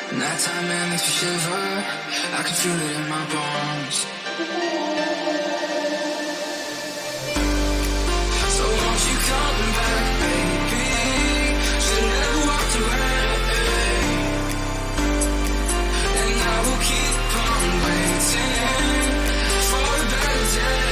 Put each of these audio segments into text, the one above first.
Nighttime man makes me shiver. I can feel it in my bones. So won't you come back, baby? Should never walked away. And I will keep on waiting for a better day.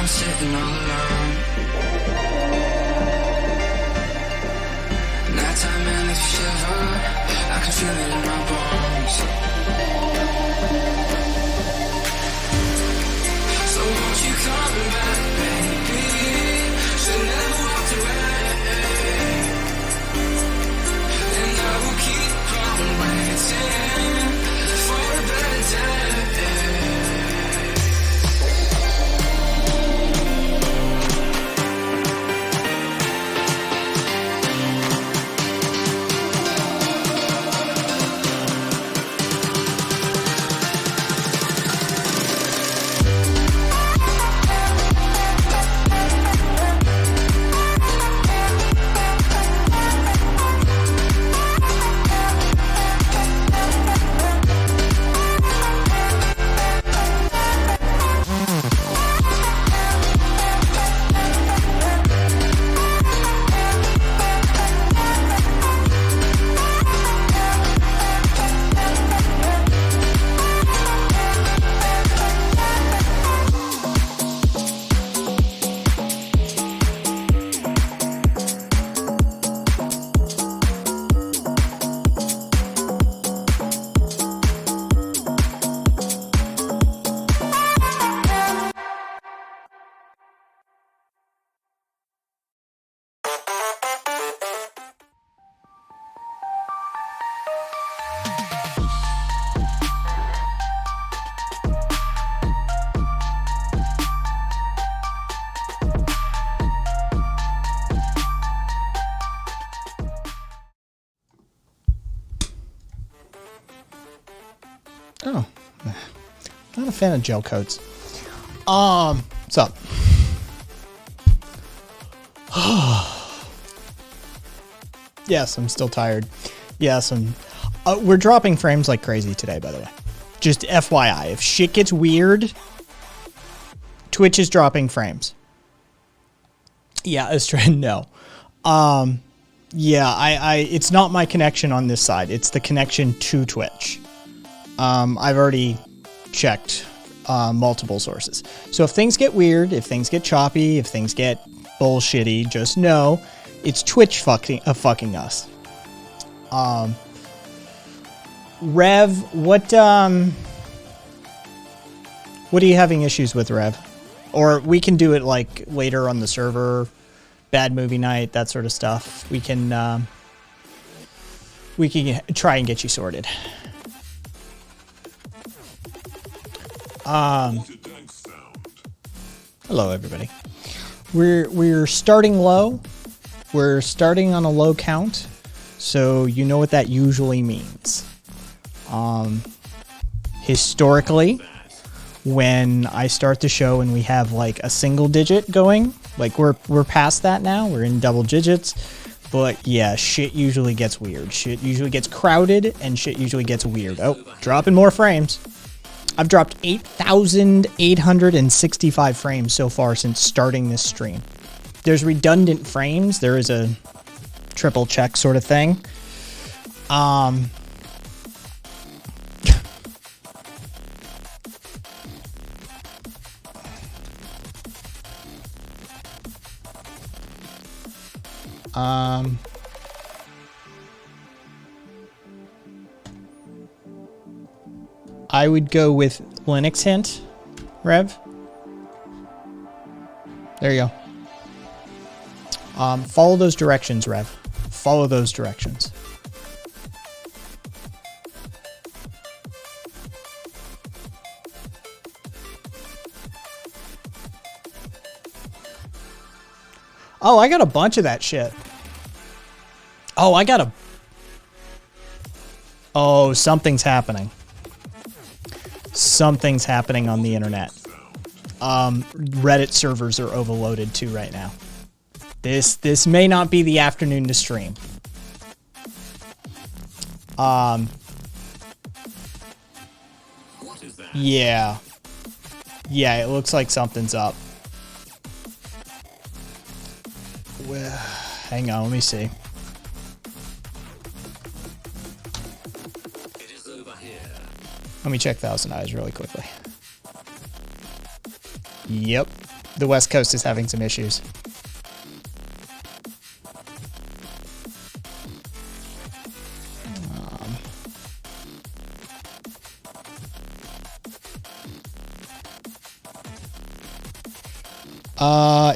Sitting all alone. Nighttime man makes me shiver. I can feel it in my bones. So won't you come back, baby? Should never walked away. Oh, not a fan of gel coats. What's up? Yes, I'm still tired. Yes, we're dropping frames like crazy today, by the way. Just FYI, if shit gets weird, Twitch is dropping frames. Yeah, Australia, no. Yeah, it's not my connection on this side. It's the connection to Twitch. I've already checked multiple sources. So if things get weird, if things get choppy, if things get bullshitty, just know it's Twitch fucking us. Rev, what are you having issues with, Rev? Or we can do it like later on the server, bad movie night, that sort of stuff. We can try and get you sorted. Hello, everybody. We're starting low. We're starting on a low count, so you know what that usually means. Historically, when I start the show and we have like a single digit going, like we're past that now. We're in double digits, but yeah, shit usually gets weird. Shit usually gets crowded, and shit usually gets weird. Oh, dropping more frames. I've dropped 8,865 frames so far since starting this stream. There's redundant frames. There is a triple check sort of thing. I would go with Linux hint, Rev. There you go. Follow those directions, Rev. Follow those directions. Oh, I got a bunch of that shit. Oh, something's happening. Something's happening on the internet. Reddit servers are overloaded too right now. This may not be the afternoon to stream. Yeah. Yeah, it looks like something's up. Well, hang on, let me see. Let me check Thousand Eyes really quickly. Yep, the West Coast is having some issues.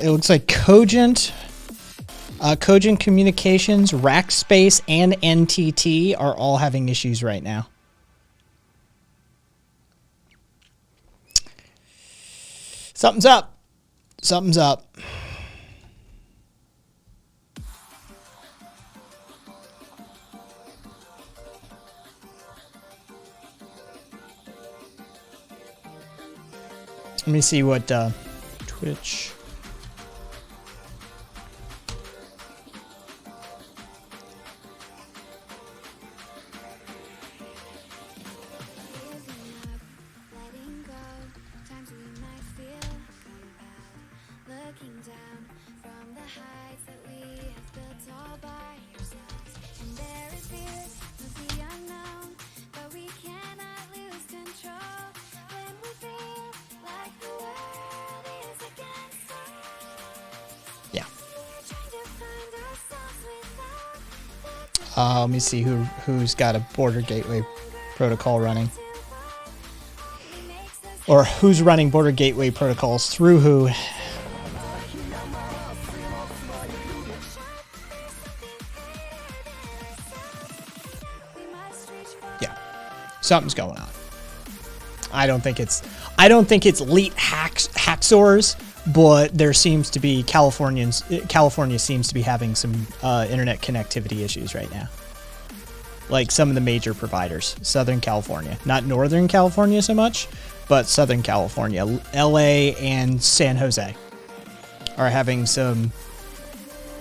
It looks like Cogent Communications, Rackspace, and NTT are all having issues right now. Something's up. Something's up. Let me see what Twitch. Let me see who's got a border gateway protocol running. Or who's running border gateway protocols through who. Yeah. Something's going on. I don't think it's elite hacksaws, but there seems to be California seems to be having some internet connectivity issues right now. like some of the major providers. Southern California, not Northern California so much, but Southern California, LA and San Jose are having some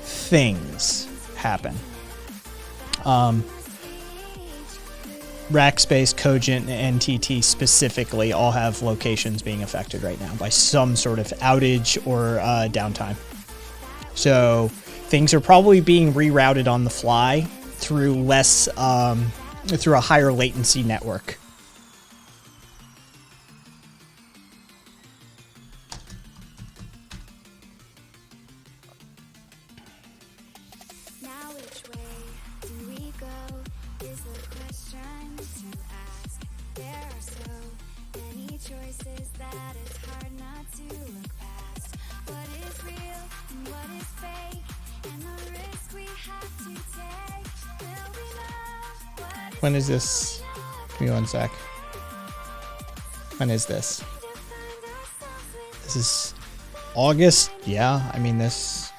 things happen. Rackspace, Cogent, and NTT specifically all have locations being affected right now by some sort of outage or downtime. So things are probably being rerouted on the fly through through a higher latency network. Now which way do we go is the question to ask. There are so many choices that it's hard not to look past. What is real and what is fake, and the risk we have to take. Will we know what is When is this? Give me one sec. When is this? This is August? Yeah, I mean this...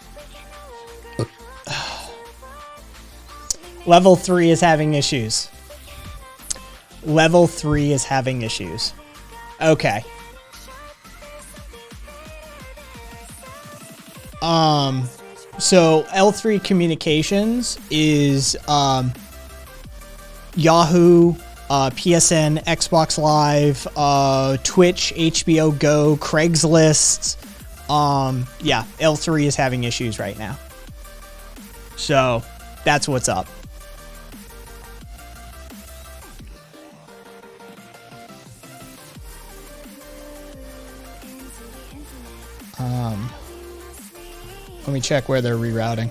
Level 3 is having issues. Level 3 is having issues. Okay. So L3 Communications is Yahoo, PSN, Xbox Live, Twitch, HBO Go, Craigslist. Yeah, L3 is having issues right now. So that's what's up. Let me check where they're rerouting.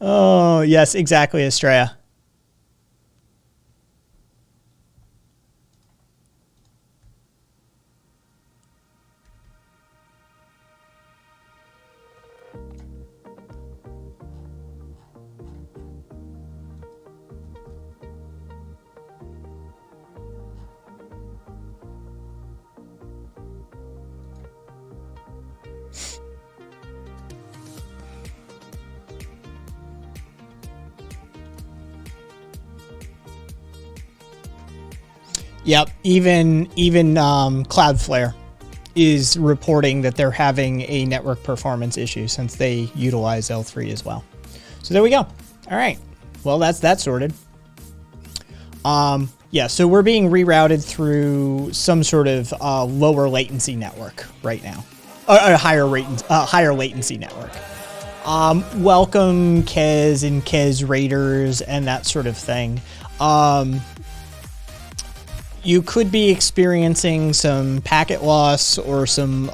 Oh, yes, exactly, Estrella. Yep, even Cloudflare is reporting that they're having a network performance issue since they utilize L3 as well. So there we go. All right. Well, that's that sorted. Yeah, so we're being rerouted through some sort of lower latency network right now. A higher latency network. Welcome Kez and Kez Raiders and that sort of thing. You could be experiencing some packet loss or some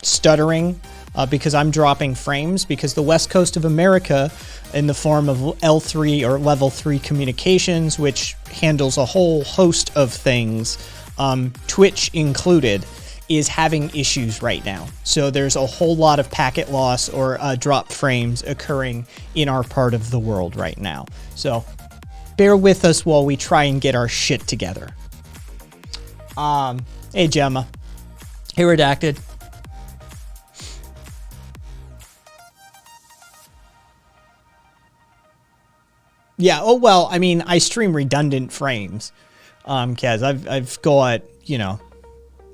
stuttering because I'm dropping frames because the West Coast of America in the form of L3 or level 3 communications, which handles a whole host of things, Twitch included, is having issues right now. So there's a whole lot of packet loss or dropped frames occurring in our part of the world right now. So bear with us while we try and get our shit together. Hey Gemma. Hey Redacted. Yeah, oh well, I mean, I stream redundant frames. Kaz, I've got, you know,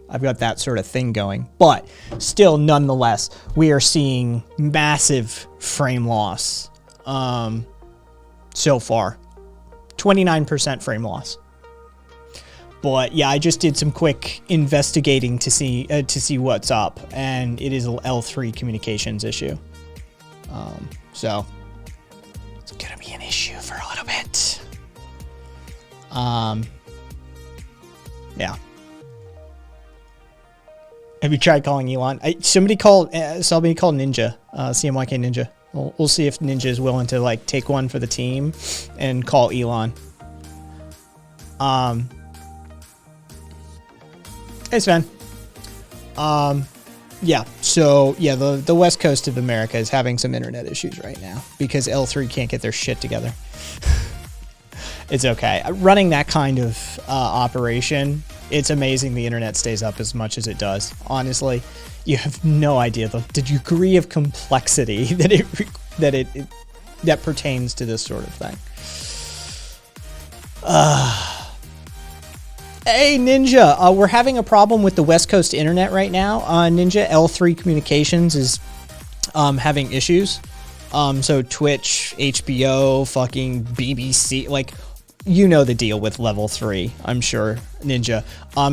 I've got that sort of thing going. But still, nonetheless, we are seeing massive frame loss so far. 29% frame loss. But yeah, I just did some quick investigating to see what's up, and it is an L3 communications issue. So it's gonna be an issue for a little bit. Yeah. Have you tried calling Elon? Somebody called Ninja, CMYK Ninja. We'll see if Ninja is willing to like take one for the team and call Elon. Hey, Sven. Yeah, so, yeah, the west coast of America is having some internet issues right now because L3 can't get their shit together. It's okay. Running that kind of operation, it's amazing the internet stays up as much as it does. Honestly, you have no idea the degree of complexity that pertains to this sort of thing. Hey, Ninja, we're having a problem with the West Coast internet right now. Ninja, L3 Communications is having issues. So Twitch, HBO, fucking BBC, like, you know the deal with level 3, I'm sure, Ninja.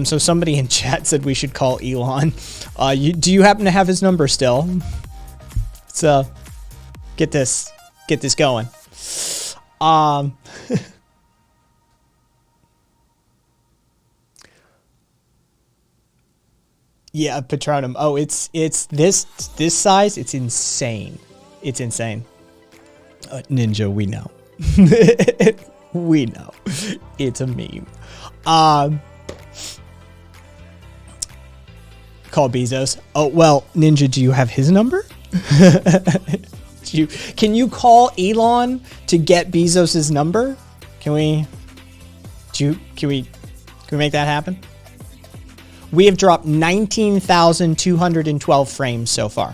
So somebody in chat said we should call Elon. Do you happen to have his number still? So, get this going. Yeah, Patronum. Oh, it's this size. It's insane. It's insane. Ninja, we know. We know. It's a meme. Call Bezos. Oh, well, Ninja, do you have his number? Can you call Elon to get Bezos's number? Can we make that happen? We have dropped 19,212 frames so far.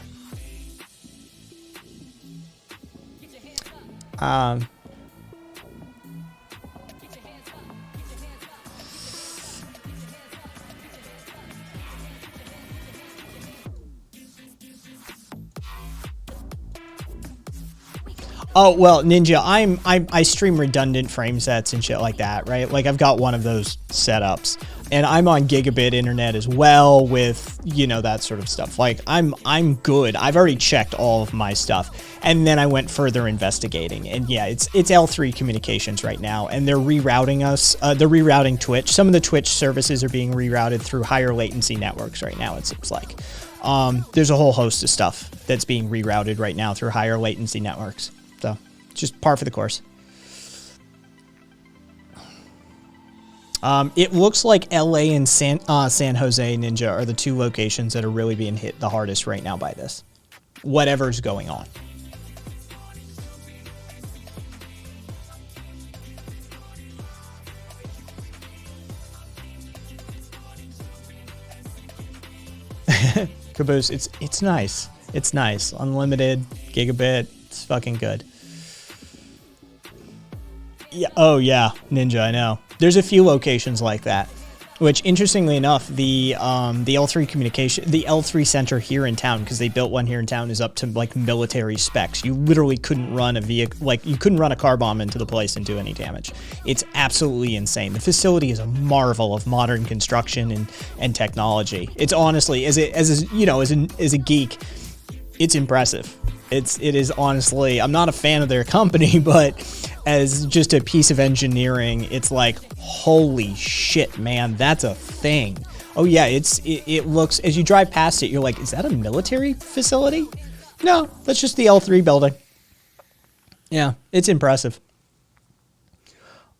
Oh, well, Ninja, I stream redundant frame sets and shit like that, right? Like, I've got one of those setups, and I'm on gigabit internet as well with, you know, that sort of stuff. Like, I'm good. I've already checked all of my stuff, and then I went further investigating, and yeah, it's L3 Communications right now, and they're rerouting us. They're rerouting Twitch. Some of the Twitch services are being rerouted through higher latency networks right now, it seems like. There's a whole host of stuff that's being rerouted right now through higher latency networks. So, just par for the course. It looks like LA and San Jose, Ninja, are the two locations that are really being hit the hardest right now by this. Whatever's going on. Caboose, it's nice. It's nice. Unlimited, gigabit, it's fucking good. Yeah. Oh yeah, Ninja. I know. There's a few locations like that, which interestingly enough, the L3 communication, the L3 center here in town, because they built one here in town, is up to like military specs. You literally couldn't run a vehicle, like you couldn't run a car bomb into the place and do any damage. It's absolutely insane. The facility is a marvel of modern construction and technology. It's honestly, as a geek, it's impressive. It is honestly, I'm not a fan of their company, but as just a piece of engineering, it's like, holy shit, man, that's a thing. Oh yeah, it looks, as you drive past it, you're like, is that a military facility? No, that's just the L3 building. Yeah, it's impressive.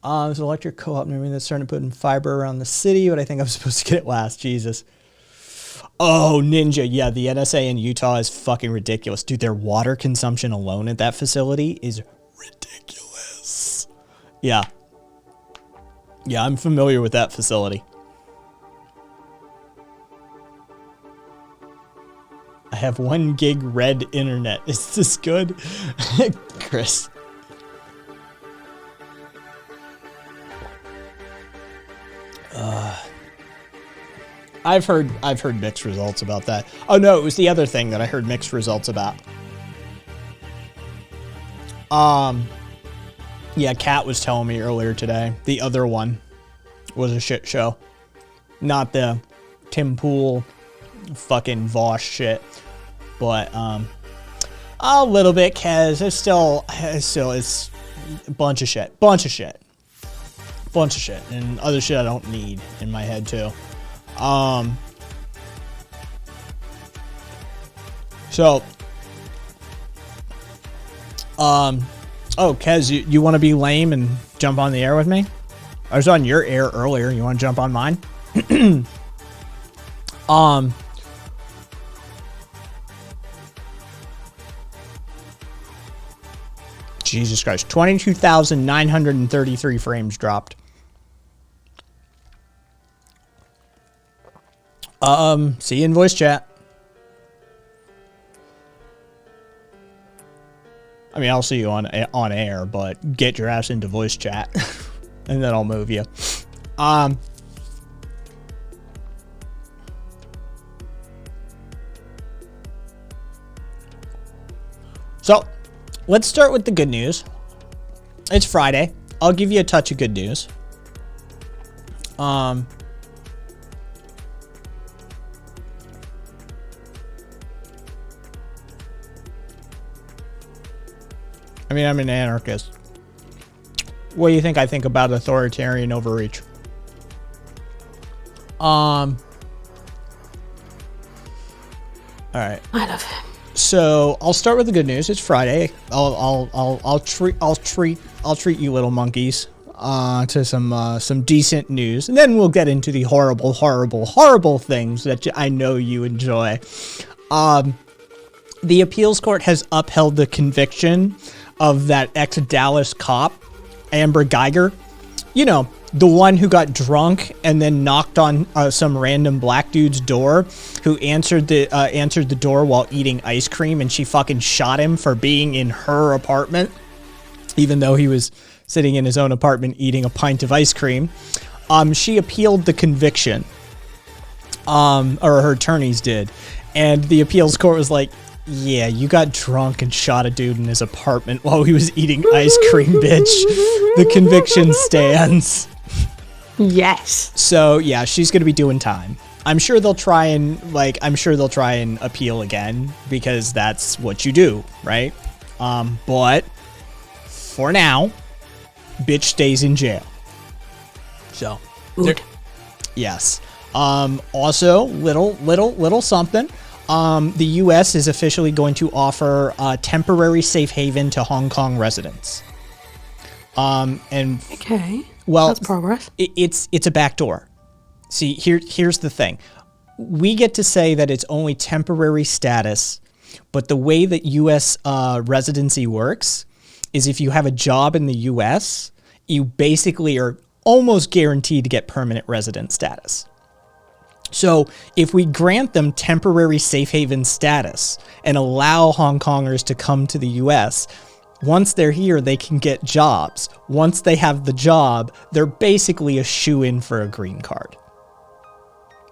There's an electric co-op near me that's starting to put in fiber around the city, but I think I'm supposed to get it last. Jesus. Oh, Ninja, yeah, the NSA in Utah is fucking ridiculous. Dude, their water consumption alone at that facility is ridiculous. Yeah. Yeah, I'm familiar with that facility. I have 1 gig red internet. Is this good? Chris. I've heard mixed results about that. Oh no, it was the other thing that I heard mixed results about. Yeah, Kat was telling me earlier today. The other one was a shit show. Not the Tim Pool fucking Vosh shit. But a little bit, cause it's still it's a bunch of shit. Bunch of shit. And other shit I don't need in my head too. Oh, Kez, you want to be lame and jump on the air with me? I was on your air earlier. You want to jump on mine? Jesus Christ, 22,933 frames dropped. See you in voice chat. I mean, I'll see you on air, but get your ass into voice chat, and then I'll move you. So, let's start with the good news. It's Friday. I'll give you a touch of good news. I mean, I'm an anarchist. What do you think I think about authoritarian overreach? All right. I love him. So I'll start with the good news. It's Friday. I'll treat you little monkeys to some decent news, and then we'll get into the horrible things that I know you enjoy. The appeals court has upheld the conviction of that ex-Dallas cop, Amber Geiger. You know, the one who got drunk and then knocked on some random black dude's door, who answered the door while eating ice cream, and she fucking shot him for being in her apartment, even though he was sitting in his own apartment eating a pint of ice cream. She appealed the conviction, or her attorneys did, and the appeals court was like, yeah, you got drunk and shot a dude in his apartment while he was eating ice cream, bitch. The conviction stands. Yes. So yeah, she's gonna be doing time. I'm sure they'll try and appeal again, because that's what you do, right? But for now, bitch stays in jail. So yes. Also, little something. The U.S. is officially going to offer a temporary safe haven to Hong Kong residents. Okay. Well, that's progress. It's a backdoor. See, here's the thing. We get to say that it's only temporary status, but the way that U.S. Residency works is if you have a job in the U.S., you basically are almost guaranteed to get permanent resident status. So if we grant them temporary safe haven status and allow Hong Kongers to come to the U.S., once they're here, they can get jobs. Once they have the job, they're basically a shoo-in for a green card.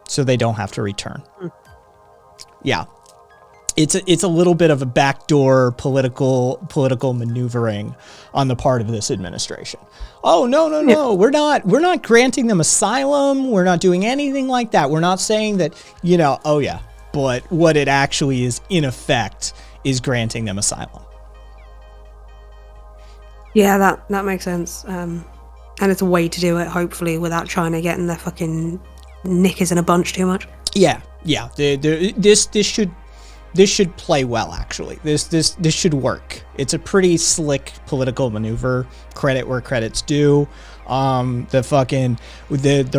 So they don't have to return. Yeah. It's a little bit of a backdoor political maneuvering on the part of this administration. Oh, no. We're not granting them asylum. We're not doing anything like that. We're not saying that, oh yeah. But what it actually is, in effect, is granting them asylum. Yeah, that makes sense. And it's a way to do it, hopefully, without China getting their fucking knickers in a bunch too much. Yeah. This should play well, actually. This should work. It's a pretty slick political maneuver. Credit where credit's due. The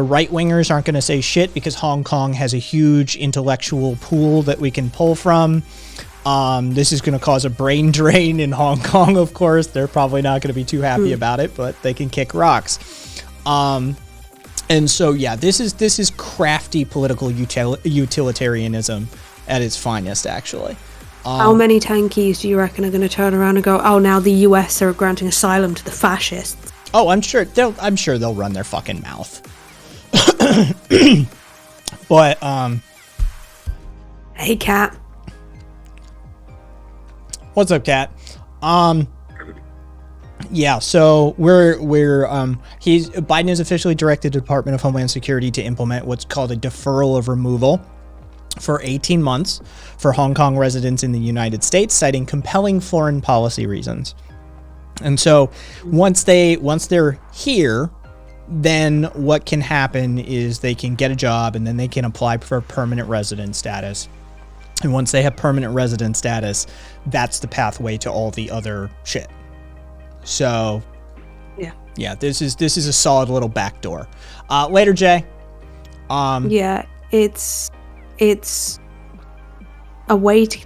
right wingers aren't going to say shit, because Hong Kong has a huge intellectual pool that we can pull from. This is going to cause a brain drain in Hong Kong, of course. They're probably not going to be too happy about it, but they can kick rocks. And so, yeah, this is crafty political utilitarianism at its finest, actually. How many tankies do you reckon are going to turn around and go, oh, now the US are granting asylum to the fascists? Oh, I'm sure they'll run their fucking mouth. But Hey, Cat. What's up, Cat? Yeah, so Biden has officially directed the Department of Homeland Security to implement what's called a deferral of removal for 18 months for Hong Kong residents in the United States, citing compelling foreign policy reasons. And so once they're here, then what can happen is they can get a job, and then they can apply for permanent resident status. And once they have permanent resident status, that's the pathway to all the other shit. So yeah, this is a solid little backdoor. Later, Jay. Yeah, it's it's a way to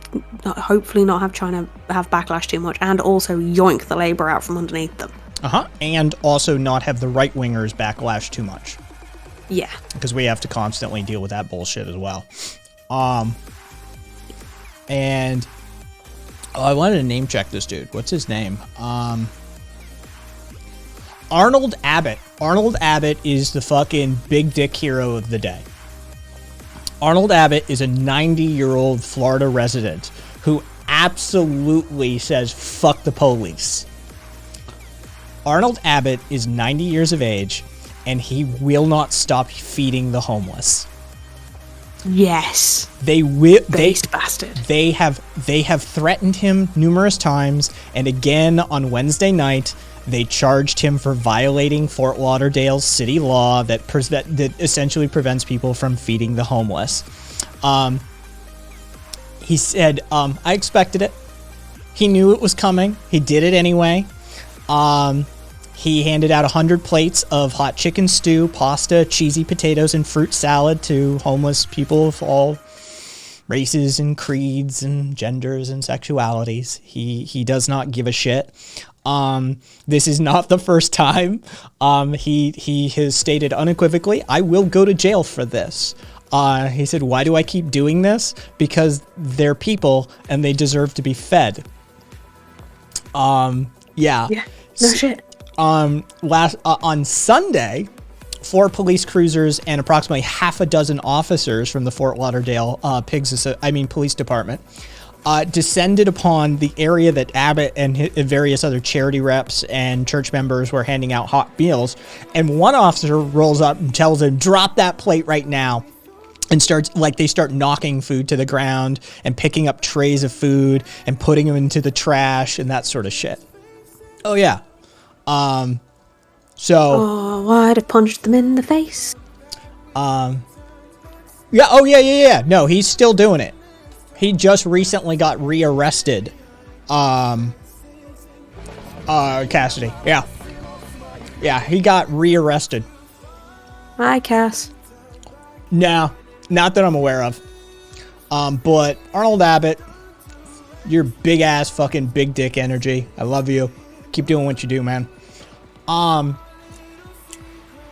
hopefully not have China have backlash too much, and also yoink the labor out from underneath them. And also not have the right wingers backlash too much, Yeah. because we have to constantly deal with that bullshit as well. And I wanted to name check this dude. What's his name? Arnold Abbott. Arnold Abbott is the fucking big dick hero of the day. Arnold Abbott is a 90-year-old Florida resident who absolutely says fuck the police. Arnold Abbott is 90 years of age, and he will not stop feeding the homeless. Yes. They will. Based bastard. They have threatened him numerous times, and again on Wednesday night, they charged him for violating Fort Lauderdale's city law that essentially prevents people from feeding the homeless. He said, I expected it. He knew it was coming. He did it anyway. He handed out 100 plates of hot chicken stew, pasta, cheesy potatoes, and fruit salad to homeless people of all races and creeds and genders and sexualities. He does not give a shit. This is not the first time. He has stated unequivocally, I will go to jail for this. He said, why do I keep doing this? Because they're people and they deserve to be fed. Yeah. Yeah. No shit. On Sunday, 4 police cruisers and approximately half a dozen officers from the Fort Lauderdale Police Department descended upon the area that Abbott and various other charity reps and church members were handing out hot meals. And one officer rolls up and tells him, drop that plate right now. And they start knocking food to the ground and picking up trays of food and putting them into the trash and that sort of shit. Oh, yeah. Oh, I'd have punched them in the face. Yeah. Oh, yeah. No, he's still doing it. He just recently got rearrested. Cassidy. Yeah. Yeah, he got rearrested. Hi, Cass. No, not that I'm aware of. But Arnold Abbott, your big ass fucking big dick energy. I love you. Keep doing what you do, man.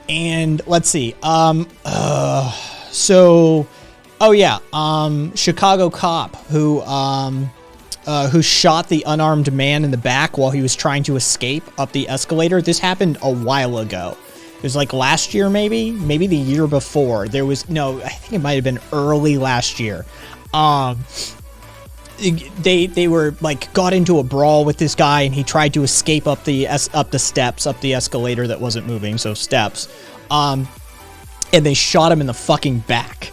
And let's see. Chicago cop who shot the unarmed man in the back while he was trying to escape up the escalator. This happened a while ago. It was like last year, maybe the year before. I think it might have been early last year. They were like got into a brawl with this guy, and he tried to escape up the escalator that wasn't moving, so steps. And they shot him in the fucking back.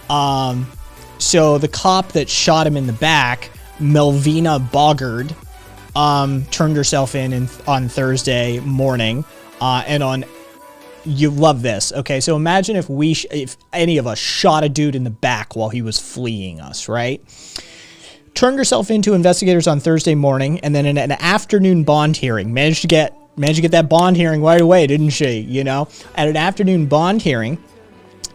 So the cop that shot him in the back, Melvina Boggard, turned herself in on Thursday morning. You love this. Okay, so imagine if any of us shot a dude in the back while he was fleeing us, right? Turned herself into investigators on Thursday morning, and then in an afternoon bond hearing, managed to get that bond hearing right away, didn't she? You know, at an afternoon bond hearing,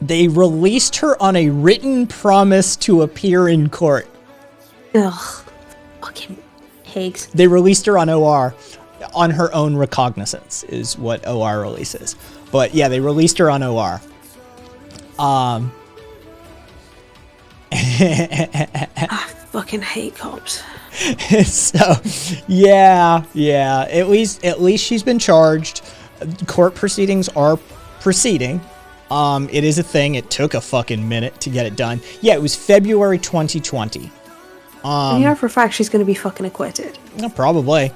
they released her on a written promise to appear in court. Ugh. Fucking pigs. They released her on OR on her own recognizance is what OR releases. But yeah, they released her on OR. I fucking hate cops. So, yeah. At least she's been charged. Court proceedings are proceeding. It is a thing. It took a fucking minute to get it done. Yeah, it was February 2020. And you know for a fact she's going to be fucking acquitted. Probably.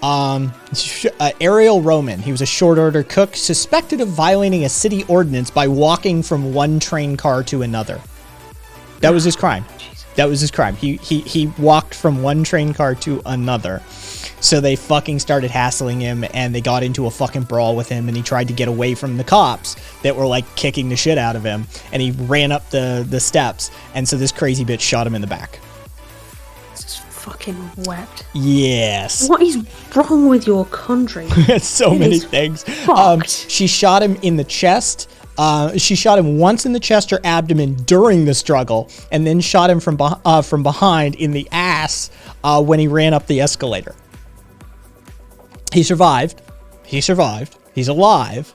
Ariel Roman, he was a short order cook suspected of violating a city ordinance by walking from one train car to another. That was his crime. That was his crime. He walked from one train car to another. So they fucking started hassling him, and they got into a fucking brawl with him, and he tried to get away from the cops that were like kicking the shit out of him, and he ran up the steps, and so this crazy bitch shot him in the back. Just fucking wept. Yes. What is wrong with your country? So many things. Fucked. She shot him in the chest, She shot him once in the chest or abdomen during the struggle, and then shot him from behind in the ass when he ran up the escalator. He survived. He's alive.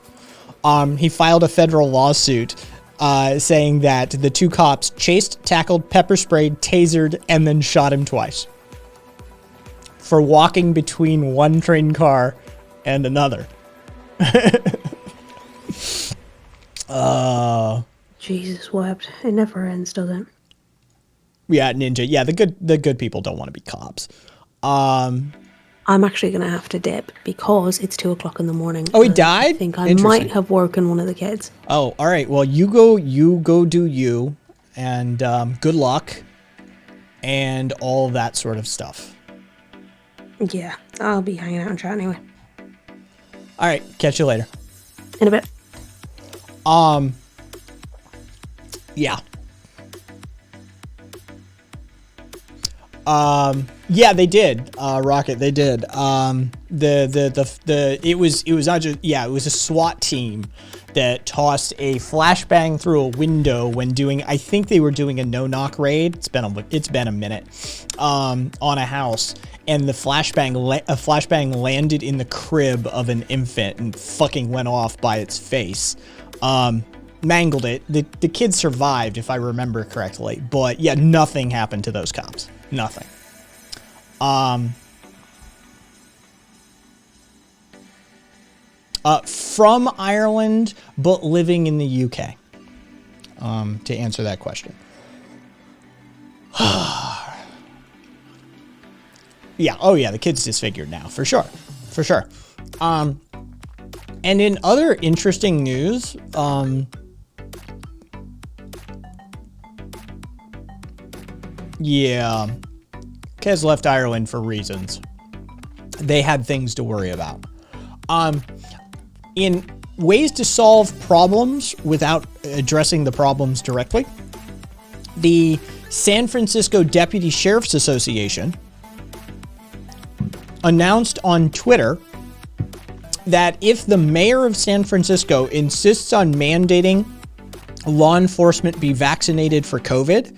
He filed a federal lawsuit saying that the two cops chased, tackled, pepper sprayed, tasered, and then shot him twice for walking between one train car and another. Jesus wept. It never ends, does it? Yeah, Ninja. Yeah, the good people don't want to be cops. I'm actually going to have to dip because it's 2:00 in the morning. Oh, he and died? I think I Interesting. might have woken one of the kids. Oh, all right. Well, you go do you, and good luck, and all that sort of stuff. Yeah, I'll be hanging out and chat anyway. All right, catch you later. In a bit. Yeah. Yeah, they did. Rocket, they did. It was not just, yeah, it was a SWAT team that tossed a flashbang through a window when doing, I think they were doing a no-knock raid. It's been a minute, on a house, and the flashbang landed in the crib of an infant and fucking went off by its face. Mangled it. The kid survived, if I remember correctly, but yeah, nothing happened to those cops. Nothing. From Ireland, but living in the UK. To answer that question. Yeah. Oh yeah. The kid's disfigured now, for sure. For sure. And in other interesting news, yeah, Kez left Ireland for reasons. They had things to worry about. In ways to solve problems without addressing the problems directly, the San Francisco Deputy Sheriff's Association announced on Twitter that if the mayor of San Francisco insists on mandating law enforcement be vaccinated for COVID,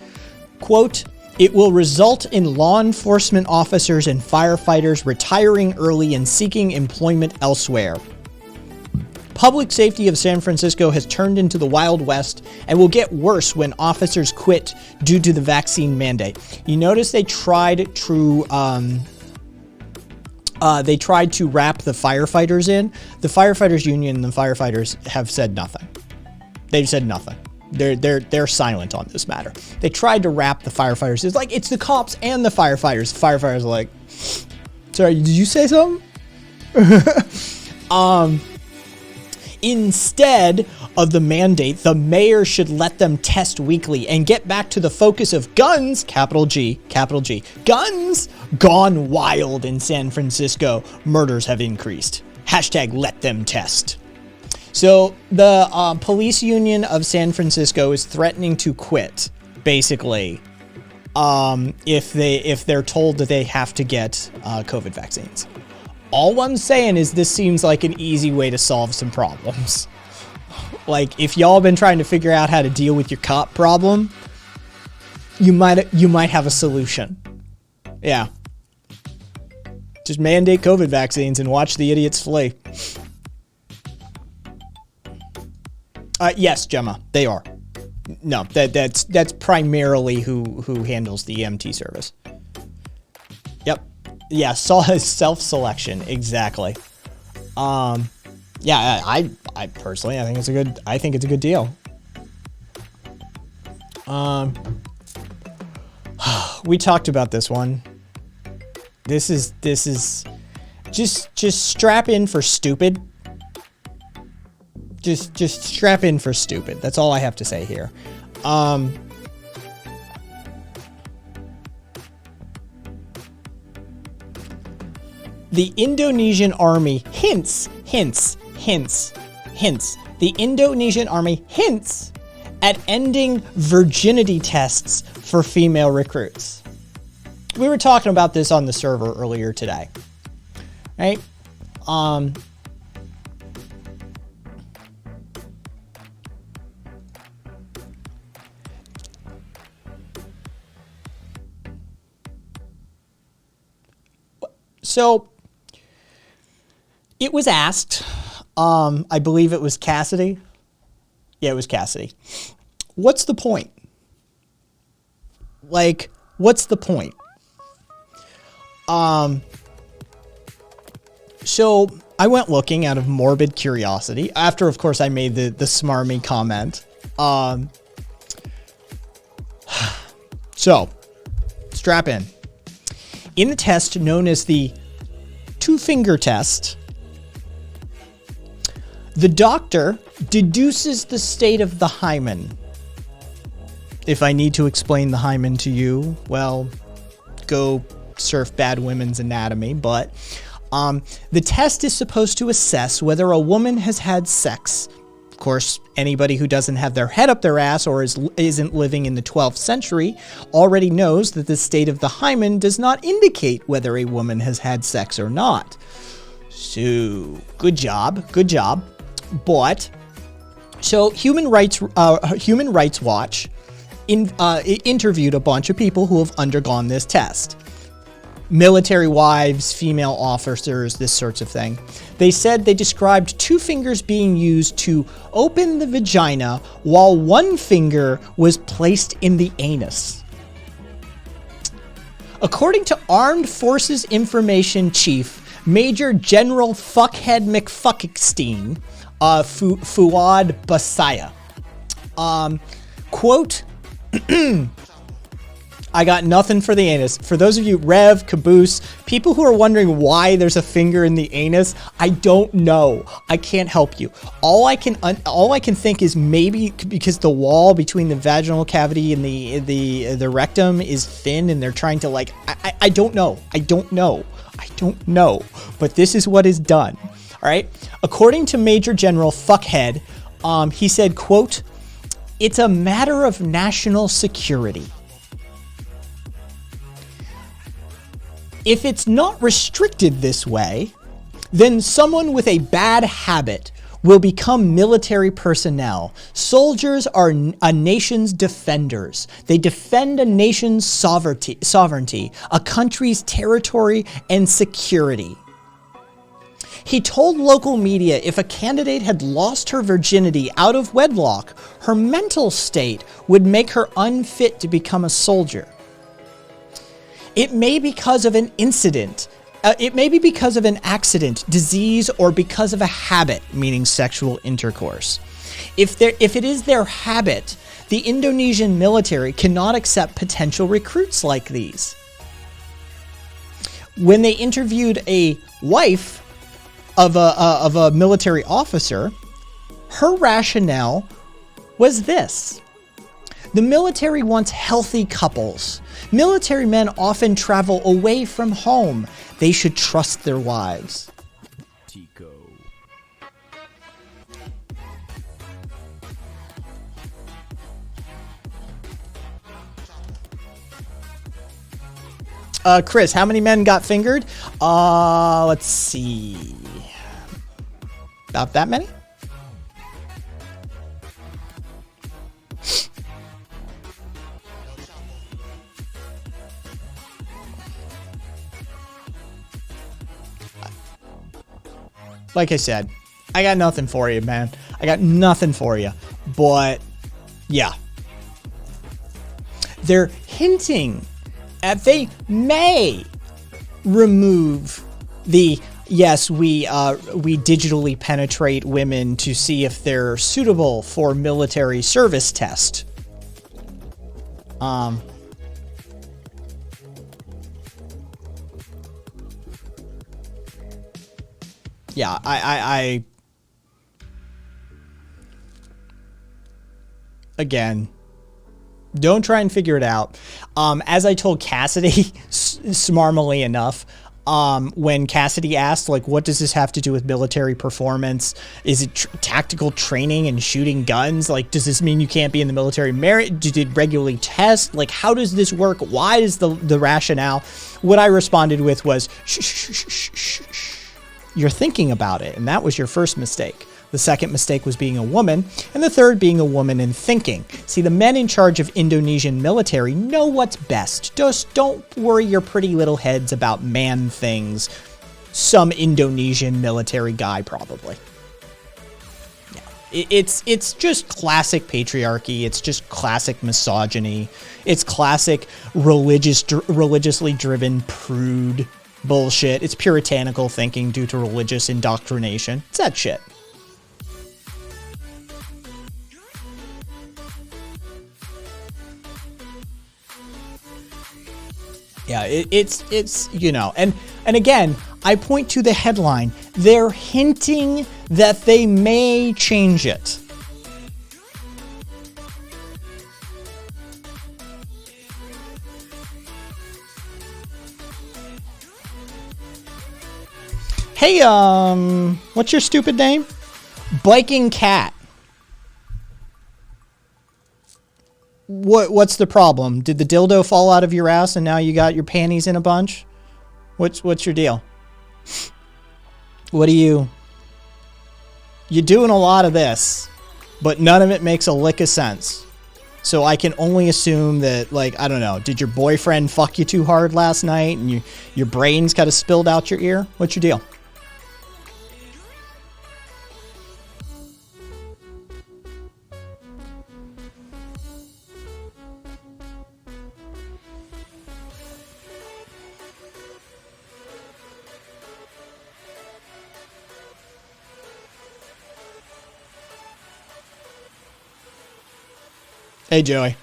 quote, it will result in law enforcement officers and firefighters retiring early and seeking employment elsewhere. Public safety of San Francisco has turned into the Wild West and will get worse when officers quit due to the vaccine mandate. You notice they tried to wrap the firefighters in. The firefighters union and the firefighters have said nothing. They've said nothing. They're silent on this matter. They tried to wrap the firefighters. It's like it's the cops and the firefighters. The firefighters are like, sorry, did you say something? Instead of the mandate, the mayor should let them test weekly and get back to the focus of guns, capital G, guns gone wild in San Francisco. Murders have increased. Hashtag let them test. So the police union of San Francisco is threatening to quit, basically, if they're told that they have to get COVID vaccines. All I'm saying is this seems like an easy way to solve some problems. Like, if y'all been trying to figure out how to deal with your cop problem, you might have a solution. Yeah. Just mandate COVID vaccines and watch the idiots flee. Yes, Gemma, they are. No, that's primarily who handles the EMT service. Yep. Yeah, self-selection, exactly. Yeah, I personally, I think it's a good deal. We talked about this one. This is just strap in for stupid. Just strap in for stupid. That's all I have to say here. The Indonesian army hints. The Indonesian army hints at ending virginity tests for female recruits. We were talking about this on the server earlier today, right? So it was asked, I believe it was Cassidy. Yeah, it was Cassidy. What's the point? Like, what's the point? So I went looking out of morbid curiosity after, of course, I made the smarmy comment. So strap in. In the test known as the two-finger test, the doctor deduces the state of the hymen. If I need to explain the hymen to you, well, go surf Bad Women's Anatomy. But the test is supposed to assess whether a woman has had sex. Of course, anybody who doesn't have their head up their ass or isn't living in the 12th century already knows that the state of the hymen does not indicate whether a woman has had sex or not. So, good job. But, so Human Rights Watch interviewed a bunch of people who have undergone this test. Military wives, female officers, this sorts of thing. They said they described two fingers being used to open the vagina while one finger was placed in the anus. According to Armed Forces Information Chief Major General Fuckhead McFuckstein, Fuad Basaya, quote, I got nothing for the anus. For those of you, Rev, Caboose, people who are wondering why there's a finger in the anus, I don't know. I can't help you. All I can think is maybe because the wall between the vaginal cavity and the rectum is thin, and they're trying to like. I don't know. I don't know. But this is what is done. All right. According to Major General Fuckhead, he said, quote, "It's a matter of national security. If it's not restricted this way, then someone with a bad habit will become military personnel. Soldiers are a nation's defenders. They defend a nation's sovereignty, a country's territory and security." He told local media if a candidate had lost her virginity out of wedlock, her mental state would make her unfit to become a soldier. It may be because of an incident. It may be because of an accident, disease, or because of a habit, meaning sexual intercourse. If it is their habit, the Indonesian military cannot accept potential recruits like these. When they interviewed a wife of a military officer, her rationale was this: the military wants healthy couples. Military men often travel away from home. They should trust their wives. Tico. Chris, how many men got fingered? Let's see. About that many? Like I said, I got nothing for you, man. I got nothing for you. But, yeah. They're hinting at they may remove the, yes, we digitally penetrate women to see if they're suitable for military service test. Yeah, I again, don't try and figure it out. As I told Cassidy, smarmily enough, when Cassidy asked, like, what does this have to do with military performance? Is it tactical training and shooting guns? Like, does this mean you can't be in the military merit? Did it regularly test? Like, how does this work? Why is the rationale? What I responded with was, shh, shh, shh, shh, shh. You're thinking about it, and that was your first mistake. The second mistake was being a woman, and the third being a woman in thinking. See, the men in charge of Indonesian military know what's best. Just don't worry your pretty little heads about man things. Some Indonesian military guy, probably. It's just classic patriarchy. It's just classic misogyny. It's classic religiously driven prude bullshit. It's puritanical thinking due to religious indoctrination. It's that shit. Yeah, it's you know, and again, I point to the headline. They're hinting that they may change it. Hey, what's your stupid name? Biking Cat. What's the problem? Did the dildo fall out of your ass and now you got your panties in a bunch? What's your deal? What are you... You're doing a lot of this, but none of it makes a lick of sense. So I can only assume that, like, I don't know, did your boyfriend fuck you too hard last night and your brains kind of spilled out your ear? What's your deal? Hey, Joey.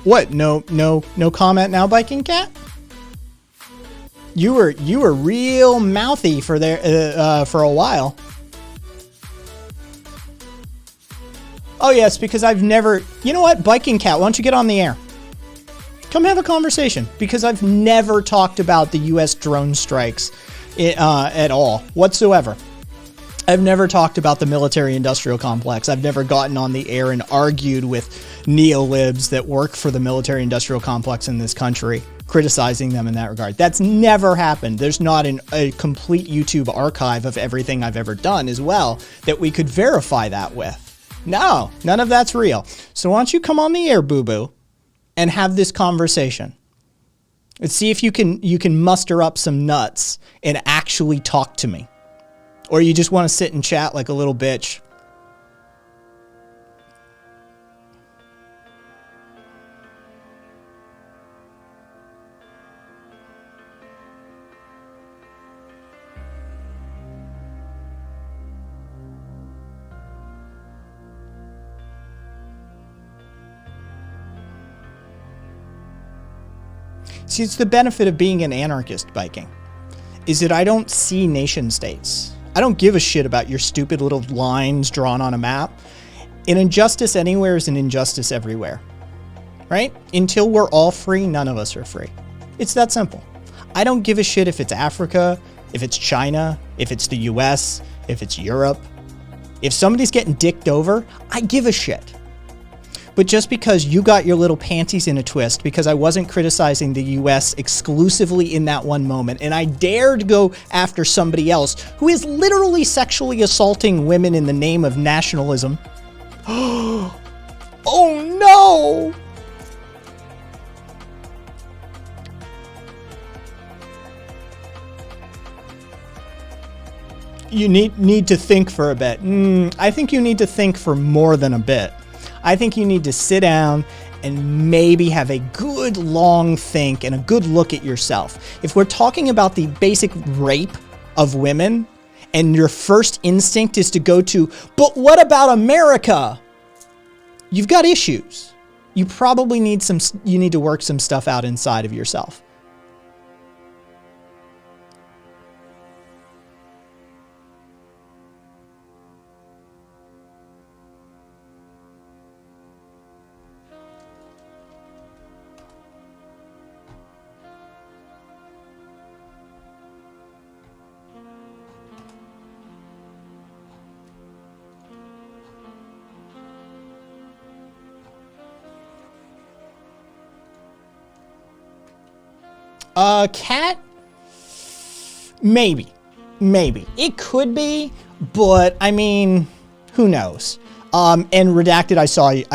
What? No comment now, Biking Cat? You were real mouthy for for a while. Oh yes, because I've never. You know what, Biking Cat? Why don't you get on the air? Come have a conversation, because I've never talked about the U.S. drone strikes at all whatsoever. I've never talked about the military-industrial complex. I've never gotten on the air and argued with neolibs that work for the military-industrial complex in this country, criticizing them in that regard. That's never happened. There's not a complete YouTube archive of everything I've ever done as well that we could verify that with. No, none of that's real. So why don't you come on the air, boo-boo, and have this conversation. Let's see if you can muster up some nuts and actually talk to me. Or you just want to sit and chat like a little bitch. See, it's the benefit of being an anarchist, Biking, is that I don't see nation states. I don't give a shit about your stupid little lines drawn on a map. An injustice anywhere is an injustice everywhere. Right? Until we're all free, none of us are free. It's that simple. I don't give a shit if it's Africa, if it's China, if it's the US, if it's Europe. If somebody's getting dicked over, I give a shit. But just because you got your little panties in a twist because I wasn't criticizing the US exclusively in that one moment, and I dared go after somebody else who is literally sexually assaulting women in the name of nationalism. Oh no! You need to think for a bit. I think you need to think for more than a bit. I think you need to sit down and maybe have a good long think and a good look at yourself. If we're talking about the basic rape of women and your first instinct is to go to, but what about America? You've got issues. You probably need to work some stuff out inside of yourself. Cat, Maybe. It could be, but I mean, who knows? And Redacted, I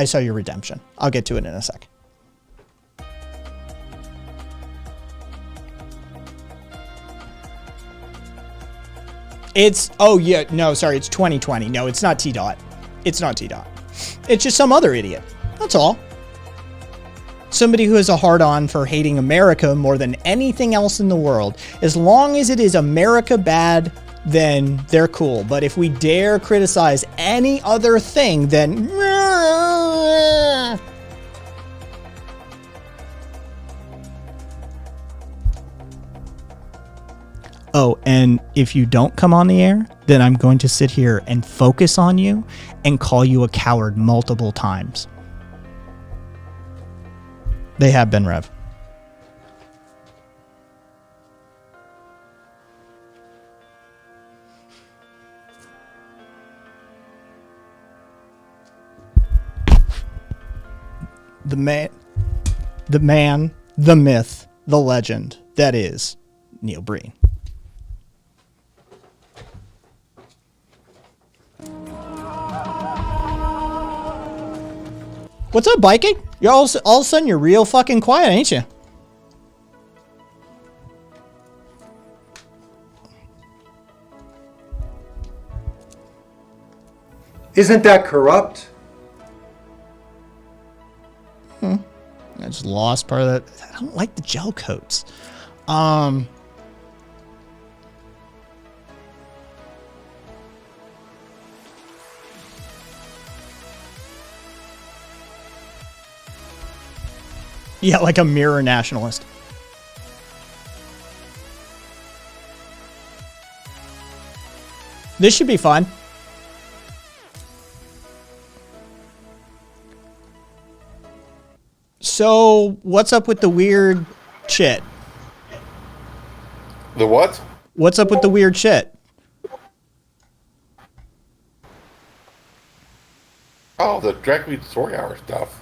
saw your redemption. I'll get to it in a sec. It's, oh yeah, no, sorry, it's 2020. No, it's not T-Dot. It's not T-Dot. It's just some other idiot. That's all. Somebody who has a hard-on for hating America more than anything else in the world. As long as it is America bad, then they're cool. But if we dare criticize any other thing, then... Oh, and if you don't come on the air, then I'm going to sit here and focus on you and call you a coward multiple times. They have been, Rev. The man, the myth, the legend, that is Neil Breen. What's up, biking? You're all of a sudden you're real fucking quiet, ain't you? Isn't that corrupt? I just lost part of that. I don't like the gel coats. Yeah, like a mirror nationalist. This should be fun. So, what's up with the weird shit? The what? What's up with the weird shit? Oh, the Drag Me Story Hour stuff.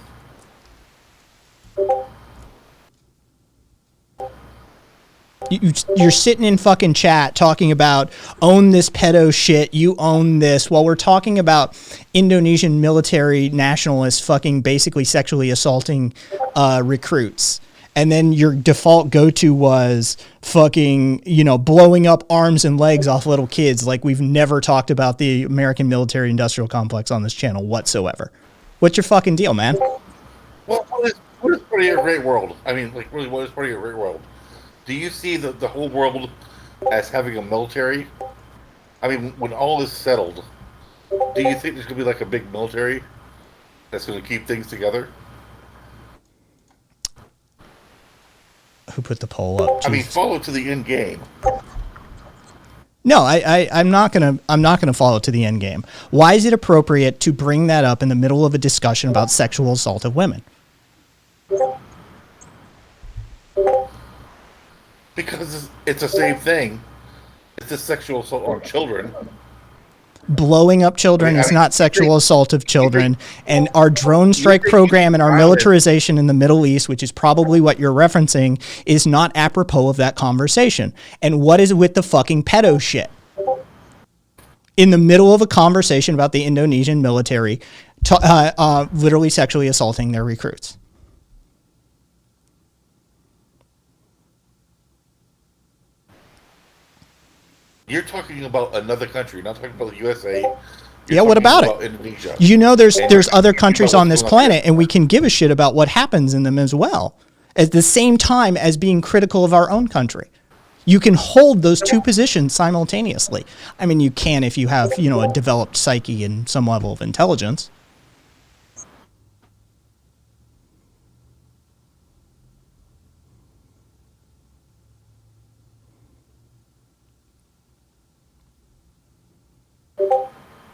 You're sitting in fucking chat talking about own this pedo shit, you own this, while we're talking about Indonesian military nationalists fucking basically sexually assaulting recruits. And then your default go-to was fucking, you know, blowing up arms and legs off little kids, like we've never talked about the American military industrial complex on this channel whatsoever. What's your fucking deal, man? Well, what is part of your great world? I mean, like, really, what is part of your great world? Do you see the whole world as having a military? I mean, when all is settled, do you think there's going to be like a big military that's going to keep things together? Who put the poll up? I mean, Jesus. follow to the end game. No, I'm not gonna follow to the end game. Why is it appropriate to bring that up in the middle of a discussion about sexual assault of women? Because it's the same thing. It's a sexual assault on children. Blowing up children is not sexual assault of children. And our drone strike program and our militarization in the Middle East, which is probably what you're referencing, is not apropos of that conversation. And what is with the fucking pedo shit? In the middle of a conversation about the Indonesian military literally sexually assaulting their recruits. You're talking about another country, not talking about the USA. Yeah, what about it? Indonesia. You know, there's other countries on this planet, and we can give a shit about what happens in them as well, at the same time as being critical of our own country. You can hold those two positions simultaneously. I mean, you can if you have, you know, a developed psyche and some level of intelligence.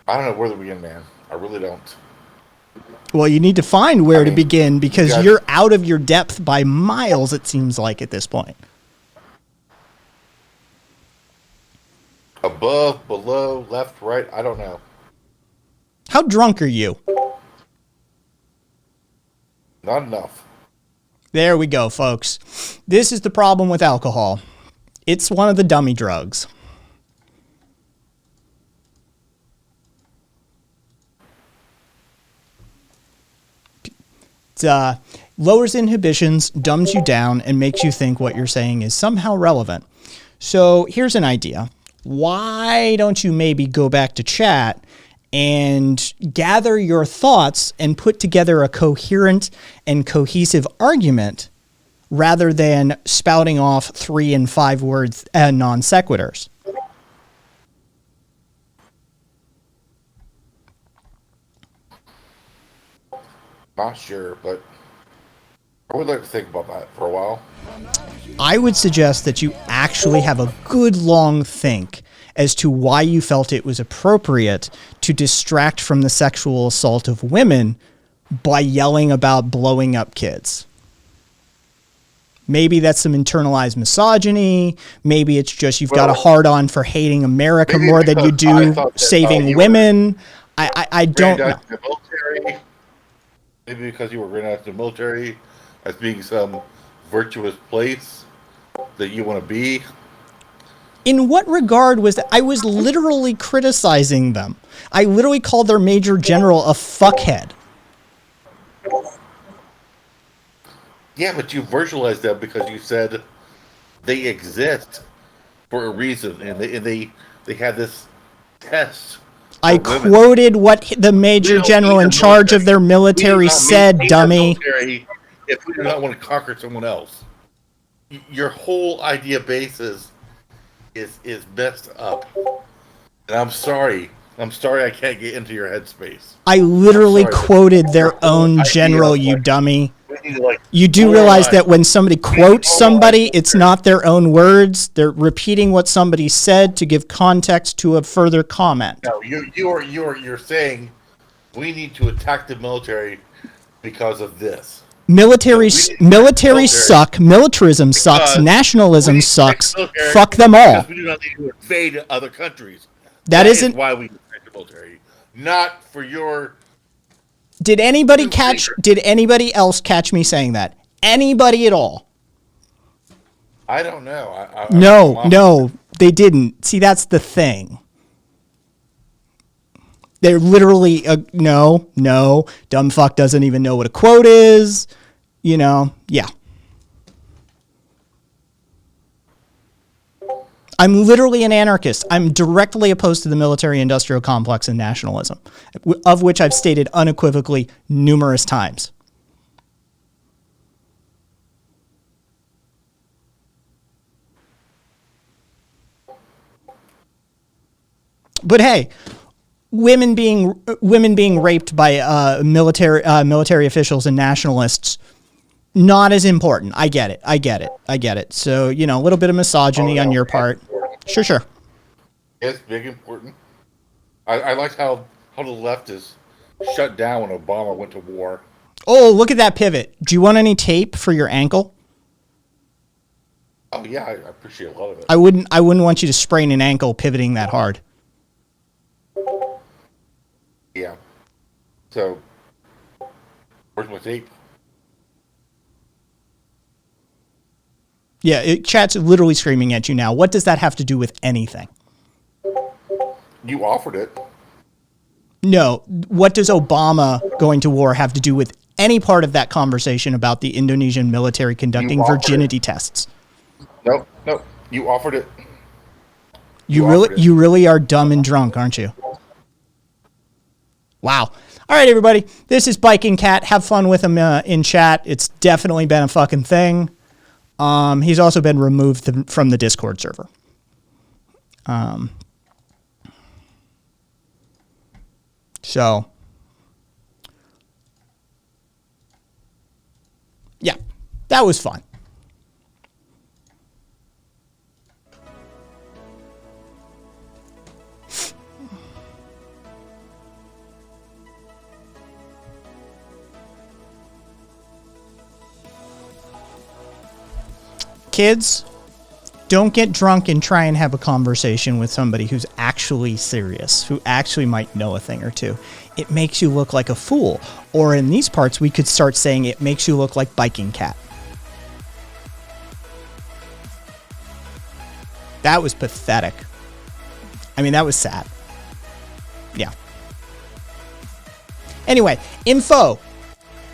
I don't know where to begin, man. I really don't. Well, you need to find where to begin because you're out of your depth by miles, it seems like, at this point. Above, below, left, right, I don't know. How drunk are you? Not enough. There we go, folks. This is the problem with alcohol. It's one of the dummy drugs. It lowers inhibitions, dumbs you down, and makes you think what you're saying is somehow relevant. So here's an idea. Why don't you maybe go back to chat and gather your thoughts and put together a coherent and cohesive argument rather than spouting off 3 and 5 words and non sequiturs? Not sure, but I would like to think about that for a while. I would suggest that you actually have a good long think as to why you felt it was appropriate to distract from the sexual assault of women by yelling about blowing up kids. Maybe that's some internalized misogyny. Maybe it's just you've got a hard on for hating America more than you do saving women. I don't know. The military. Maybe because you were raised out the military as being some virtuous place that you want to be. In what regard was that? I was literally criticizing them. I literally called their major general a fuckhead. Yeah, but you virtualized them because you said they exist for a reason, and they had this test. I quoted what the major general in charge of their military said, dummy. If we do not want to conquer someone else, your whole idea basis is messed up. And I'm sorry I can't get into your headspace. I literally quoted their own general, you dummy. You do realize that when somebody quotes somebody, it's not their own words. They're repeating what somebody said to give context to a further comment. No, you're saying we need to attack the military because of this. Military suck. Militarism sucks. Nationalism sucks. Fuck them all. Because we do not need to invade other countries. That isn't why we attack the military. Not for your. Did anybody else catch me saying that? Anybody at all? I don't know. No, they didn't. See, that's the thing. They're literally, no, dumb fuck doesn't even know what a quote is. Yeah. I'm literally an anarchist. I'm directly opposed to the military-industrial complex and nationalism, of which I've stated unequivocally numerous times. But hey, women being raped by military officials and nationalists, not as important. I get it. So, a little bit of misogyny on your part. Sure. It's big important. I liked how the left is shut down when Obama went to war. Oh, look at that pivot. Do you want any tape for your ankle? Oh yeah, I appreciate a lot of it. I wouldn't want you to sprain an ankle pivoting that hard. Yeah. So, where's my tape? Yeah, chat's literally screaming at you now. What does that have to do with anything? You offered it. No. What does Obama going to war have to do with any part of that conversation about the Indonesian military conducting virginity tests? No. You offered it. You really are dumb and drunk, aren't you? Wow. All right, everybody. This is Biking Cat. Have fun with him in chat. It's definitely been a fucking thing. He's also been removed from the Discord server. So, yeah, that was fun. Kids, don't get drunk and try and have a conversation with somebody who's actually serious, who actually might know a thing or two. It makes you look like a fool. Or in these parts, we could start saying it makes you look like Biking Cat. That was pathetic. I mean, that was sad. Yeah. Anyway, Info.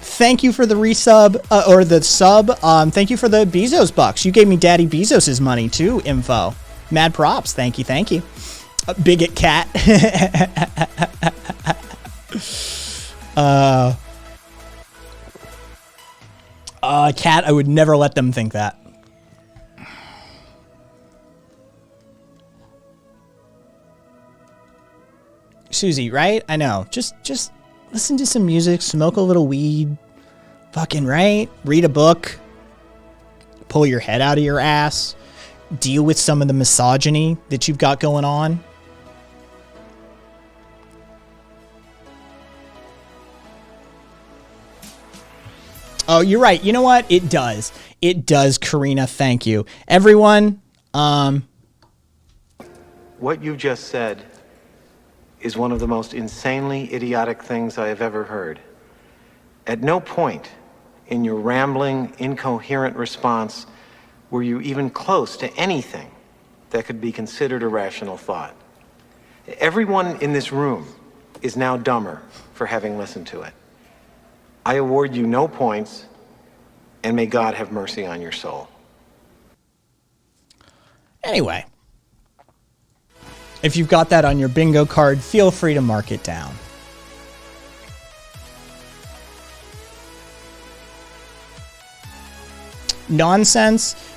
Thank you for the resub, or the sub. Thank you for the Bezos bucks. You gave me Daddy Bezos's money too, Info. Mad props. Thank you, thank you. Bigot Cat. Cat, I would never let them think that. Susie, right? I know. Just listen to some music, smoke a little weed, fucking right? Read a book, pull your head out of your ass, deal with some of the misogyny that you've got going on. Oh, you're right. You know what? It does. It does, Karina. Thank you. Everyone, What you just said is one of the most insanely idiotic things I have ever heard. At no point in your rambling, incoherent response were you even close to anything that could be considered a rational thought. Everyone in this room is now dumber for having listened to it. I award you no points, and may God have mercy on your soul. anyway. If you've got that on your bingo card, feel free to mark it down. Nonsense.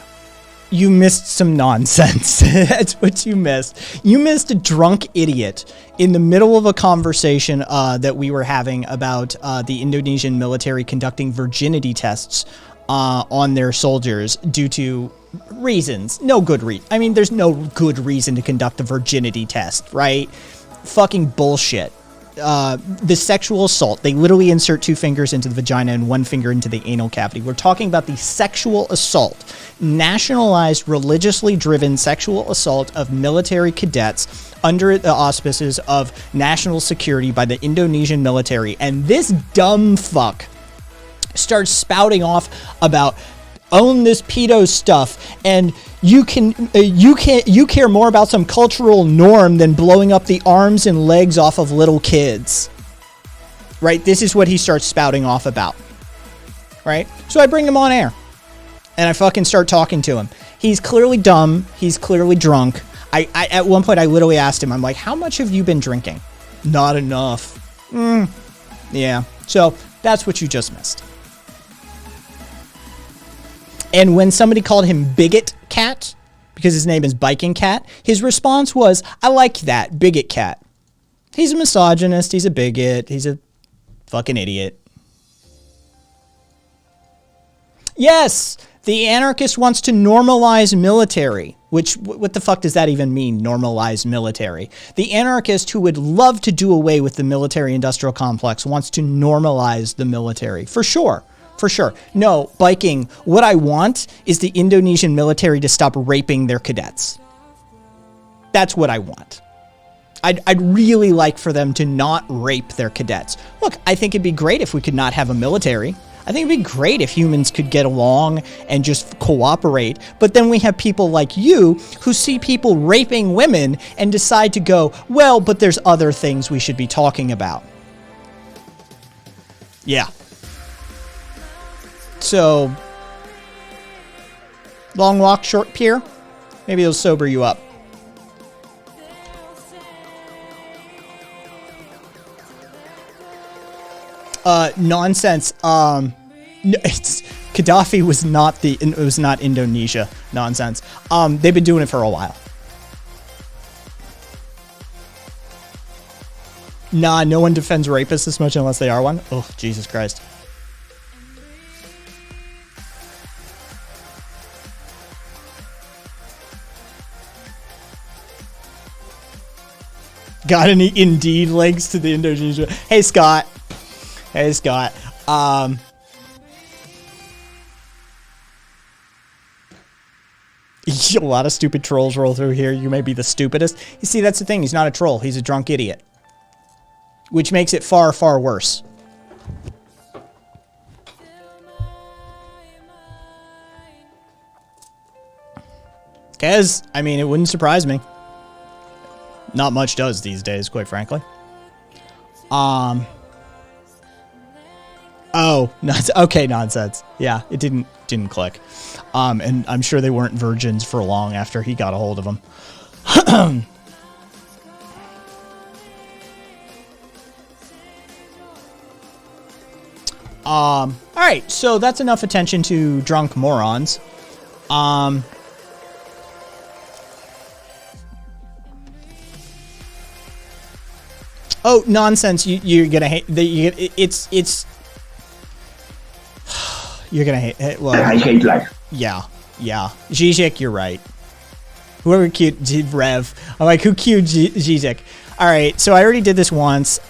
You missed some nonsense. That's what you missed. You missed a drunk idiot in the middle of a conversation that we were having about the Indonesian military conducting virginity tests on their soldiers due to reasons. No good reason. I mean, there's no good reason to conduct a virginity test, right? Fucking bullshit. The sexual assault, they literally insert 2 fingers into the vagina and 1 finger into the anal cavity. We're talking about the sexual assault, nationalized, religiously driven sexual assault of military cadets under the auspices of national security by the Indonesian military. And this dumb fuck starts spouting off about own this pedo stuff, and you care more about some cultural norm than blowing up the arms and legs off of little kids. Right? This is what he starts spouting off about. Right? So I bring him on air and I fucking start talking to him. He's clearly dumb. He's clearly drunk. I at one point I literally asked him, I'm like, how much have you been drinking? Not enough. Yeah. So that's what you just missed. And when somebody called him Bigot Cat, because his name is Biking Cat, his response was, I like that, Bigot Cat. He's a misogynist, he's a bigot, he's a fucking idiot. Yes, the anarchist wants to normalize military, which, what the fuck does that even mean, normalize military? The anarchist who would love to do away with the military-industrial complex wants to normalize the military, for sure. For sure. No, Biking, what I want is the Indonesian military to stop raping their cadets. That's what I want. I'd really like for them to not rape their cadets. Look, I think it'd be great if we could not have a military. I think it'd be great if humans could get along and just cooperate. But then we have people like you who see people raping women and decide to go, well, but there's other things we should be talking about. Yeah. So, long walk, short pier. Maybe it'll sober you up. Nonsense. It's Gaddafi was not it was not Indonesia. Nonsense. They've been doing it for a while. Nah, no one defends rapists as much unless they are one. Oh, Jesus Christ. Got any Indeed links to the Indonesia? Hey, Scott. Hey, Scott. A lot of stupid trolls roll through here. You may be the stupidest. You see, that's the thing. He's not a troll. He's a drunk idiot. Which makes it far, far worse. Kez, I mean, it wouldn't surprise me. Not much does these days, quite frankly. Oh, okay, nonsense. Yeah, it didn't click. And I'm sure they weren't virgins for long after he got a hold of them. All right, so that's enough attention to drunk morons. Oh, nonsense! You're gonna hate. It's. You're gonna hate. Well, I hate life. yeah. Zizek, you're right. Whoever cute Rev. I'm like, who cute Zizek? All right, so I already did this once.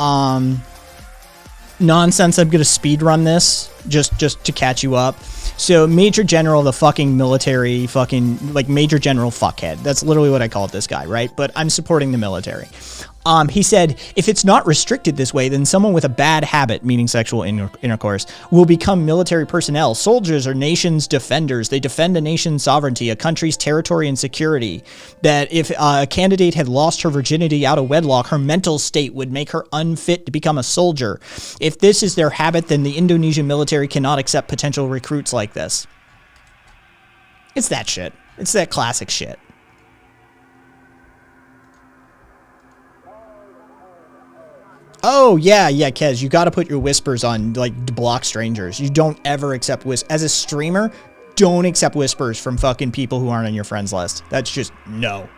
Nonsense. I'm gonna speed run this just to catch you up. So Major General, the fucking military, like Major General fuckhead. That's literally what I called this guy, right? But I'm supporting the military. He said, if it's not restricted this way, then someone with a bad habit, meaning sexual intercourse, will become military personnel. Soldiers are nation's defenders. They defend a nation's sovereignty, a country's territory and security. That if a candidate had lost her virginity out of wedlock, her mental state would make her unfit to become a soldier. If this is their habit, then the Indonesian military cannot accept potential recruits like this. It's that shit. It's that classic shit. Oh, yeah, Kez, you gotta put your whispers on, like, to block strangers. You don't ever accept as a streamer, don't accept whispers from fucking people who aren't on your friends list. That's just, no.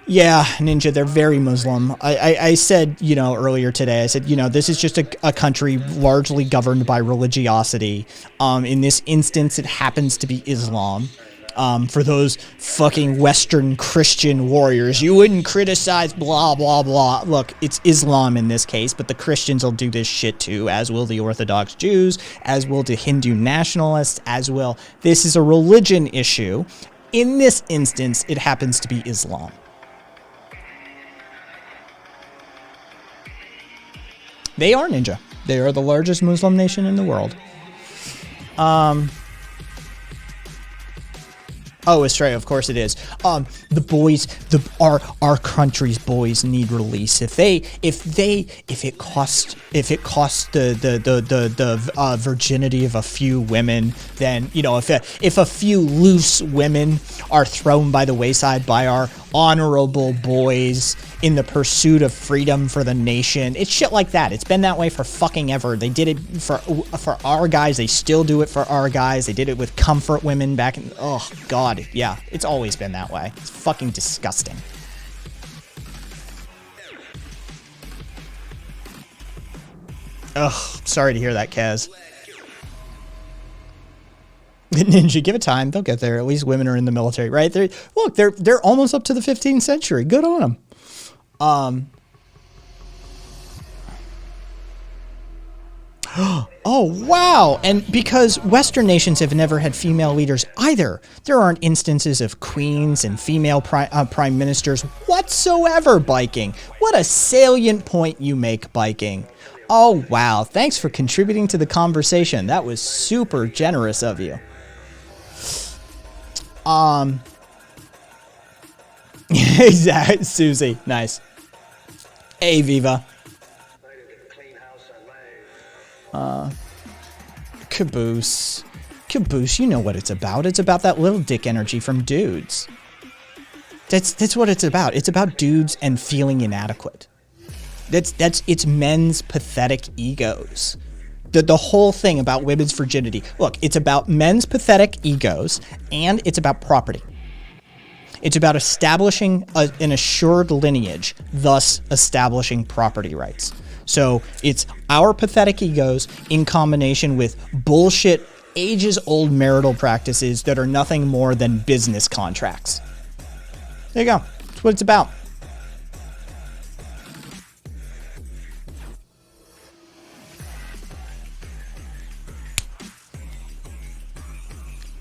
Yeah, Ninja, they're very Muslim. I said, earlier today, I said, this is just a country largely governed by religiosity. In this instance, it happens to be Islam. For those fucking Western Christian warriors, you wouldn't criticize blah, blah, blah. Look, it's Islam in this case, but the Christians will do this shit too, as will the Orthodox Jews, as will the Hindu nationalists, as will. This is a religion issue. In this instance, it happens to be Islam. They are, Ninja. They are the largest Muslim nation in the world. Oh, Australia, of course it is. The boys, our country's boys need release. If it costs the virginity of a few women, then if a few loose women are thrown by the wayside by our honorable boys in the pursuit of freedom for the nation, it's shit like that. It's been that way for fucking ever. They did it for our guys. They still do it for our guys. They did it with comfort women back in. Oh God. Yeah, it's always been that way. It's fucking disgusting. Ugh, sorry to hear that, Kaz. Ninja, give it time. They'll get there. At least women are in the military, right? They're almost up to the 15th century. Good on them. Oh, wow. And because Western nations have never had female leaders either, there aren't instances of queens and female prime ministers whatsoever, Biking. What a salient point you make, Biking. Oh, wow. Thanks for contributing to the conversation. That was super generous of you. Exactly. Susie. Nice. Hey, Viva. Caboose. Caboose, you know what it's about. It's about that little dick energy from dudes. That's what it's about. It's about dudes and feeling inadequate. It's men's pathetic egos. The whole thing about women's virginity. Look, it's about men's pathetic egos, and it's about property. It's about establishing an assured lineage, thus establishing property rights. So it's our pathetic egos in combination with bullshit, ages-old marital practices that are nothing more than business contracts. There you go. That's what it's about.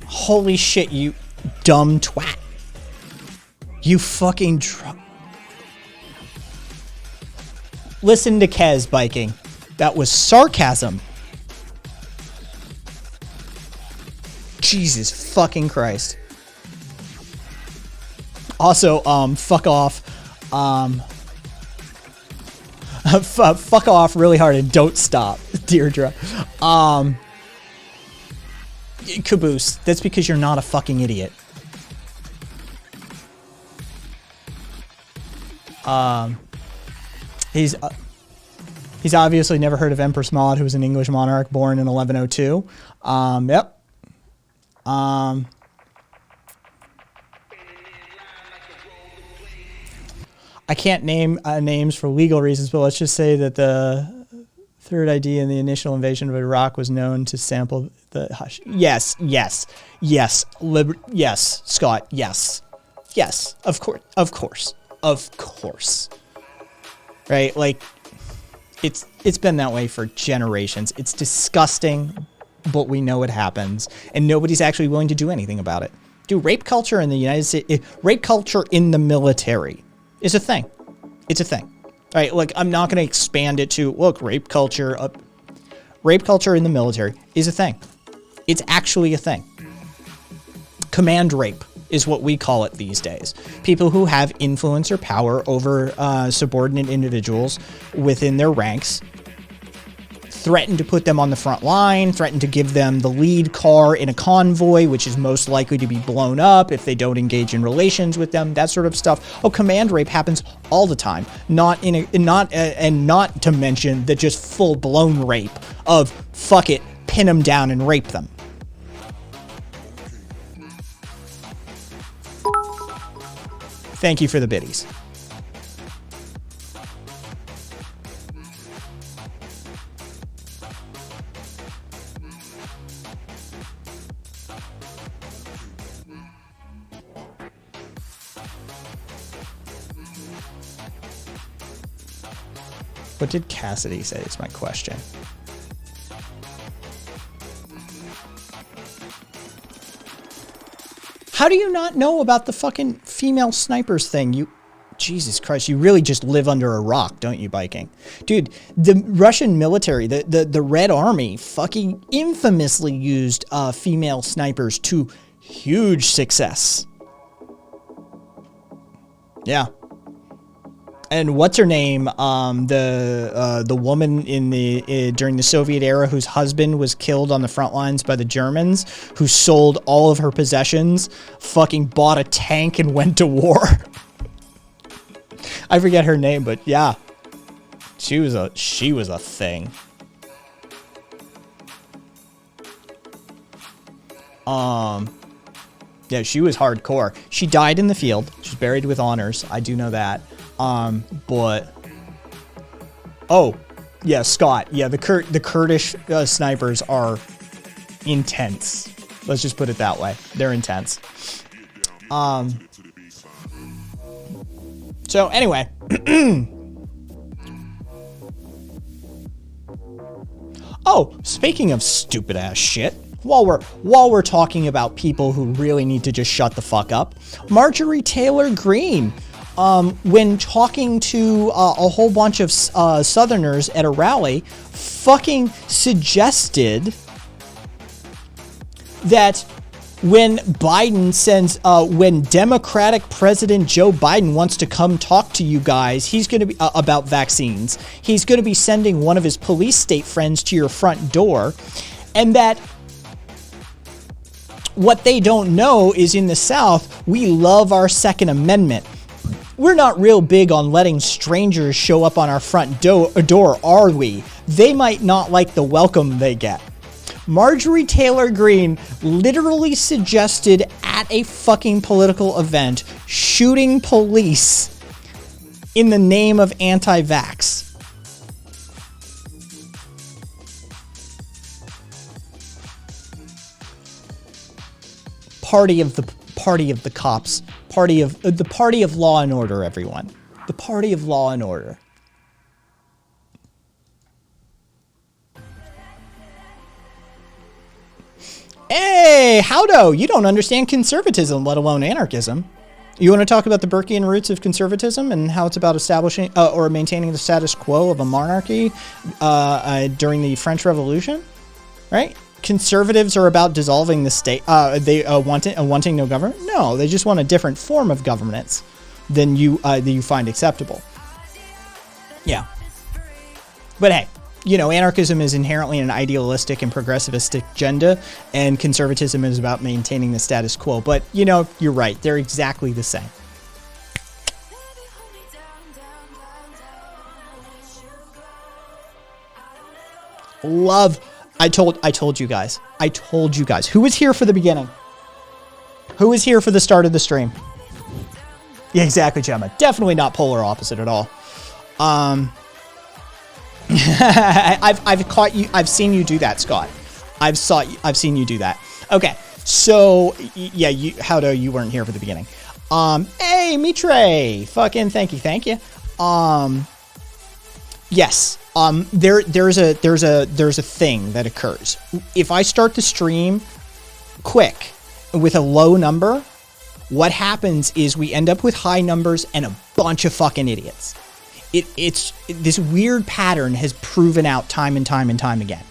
Holy shit, you dumb twat. You fucking Listen to Kez, Biking. That was sarcasm. Jesus fucking Christ. Also, fuck off. Fuck off really hard and don't stop, Deirdre. Caboose, that's because you're not a fucking idiot. He's obviously never heard of Empress Maud, who was an English monarch born in 1102. Yep. I can't name names for legal reasons, but let's just say that the third ID in the initial invasion of Iraq was known to sample the hush. Yes, Scott, yes, of course. Right, like it's been that way for generations. It's disgusting, but we know it happens, and nobody's actually willing to do anything about it. Dude, rape culture in the United States, rape culture in the military is a thing. It's a thing. All right, look, I'm not going to expand it to, look, rape culture in the military is a thing. It's actually a thing. Command rape is what we call it these days. People who have influence or power over subordinate individuals within their ranks threaten to put them on the front line, threaten to give them the lead car in a convoy, which is most likely to be blown up if they don't engage in relations with them, that sort of stuff. Oh, command rape happens all the time. Not to mention the just full-blown rape of, fuck it, pin them down and rape them. Thank you for the biddies. What did Cassidy say is my question. How do you not know about the fucking female snipers thing? Jesus Christ, you really just live under a rock, don't you, Biking? Dude, the Russian military, the Red Army, fucking infamously used female snipers to huge success. Yeah. And what's her name? The woman during the Soviet era whose husband was killed on the front lines by the Germans, who sold all of her possessions, fucking bought a tank and went to war. I forget her name, but yeah, she was a thing. Yeah, she was hardcore. She died in the field. She's buried with honors. I do know that. But oh, yeah, Scott. Yeah, the Kurdish snipers are intense. Let's just put it that way. They're intense. So anyway, oh, speaking of stupid ass shit, while we're talking about people who really need to just shut the fuck up, Marjorie Taylor Greene, when talking to a whole bunch of Southerners at a rally, fucking suggested that when when Democratic President Joe Biden wants to come talk to you guys, he's going to be about vaccines. He's going to be sending one of his police state friends to your front door, and that what they don't know is in the South, we love our Second Amendment. We're not real big on letting strangers show up on our front door, are we? They might not like the welcome they get. Marjorie Taylor Greene literally suggested at a fucking political event shooting police in the name of anti-vax. Party of the cops, the party of law and order, everyone. The party of law and order. Hey, howdo! You don't understand conservatism, let alone anarchism. You want to talk about the Burkean roots of conservatism and how it's about establishing or maintaining the status quo of a monarchy during the French Revolution? Right? conservatives are about dissolving the state. They wanting no government. No, they just want a different form of governance than you find acceptable. Yeah. But hey, you know, anarchism is inherently an idealistic and progressivistic agenda, and conservatism is about maintaining the status quo. But, you know, you're right. They're exactly the same. Love. I told you guys. I told you guys. Who was here for the beginning? Who was here for the start of the stream? Yeah, exactly, Gemma. Definitely not polar opposite at all. I've caught you. I've seen you do that, Scott. I've seen you do that. Okay, so yeah, Howdo, you weren't here for the beginning. Hey, Mitre, fucking thank you. Yes. There's a thing that occurs if I start the stream quick with a low number. What happens is we end up with high numbers and a bunch of fucking idiots. It's this weird pattern has proven out time and time again.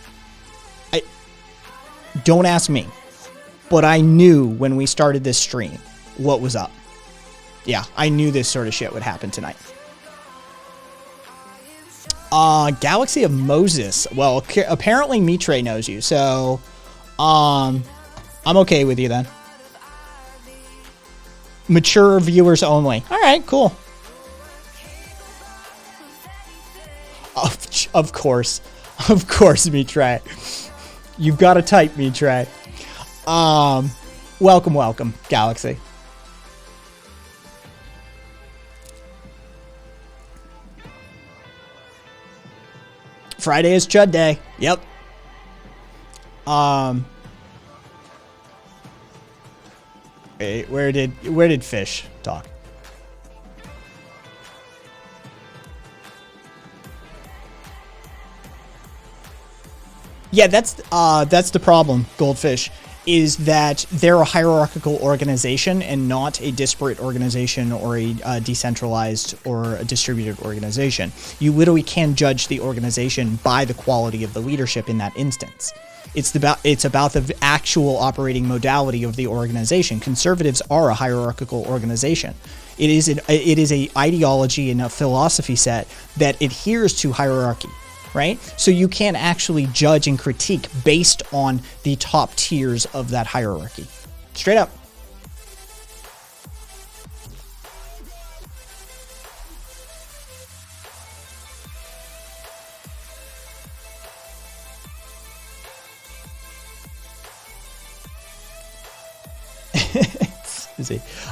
Don't ask me, but I knew when we started this stream what was up. Yeah, I knew this sort of shit would happen tonight. Galaxy of Moses. Well, apparently Mitre knows you, so I'm okay with you then. Mature viewers only. All right, cool. Of course, Mitre. You've got to type, Mitre. Welcome, Galaxy. Friday is Chud Day. Yep. Wait, where did Fish talk? Yeah, that's the problem, Goldfish, is that they're a hierarchical organization and not a disparate organization or a decentralized or a distributed organization. You literally can judge the organization by the quality of the leadership in that instance. It's about the actual operating modality of the organization. Conservatives are a hierarchical organization. It is a ideology and a philosophy set that adheres to hierarchy. Right? So you can actually judge and critique based on the top tiers of that hierarchy. Straight up.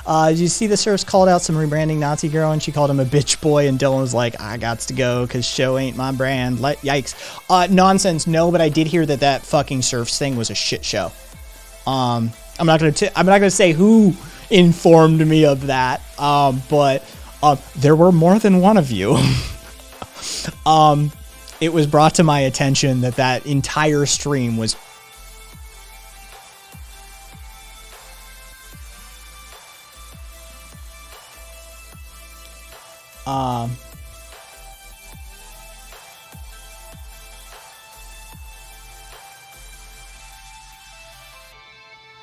Did you see the Surfs called out some rebranding Nazi girl and she called him a bitch boy and Dylan was like, I gots to go because show ain't my brand. Yikes. Nonsense. No, but I did hear that fucking Surfs thing was a shit show. I'm not gonna say who informed me of that. But there were more than one of you. It was brought to my attention that entire stream was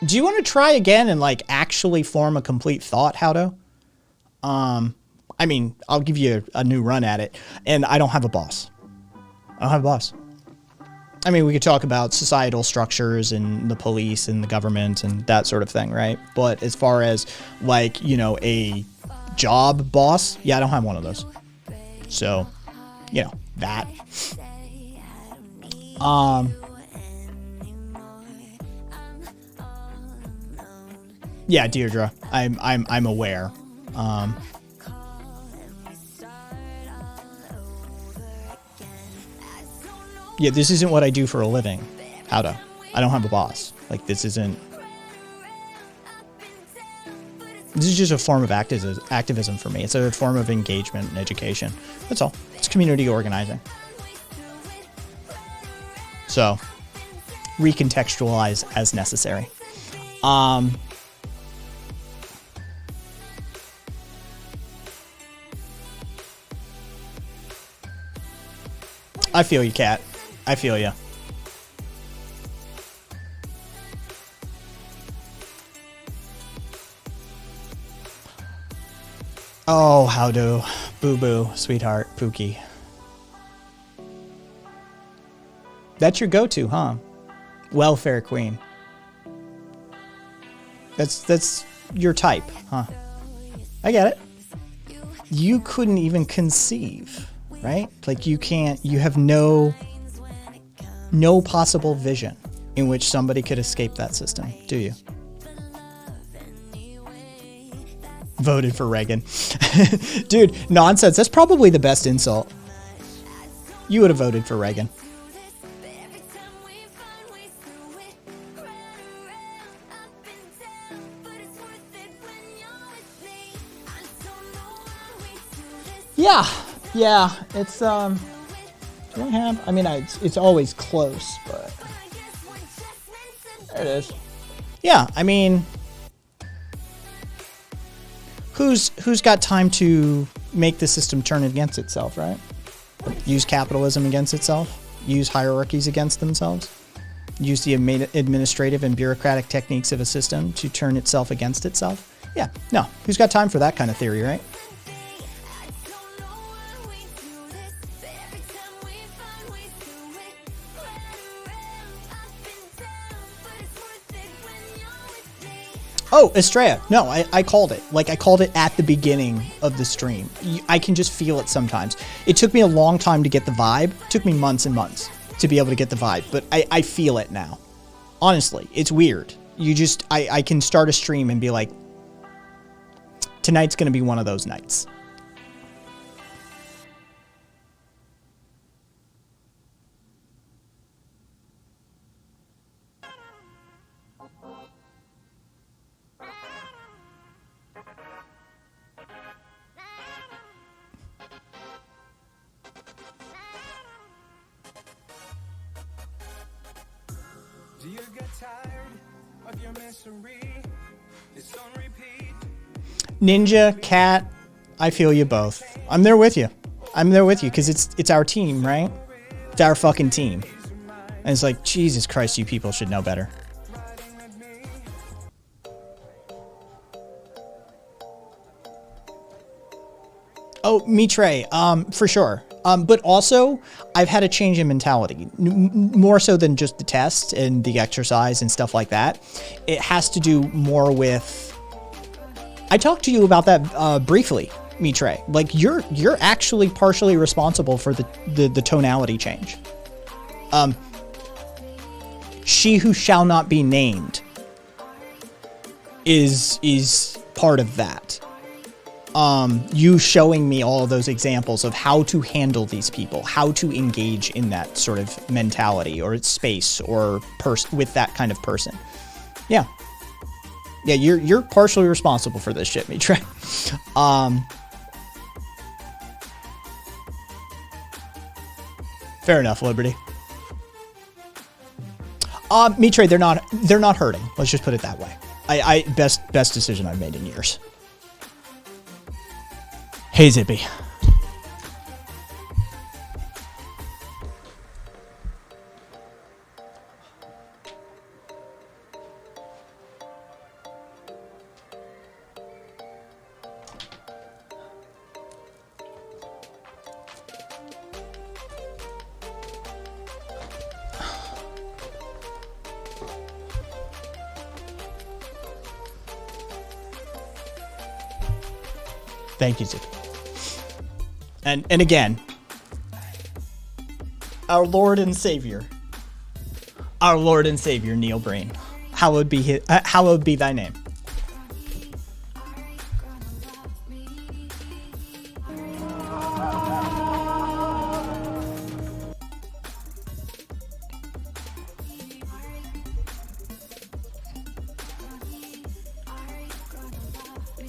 do you want to try again and like actually form a complete thought, Howdo? I mean, I'll give you a new run at it, and I don't have a boss. I mean, we could talk about societal structures and the police and the government and that sort of thing, right? But as far as like, you know, a job boss, yeah, I don't have one of those. So, you know, that. Yeah, Deirdre, I'm aware. Yeah, this isn't what I do for a living. Howdo. I don't have a boss. Like, this is just a form of activism for me. It's a form of engagement and education. That's all. It's community organizing. So, recontextualize as necessary. I feel you, Kat. I feel you. Oh, how do. Boo boo, sweetheart, Pookie. That's your go-to, huh? Welfare queen. That's your type, huh? I get it. You couldn't even conceive, right? Like you have no possible vision in which somebody could escape that system, do you? Voted for Reagan. Dude, nonsense. That's probably the best insult. You would have voted for Reagan. Yeah, it's, do I have, I mean, it's always close, but there it is. Yeah, I mean, who's got time to make the system turn against itself, right? Use capitalism against itself, use hierarchies against themselves, use the administrative and bureaucratic techniques of a system to turn itself against itself. Yeah, no, who's got time for that kind of theory, right? Oh, Estrella. No, I called it. Like, I called it at the beginning of the stream. I can just feel it sometimes. It took me a long time to get the vibe. It took me months and months to be able to get the vibe, but I feel it now. Honestly, it's weird. I can start a stream and be like, tonight's going to be one of those nights. Do you get tired of your misery? It's on repeat. Ninja, Cat, I feel you both. I'm there with you. I'm there with you because it's our team, right? It's our fucking team. And it's like, Jesus Christ, you people should know better. Oh, Mitre, for sure. But also, I've had a change in mentality, more so than just the test and the exercise and stuff like that. It has to do more with. I talked to you about that briefly, Mitre. Like you're actually partially responsible for the tonality change. She who shall not be named is part of that. You showing me all of those examples of how to handle these people, how to engage in that sort of mentality or space or with that kind of person. Yeah. Yeah, you're partially responsible for this shit, Mitre. Fair enough, Liberty. Mitre, they're not hurting. Let's just put it that way. I best decision I've made in years. Hey, Zippy. Thank you, Zippy. And again, our Lord and Savior, Neil Breen, hallowed be thy name.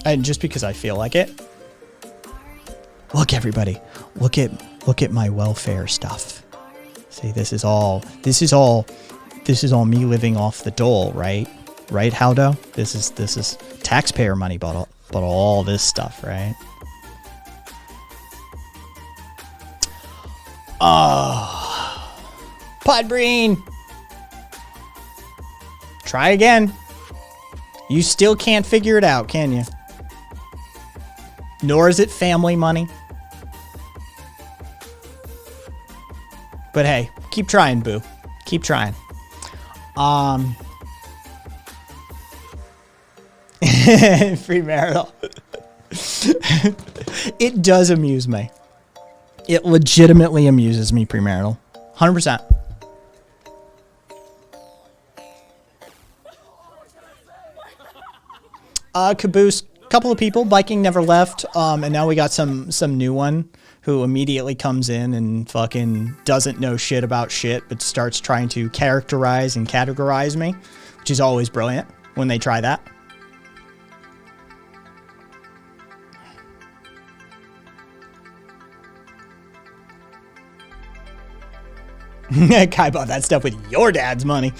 And just because I feel like it. Look, everybody, look at my welfare stuff. See, this is all me living off the dole, right? Right, Haldo? This is taxpayer money, but all this stuff, right? Oh, Podbreen, try again. You still can't figure it out, can you? nor is it family money. But hey, keep trying, boo. Keep trying. Premarital. It does amuse me. It legitimately amuses me, premarital. 100%. Caboose, couple of people, Viking never left, and now we got some new one who immediately comes in and fucking doesn't know shit about shit, but starts trying to characterize and categorize me, which is always brilliant when they try that. Kai bought that stuff with your dad's money.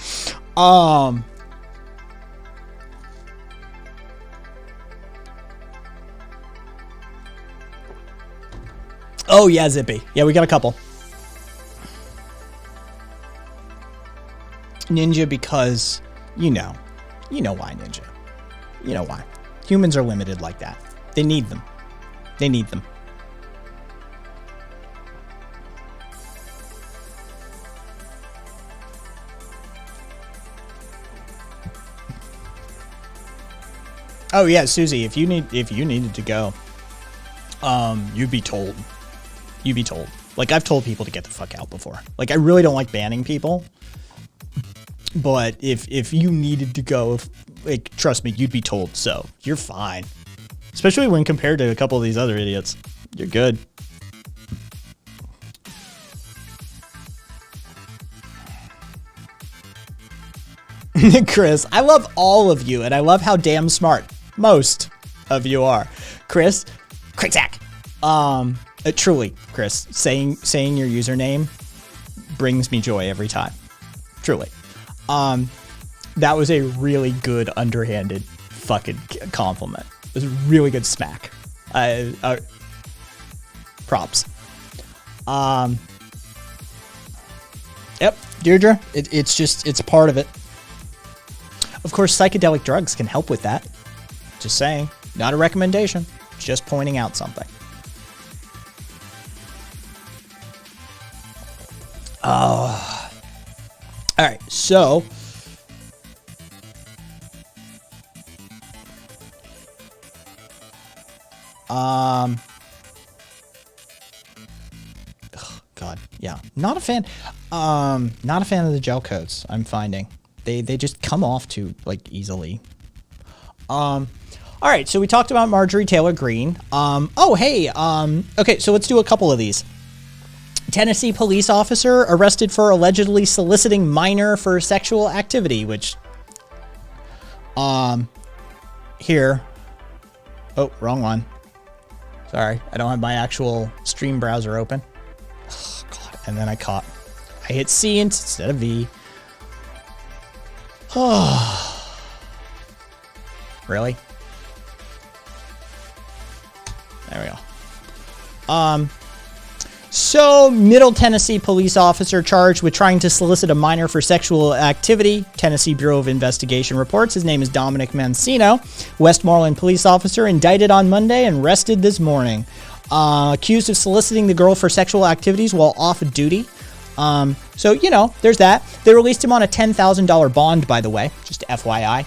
Oh yeah, Zippy. Yeah, we got a couple. Ninja because, you know why Ninja. You know why. Humans are limited like that. They need them. They need them. Oh yeah, Susie, if you needed to go, you'd be told. You'd be told. Like, I've told people to get the fuck out before. Like, I really don't like banning people. But if you needed to go, like, trust me, you'd be told. So, you're fine. Especially when compared to a couple of these other idiots. You're good. Chris, I love all of you, and I love how damn smart most of you are. Chris, Cricksack. Truly, Chris, saying your username brings me joy every time. Truly. That was a really good underhanded fucking compliment. It was a really good smack. Props. Yep, Deirdre, it's a part of it. Of course, psychedelic drugs can help with that. Just saying. Not a recommendation. Just pointing out something. All right, so God, yeah, not a fan of the gel coats. I'm finding they just come off too like easily. All right, so we talked about Marjorie Taylor Greene. Oh hey, okay, so let's do a couple of these. Tennessee police officer arrested for allegedly soliciting minor for sexual activity, which, here, oh, wrong one. Sorry, I don't have my actual stream browser open. Oh, God, and then I hit C instead of V. Oh, really? There we go. So, Middle Tennessee police officer charged with trying to solicit a minor for sexual activity. Tennessee Bureau of Investigation reports his name is Dominic Mancino. Westmoreland police officer indicted on Monday and arrested this morning. Accused of soliciting the girl for sexual activities while off duty. So, there's that. They released him on a $10,000 bond, by the way, just FYI.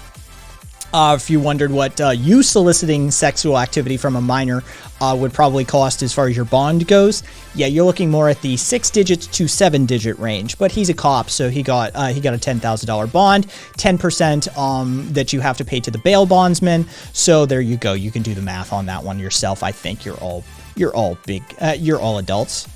If you wondered what you soliciting sexual activity from a minor would probably cost as far as your bond goes, yeah, you're looking more at the 6 digits to 7 digit range. But he's a cop, so he got a $10,000 bond, 10% that you have to pay to the bail bondsman. So there you go. You can do the math on that one yourself. I think you're all adults.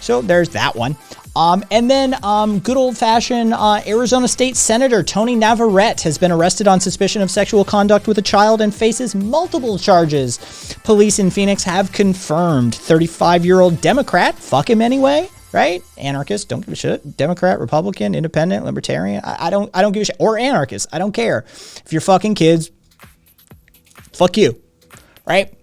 So there's that one. And then good old-fashioned Arizona State Senator Tony Navarrete has been arrested on suspicion of sexual conduct with a child and faces multiple charges. Police in Phoenix have confirmed 35-year-old Democrat, fuck him anyway, right? Anarchist, don't give a shit. Democrat, Republican, Independent, Libertarian, I don't give a shit. Or anarchist, I don't care. If you're fucking kids, fuck you, right?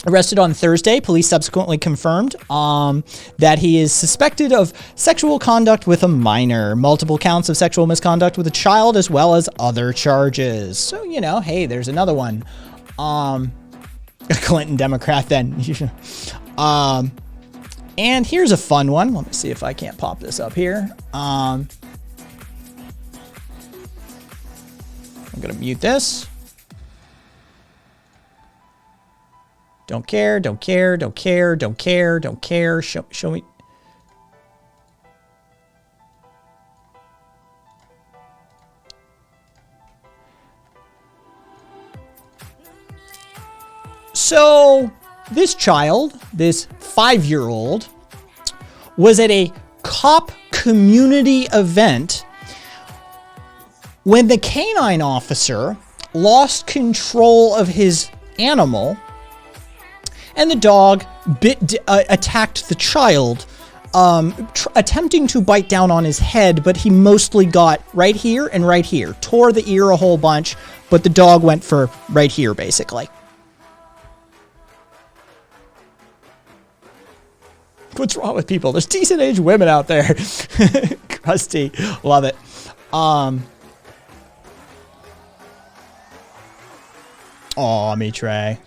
Arrested on Thursday, police subsequently confirmed that he is suspected of sexual conduct with a minor, multiple counts of sexual misconduct with a child, as well as other charges. So, hey, there's another one. a Clinton Democrat then. And here's a fun one. Let me see if I can't pop this up here. I'm going to mute this. Don't care, don't care, don't care, don't care, don't care. Show me. So, this child, this 5-year-old, was at a cop community event when the canine officer lost control of his animal and the dog attacked the child, attempting to bite down on his head, but he mostly got right here and right here. Tore the ear a whole bunch, but the dog went for right here, basically. What's wrong with people? There's decent age women out there. Krusty. Love it. Aw, me Trey.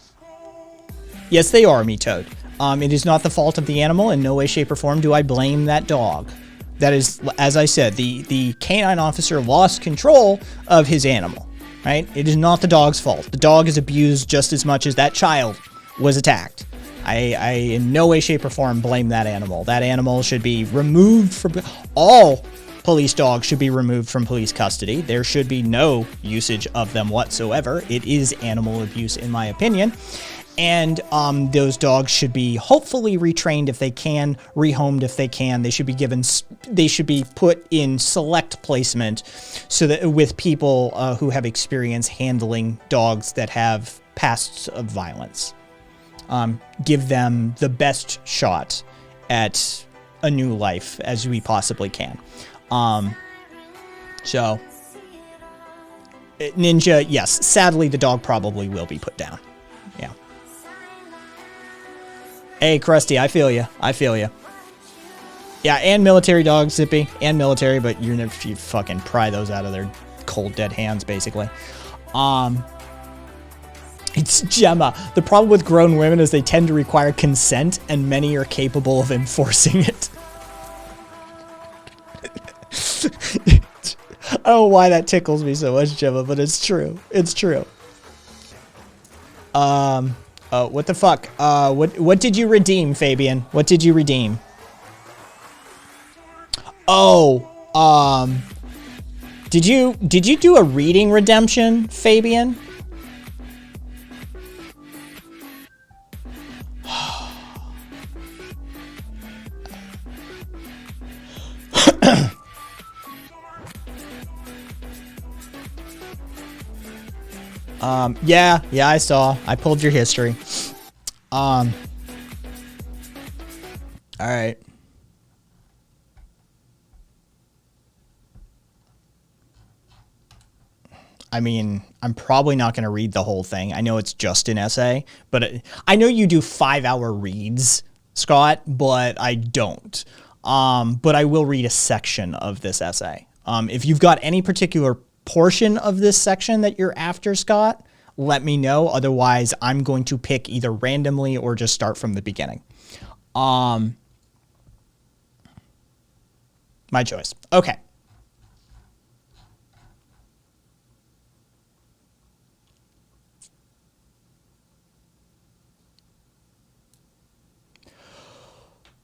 Yes, they are, me Toad. It is not the fault of the animal. In no way, shape, or form do I blame that dog. That is, as I said, the canine officer lost control of his animal, right? It is not the dog's fault. The dog is abused just as much as that child was attacked. I in no way, shape, or form blame that animal. That animal should be removed from... All police dogs should be removed from police custody. There should be no usage of them whatsoever. It is animal abuse, in my opinion. And those dogs should be hopefully retrained if they can, rehomed if they can. They should be given... They should be put in select placement so that with people who have experience handling dogs that have pasts of violence. Give them the best shot at a new life as we possibly can. So, Ninja, yes, sadly the dog probably will be put down. Yeah. Hey, Krusty, I feel you. I feel you. Yeah, and military dogs, Zippy, and military, but you fucking pry those out of their cold, dead hands, basically. It's Gemma. The problem with grown women is they tend to require consent, and many are capable of enforcing it. I don't know why that tickles me so much, Gemma, but it's true. It's true. What the fuck? What did you redeem, Fabian? What did you redeem? Oh, did you do a reading redemption, Fabian? Yeah, I saw. I pulled your history. All right. I mean, I'm probably not going to read the whole thing. I know it's just an essay, but I know you do 5-hour reads, Scott, but I don't. But I will read a section of this essay. If you've got any particular portion of this section that you're after, Scott, let me know. Otherwise, I'm going to pick either randomly or just start from the beginning. My choice. Okay.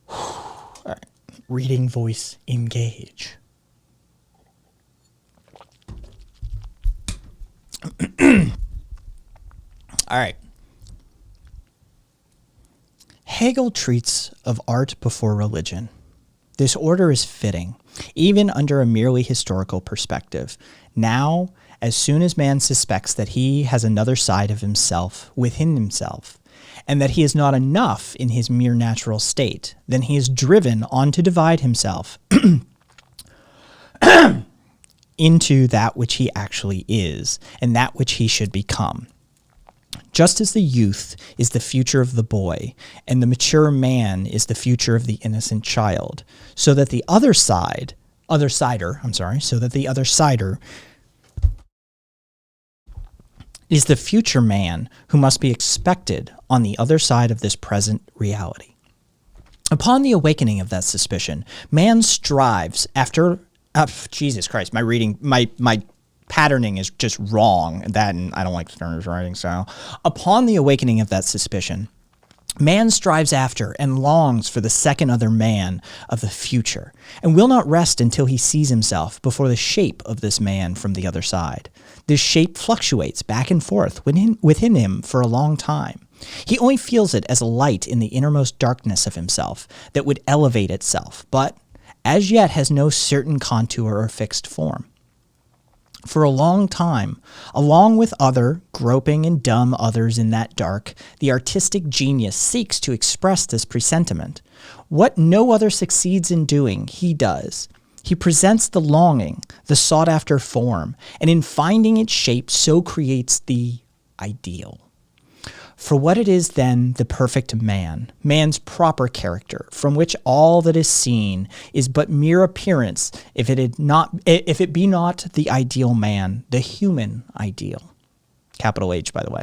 All right. Reading voice, engage. All right. Hegel treats of art before religion. This order is fitting, even under a merely historical perspective. Now, as soon as man suspects that he has another side of himself within himself, and that he is not enough in his mere natural state, then he is driven on to divide himself into that which he actually is, and that which he should become. Just as the youth is the future of the boy, and the mature man is the future of the innocent child, so that the other sider is the future man who must be expected on the other side of this present reality. Upon the awakening of that suspicion, man strives after... Jesus Christ, my reading, my patterning is just wrong. That, and I don't like Stirner's writing style. Upon the awakening of that suspicion, man strives after and longs for the second other man of the future, and will not rest until he sees himself before the shape of this man from the other side. This shape fluctuates back and forth within him for a long time. He only feels it as a light in the innermost darkness of himself that would elevate itself, but as yet has no certain contour or fixed form. For a long time, along with other groping and dumb others in that dark, the artistic genius seeks to express this presentiment. What no other succeeds in doing, he does. He presents the longing, the sought-after form, and in finding its shape, so creates the ideal. For what it is then the perfect man, man's proper character, from which all that is seen is but mere appearance, if it be not the ideal man, the human ideal. Capital H, by the way.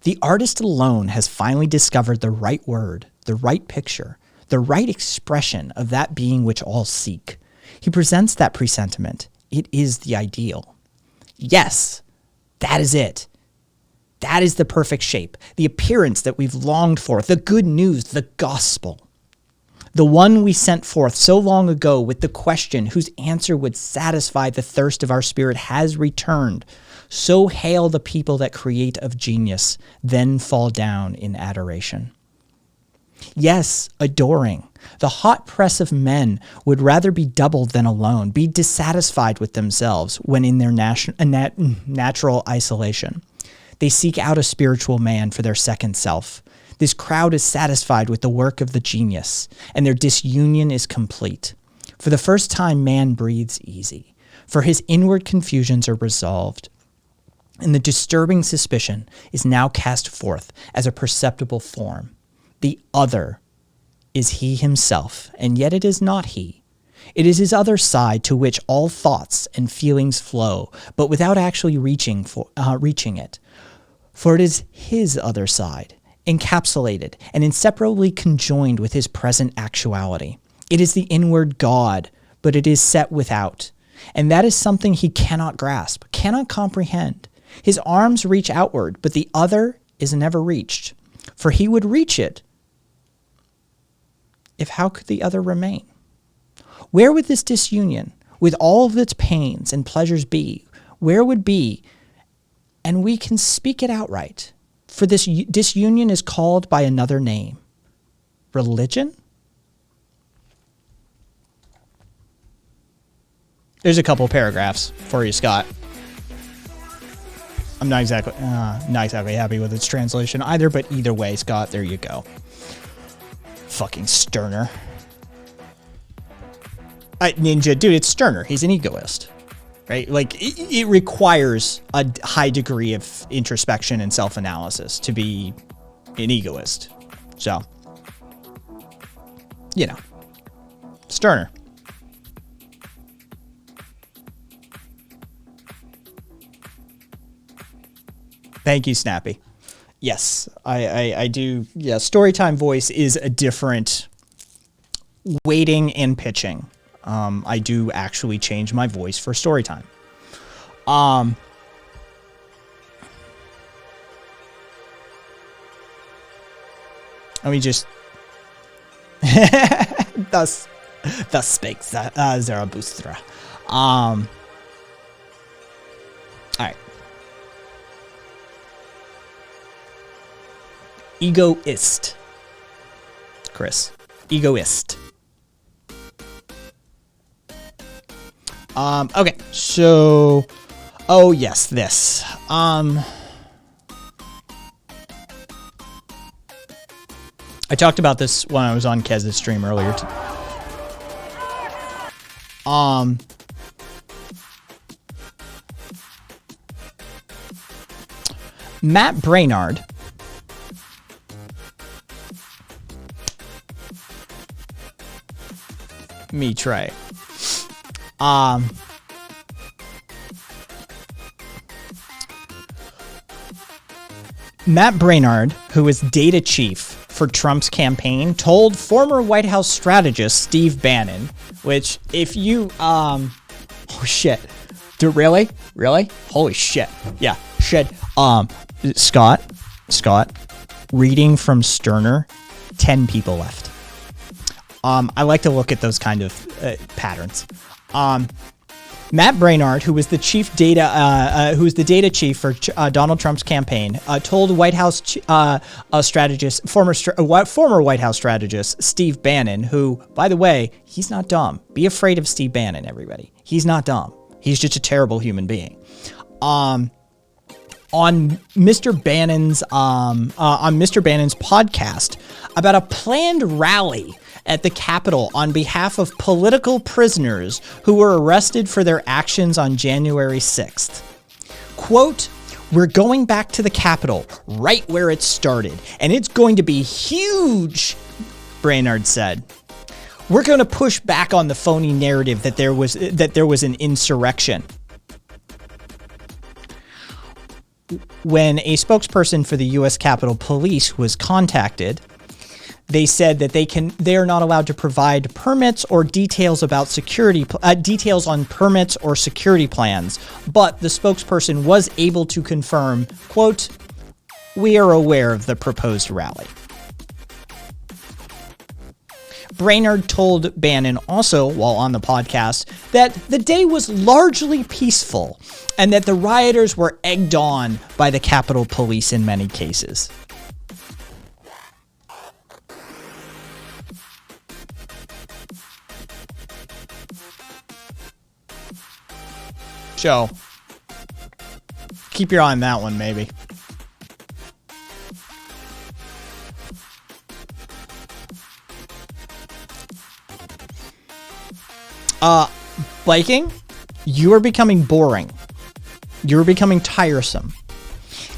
The artist alone has finally discovered the right word, the right picture, the right expression of that being which all seek. He presents that presentiment. It is the ideal. Yes, that is it. That is the perfect shape, the appearance that we've longed for, the good news, the gospel. The one we sent forth so long ago with the question whose answer would satisfy the thirst of our spirit has returned. So hail the people that create of genius, then fall down in adoration. Yes, adoring. The hot press of men would rather be doubled than alone, be dissatisfied with themselves when in their natural isolation. They seek out a spiritual man for their second self. This crowd is satisfied with the work of the genius, and their disunion is complete. For the first time, man breathes easy, for his inward confusions are resolved, and the disturbing suspicion is now cast forth as a perceptible form. The other is he himself, and yet it is not he. It is his other side to which all thoughts and feelings flow, but without actually reaching it. For it is his other side, encapsulated and inseparably conjoined with his present actuality. It is the inward God, but it is set without. And that is something he cannot grasp, cannot comprehend. His arms reach outward, but the other is never reached. For he would reach it, if how could the other remain? Where would this disunion, with all of its pains and pleasures be? Where would be? And we can speak it outright. For this disunion is called by another name. Religion? There's a couple paragraphs for you, Scott. I'm not exactly happy with its translation either, but either way, Scott, there you go. Fucking Stirner. Ninja, dude, it's Stirner. He's an egoist. Right? Like, it requires a high degree of introspection and self-analysis to be an egoist. So, you know, Stirner. Thank you, Snappy. Yes, I do. Yeah, Storytime voice is a different weighting and pitching. I do actually change my voice for story time. Let me just... thus spake Zarathustra. All right. Egoist. Chris. Egoist. Okay, so, oh yes, this, I talked about this when I was on Kez's stream earlier. Matt Brainard me try. Matt Brainard, who is data chief for Trump's campaign, told former White House strategist Steve Bannon, which if you, oh shit. Really? Holy shit. Yeah, shit. Scott, reading from Sterner, 10 people left. I like to look at those kind of patterns. Matt Brainard, who was the data chief for Donald Trump's campaign, told White House strategist, former White House strategist Steve Bannon, who, by the way, he's not dumb. Be afraid of Steve Bannon, everybody. He's not dumb. He's just a terrible human being. On Mr. Bannon's podcast about a planned rally at the Capitol on behalf of political prisoners who were arrested for their actions on January 6th. Quote, "We're going back to the Capitol, right where it started, and it's going to be huge," Brainard said. "We're going to push back on the phony narrative that there was an insurrection." When a spokesperson for the U.S. Capitol Police was contacted, they said that they are not allowed to provide permits or details about details on permits or security plans. But the spokesperson was able to confirm, quote, "We are aware of the proposed rally." Brainard told Bannon also, while on the podcast, that the day was largely peaceful and that the rioters were egged on by the Capitol Police in many cases. So, keep your eye on that one, maybe. Biking, you are becoming boring. You're becoming tiresome.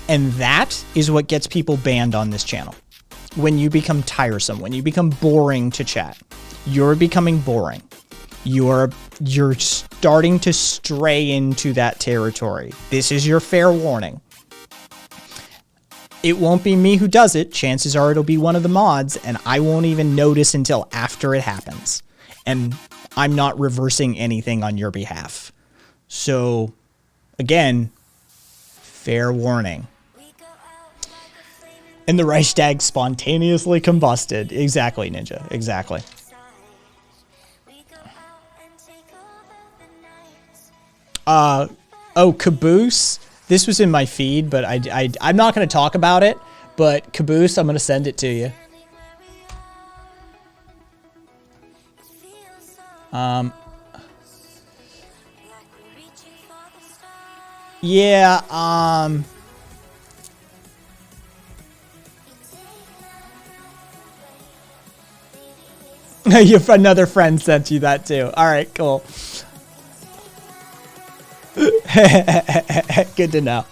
And that is what gets people banned on this channel. When you become tiresome, when you become boring to chat, you're becoming boring. You're starting to stray into that territory. This is your fair warning. It won't be me who does it. Chances are it'll be one of the mods, and I won't even notice until after it happens. And I'm not reversing anything on your behalf. So, again, fair warning. And the Reichstag spontaneously combusted. Exactly, Ninja. Exactly. Caboose. This was in my feed, but I'm not going to talk about it. But Caboose, I'm going to send it to you. Yeah, another friend sent you that too. All right, cool. Good to know.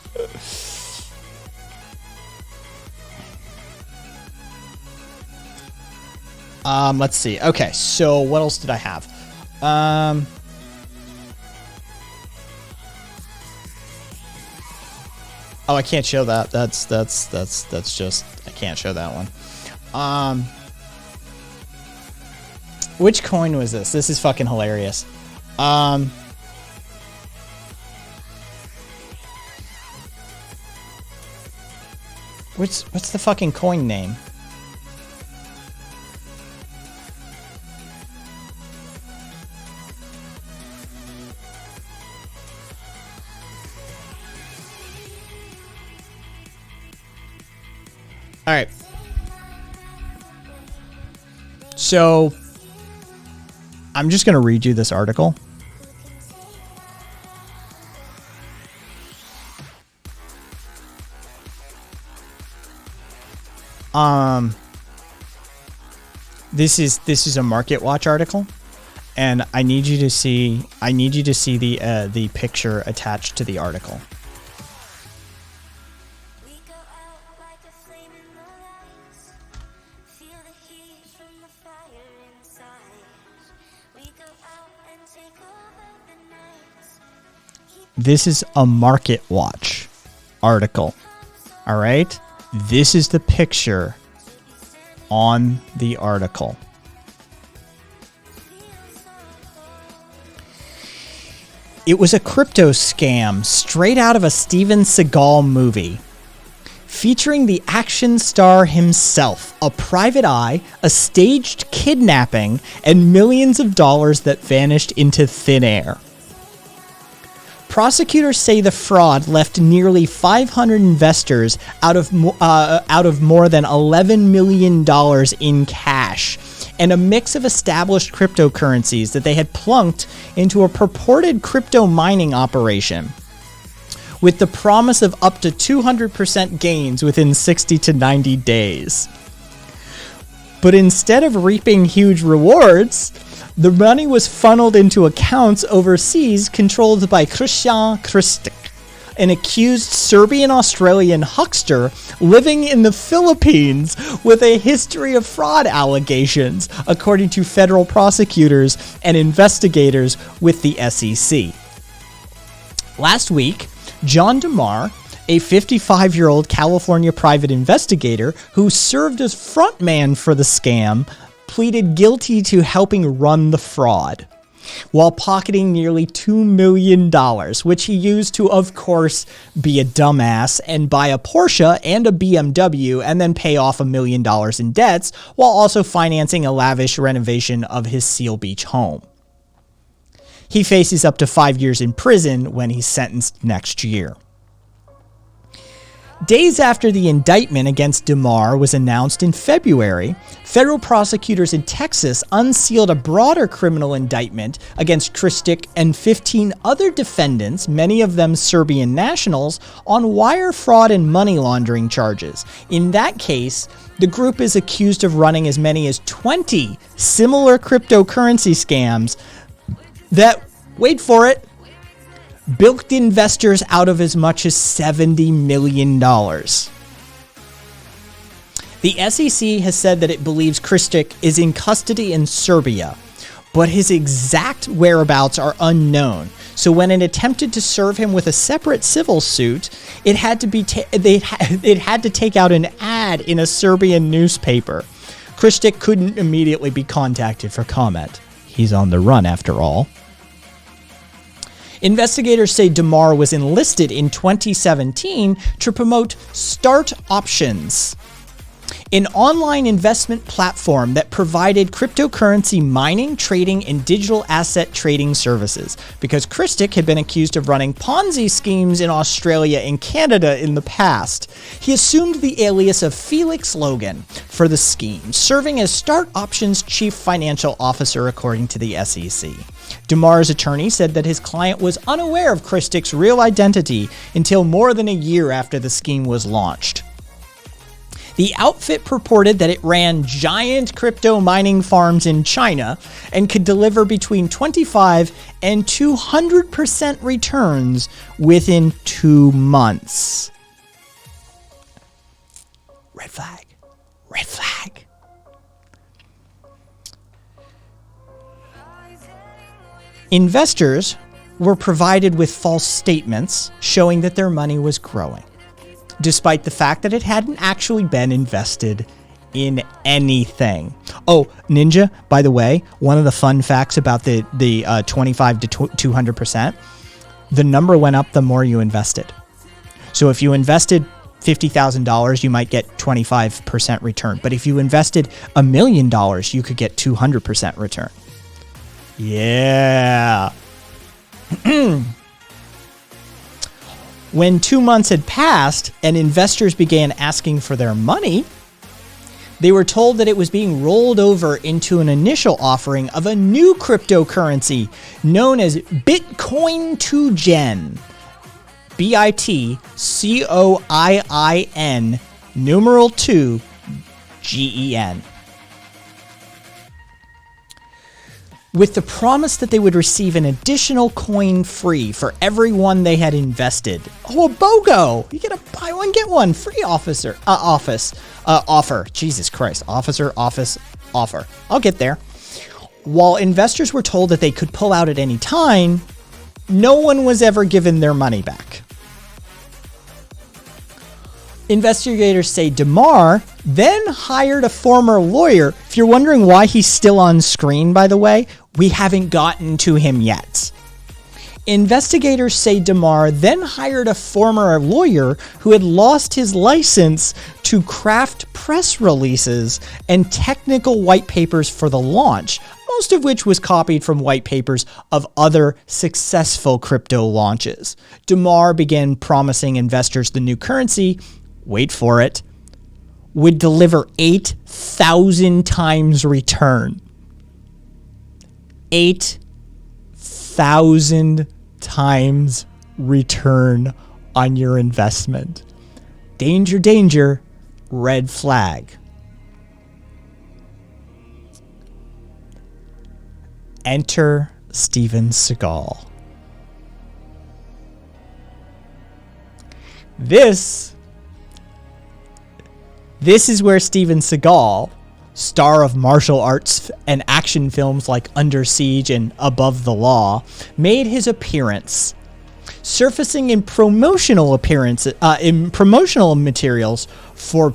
Let's see. Okay, so what else did I have? Oh, I can't show that. That's just, I can't show that one. Which coin was this? This is fucking hilarious. What's the fucking coin name? All right. So I'm just going to read you this article. This is a Market Watch article, and I need you to see the picture attached to the article. This is a Market Watch article. All right. This is the picture on the article. It was a crypto scam straight out of a Steven Seagal movie, featuring the action star himself, a private eye, a staged kidnapping, and millions of dollars that vanished into thin air. Prosecutors say the fraud left nearly 500 investors out of more than $11 million in cash, and a mix of established cryptocurrencies that they had plunked into a purported crypto mining operation, with the promise of up to 200% gains within 60 to 90 days. But instead of reaping huge rewards, the money was funneled into accounts overseas controlled by Christian Kristic, an accused Serbian-Australian huckster living in the Philippines with a history of fraud allegations, according to federal prosecutors and investigators with the SEC. Last week, John DeMar, a 55-year-old California private investigator who served as frontman for the scam, pleaded guilty to helping run the fraud, while pocketing nearly $2 million, which he used to, of course, be a dumbass and buy a Porsche and a BMW and then pay off $1 million in debts, while also financing a lavish renovation of his Seal Beach home. He faces up to 5 years in prison when he's sentenced next year. Days after the indictment against DeMar was announced in February, federal prosecutors in Texas unsealed a broader criminal indictment against Kristic and 15 other defendants, many of them Serbian nationals, on wire fraud and money laundering charges. In that case, the group is accused of running as many as 20 similar cryptocurrency scams that, wait for it, bilked investors out of as much as $70 million. The SEC has said that it believes Kristic is in custody in Serbia, but his exact whereabouts are unknown. So when it attempted to serve him with a separate civil suit, it had to take out an ad in a Serbian newspaper. Kristic couldn't immediately be contacted for comment. He's on the run after all. Investigators say DeMar was enlisted in 2017 to promote Start Options, an online investment platform that provided cryptocurrency mining, trading, and digital asset trading services, because Kristic had been accused of running Ponzi schemes in Australia and Canada in the past. He assumed the alias of Felix Logan for the scheme, serving as Start Options' chief financial officer, according to the SEC. DeMar's attorney said that his client was unaware of Kristic's real identity until more than a year after the scheme was launched. The outfit purported that it ran giant crypto mining farms in China and could deliver between 25 and 200% returns within 2 months. Red flag. Red flag. Investors were provided with false statements showing that their money was growing, despite the fact that it hadn't actually been invested in anything. Oh, Ninja, by the way, one of the fun facts about the 25 to 200%, the number went up the more you invested. So if you invested $50,000, you might get 25% return. But if you invested $1 million, you could get 200% return. Yeah. When 2 months had passed and investors began asking for their money, they were told that it was being rolled over into an initial offering of a new cryptocurrency known as Bitcoin 2Gen. BITCOIIN numeral 2 GEN. With the promise that they would receive an additional coin free for every one they had invested. Oh, a BOGO! You get a buy one, get one free offer. Jesus Christ. Officer, office, offer. I'll get there. While investors were told that they could pull out at any time, no one was ever given their money back. Investigators say DeMar then hired a former lawyer. If you're wondering why he's still on screen, by the way, we haven't gotten to him yet. Investigators say DeMar then hired a former lawyer who had lost his license to craft press releases and technical white papers for the launch, most of which was copied from white papers of other successful crypto launches. DeMar began promising investors the new currency, wait for it, would deliver 8,000 times return. 8,000 times return on your investment. Danger, danger, red flag. Enter Steven Seagal. This is where Steven Seagal, star of martial arts and action films like Under Siege and Above the Law, made his appearance, surfacing in promotional materials for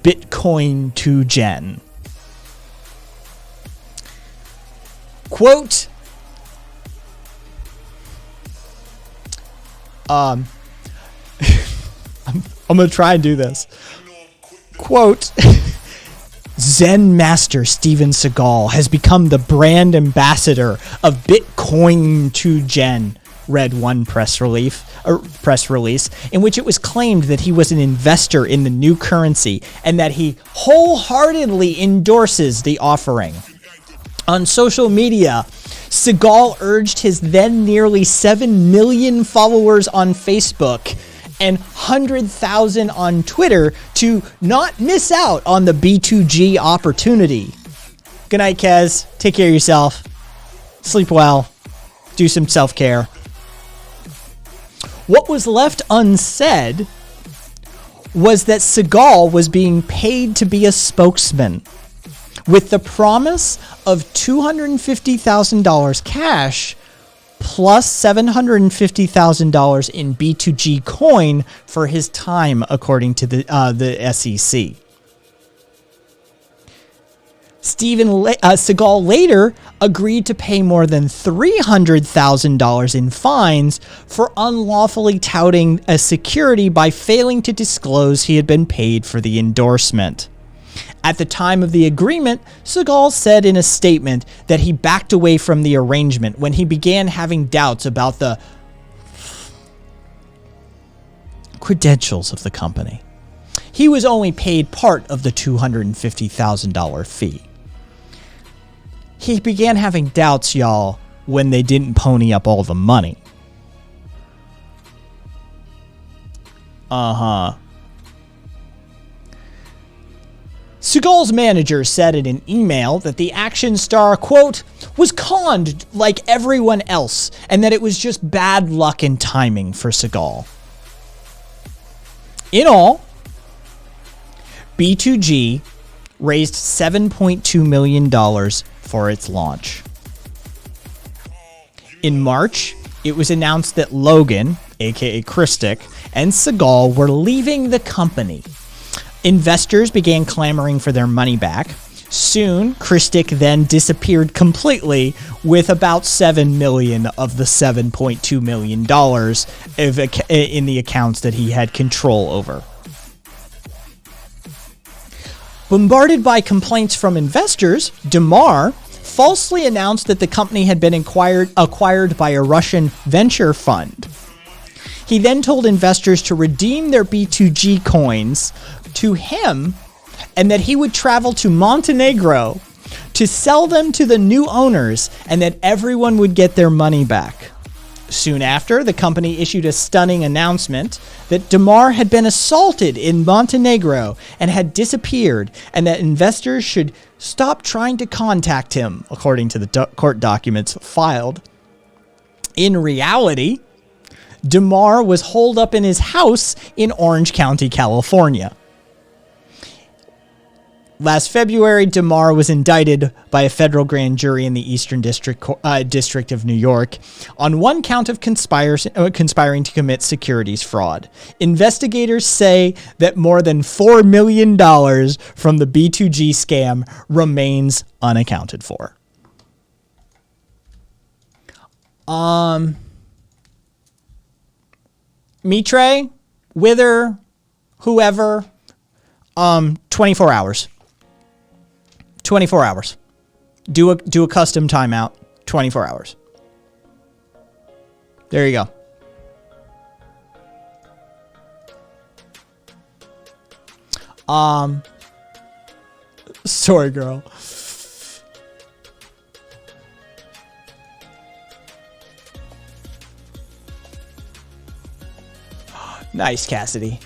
Bitcoin 2Gen. Quote, I'm gonna try and do this. Quote, Zen master Steven Seagal has become the brand ambassador of Bitcoin 2Gen, read one press release in which it was claimed that he was an investor in the new currency and that he wholeheartedly endorses the offering. On social media, Seagal urged his then nearly 7 million followers on Facebook and 100,000 on Twitter to not miss out on the B2G opportunity. Good night, Kez. Take care of yourself. Sleep well. Do some self-care. What was left unsaid was that Seagal was being paid to be a spokesman, with the promise of $250,000 cash plus $750,000 in B2G coin for his time, according to the SEC. Seagal later agreed to pay more than $300,000 in fines for unlawfully touting a security by failing to disclose he had been paid for the endorsement. At the time of the agreement, Seagal said in a statement that he backed away from the arrangement when he began having doubts about the credentials of the company. He was only paid part of the $250,000 fee. He began having doubts, y'all, when they didn't pony up all the money. Seagal's manager said in an email that the action star, quote, was conned like everyone else, and that it was just bad luck and timing for Seagal. In all, B2G raised $7.2 million for its launch. In March, it was announced that Logan, aka Christic, and Seagal were leaving the company. Investors began clamoring for their money back. Soon, Christic then disappeared completely with about $7 million of the $7.2 million in the accounts that he had control over. Bombarded by complaints from investors, DeMar falsely announced that the company had been acquired by a Russian venture fund. He then told investors to redeem their B2G coins to him and that he would travel to Montenegro to sell them to the new owners and that everyone would get their money back. Soon after, the company issued a stunning announcement that DeMar had been assaulted in Montenegro and had disappeared, and that investors should stop trying to contact him, according to the court documents filed. In reality, DeMar was holed up in his house in Orange County, California. Last February, DeMar was indicted by a federal grand jury in the Eastern District of New York on one count of conspiring to commit securities fraud. Investigators say that more than $4 million from the B2G scam remains unaccounted for. Mitre, Wither, whoever, 24 hours. 24 hours. Do a custom timeout. 24 hours. There you go. Sorry, girl. Nice, Cassidy.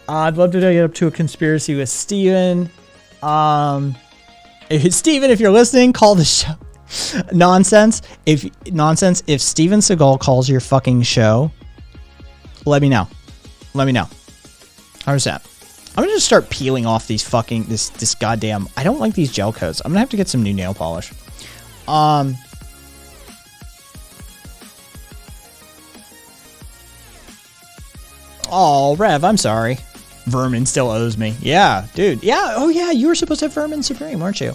I'd love to get up to a conspiracy with Steven. Steven, if you're listening, call the show. Nonsense. If Steven Seagal calls your fucking show, let me know. 100%. I'm gonna just start peeling off these fucking this goddamn. I don't like these gel coats. I'm gonna have to get some new nail polish. Oh, Rev, I'm sorry. Vermin still owes me. Yeah, dude. Yeah. Oh, yeah. You were supposed to have Vermin Supreme, weren't you?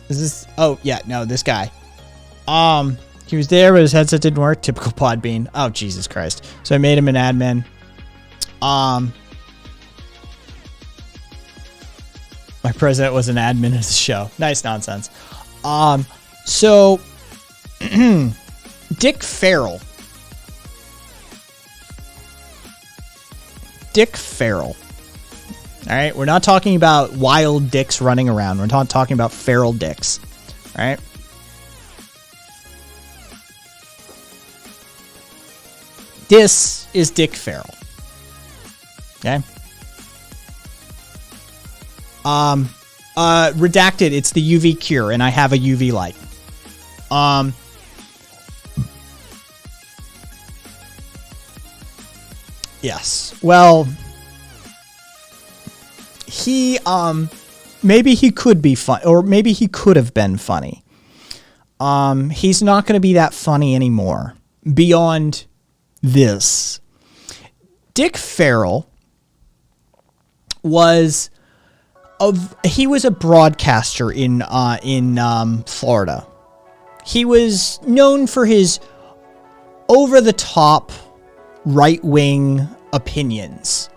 Is this? Oh, yeah. No, this guy. He was there, but his headset didn't work. Typical Podbean. Oh, Jesus Christ. So I made him an admin. My president was an admin of the show. Nice nonsense. So Dick Farrell. All right, we're not talking about wild dicks running around. We're not talking about feral dicks. All right. This is Dick Farrell. Okay. Redacted. It's the UV cure, and I have a UV light. Yes. Well, he maybe he could be fun, or maybe he could have been funny. He's not going to be that funny anymore. Beyond this, Dick Farrell was a broadcaster in Florida. He was known for his over-the-top right-wing opinions.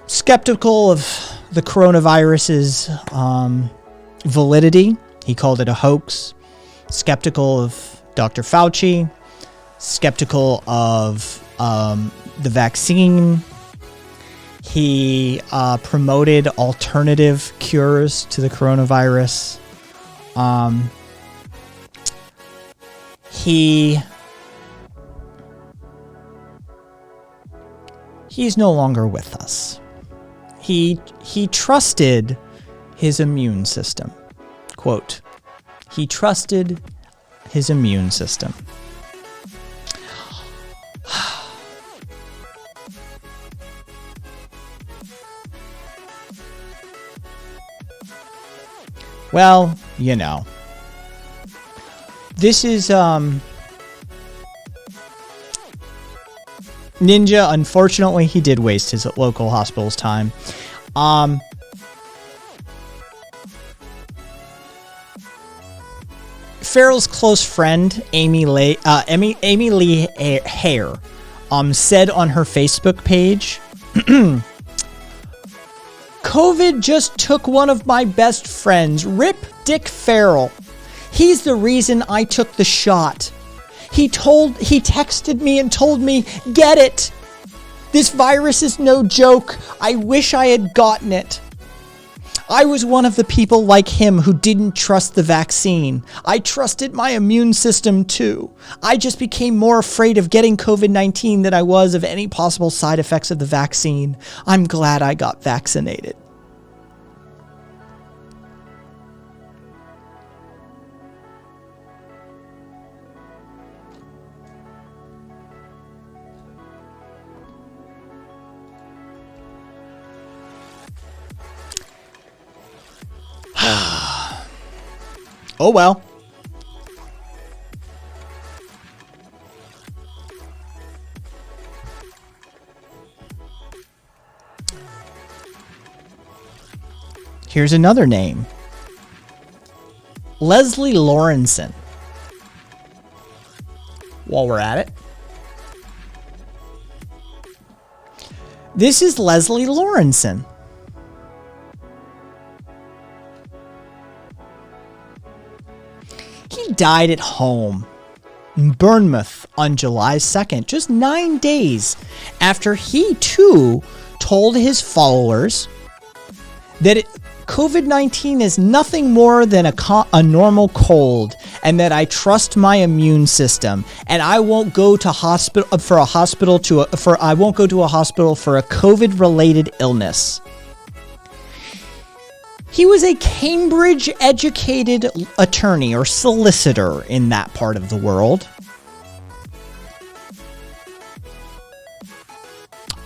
Skeptical of the coronavirus's validity. He called it a hoax. Skeptical of Dr. Fauci. Skeptical of the vaccine. He promoted alternative cures to the coronavirus. He's no longer with us. He trusted his immune system. Quote, he trusted his immune system. Well, you know. This is Ninja. Unfortunately, he did waste his local hospital's time. Farrell's close friend, Amy Lee Hare, said on her Facebook page, COVID just took one of my best friends, Rip Dick Farrell. He's the reason I took the shot. He texted me and told me, get it. This virus is no joke. I wish I had gotten it. I was one of the people like him who didn't trust the vaccine. I trusted my immune system too. I just became more afraid of getting COVID-19 than I was of any possible side effects of the vaccine. I'm glad I got vaccinated. Oh well. Here's another name. Leslie Lawrenson. While we're at it. This is Leslie Lawrenson. He died at home in Bournemouth on July 2nd, just 9 days after he too told his followers that COVID-19 is nothing more than a normal cold, and that I trust my immune system, and I won't go to hospital for a COVID-related illness. He was a Cambridge-educated attorney or solicitor in that part of the world.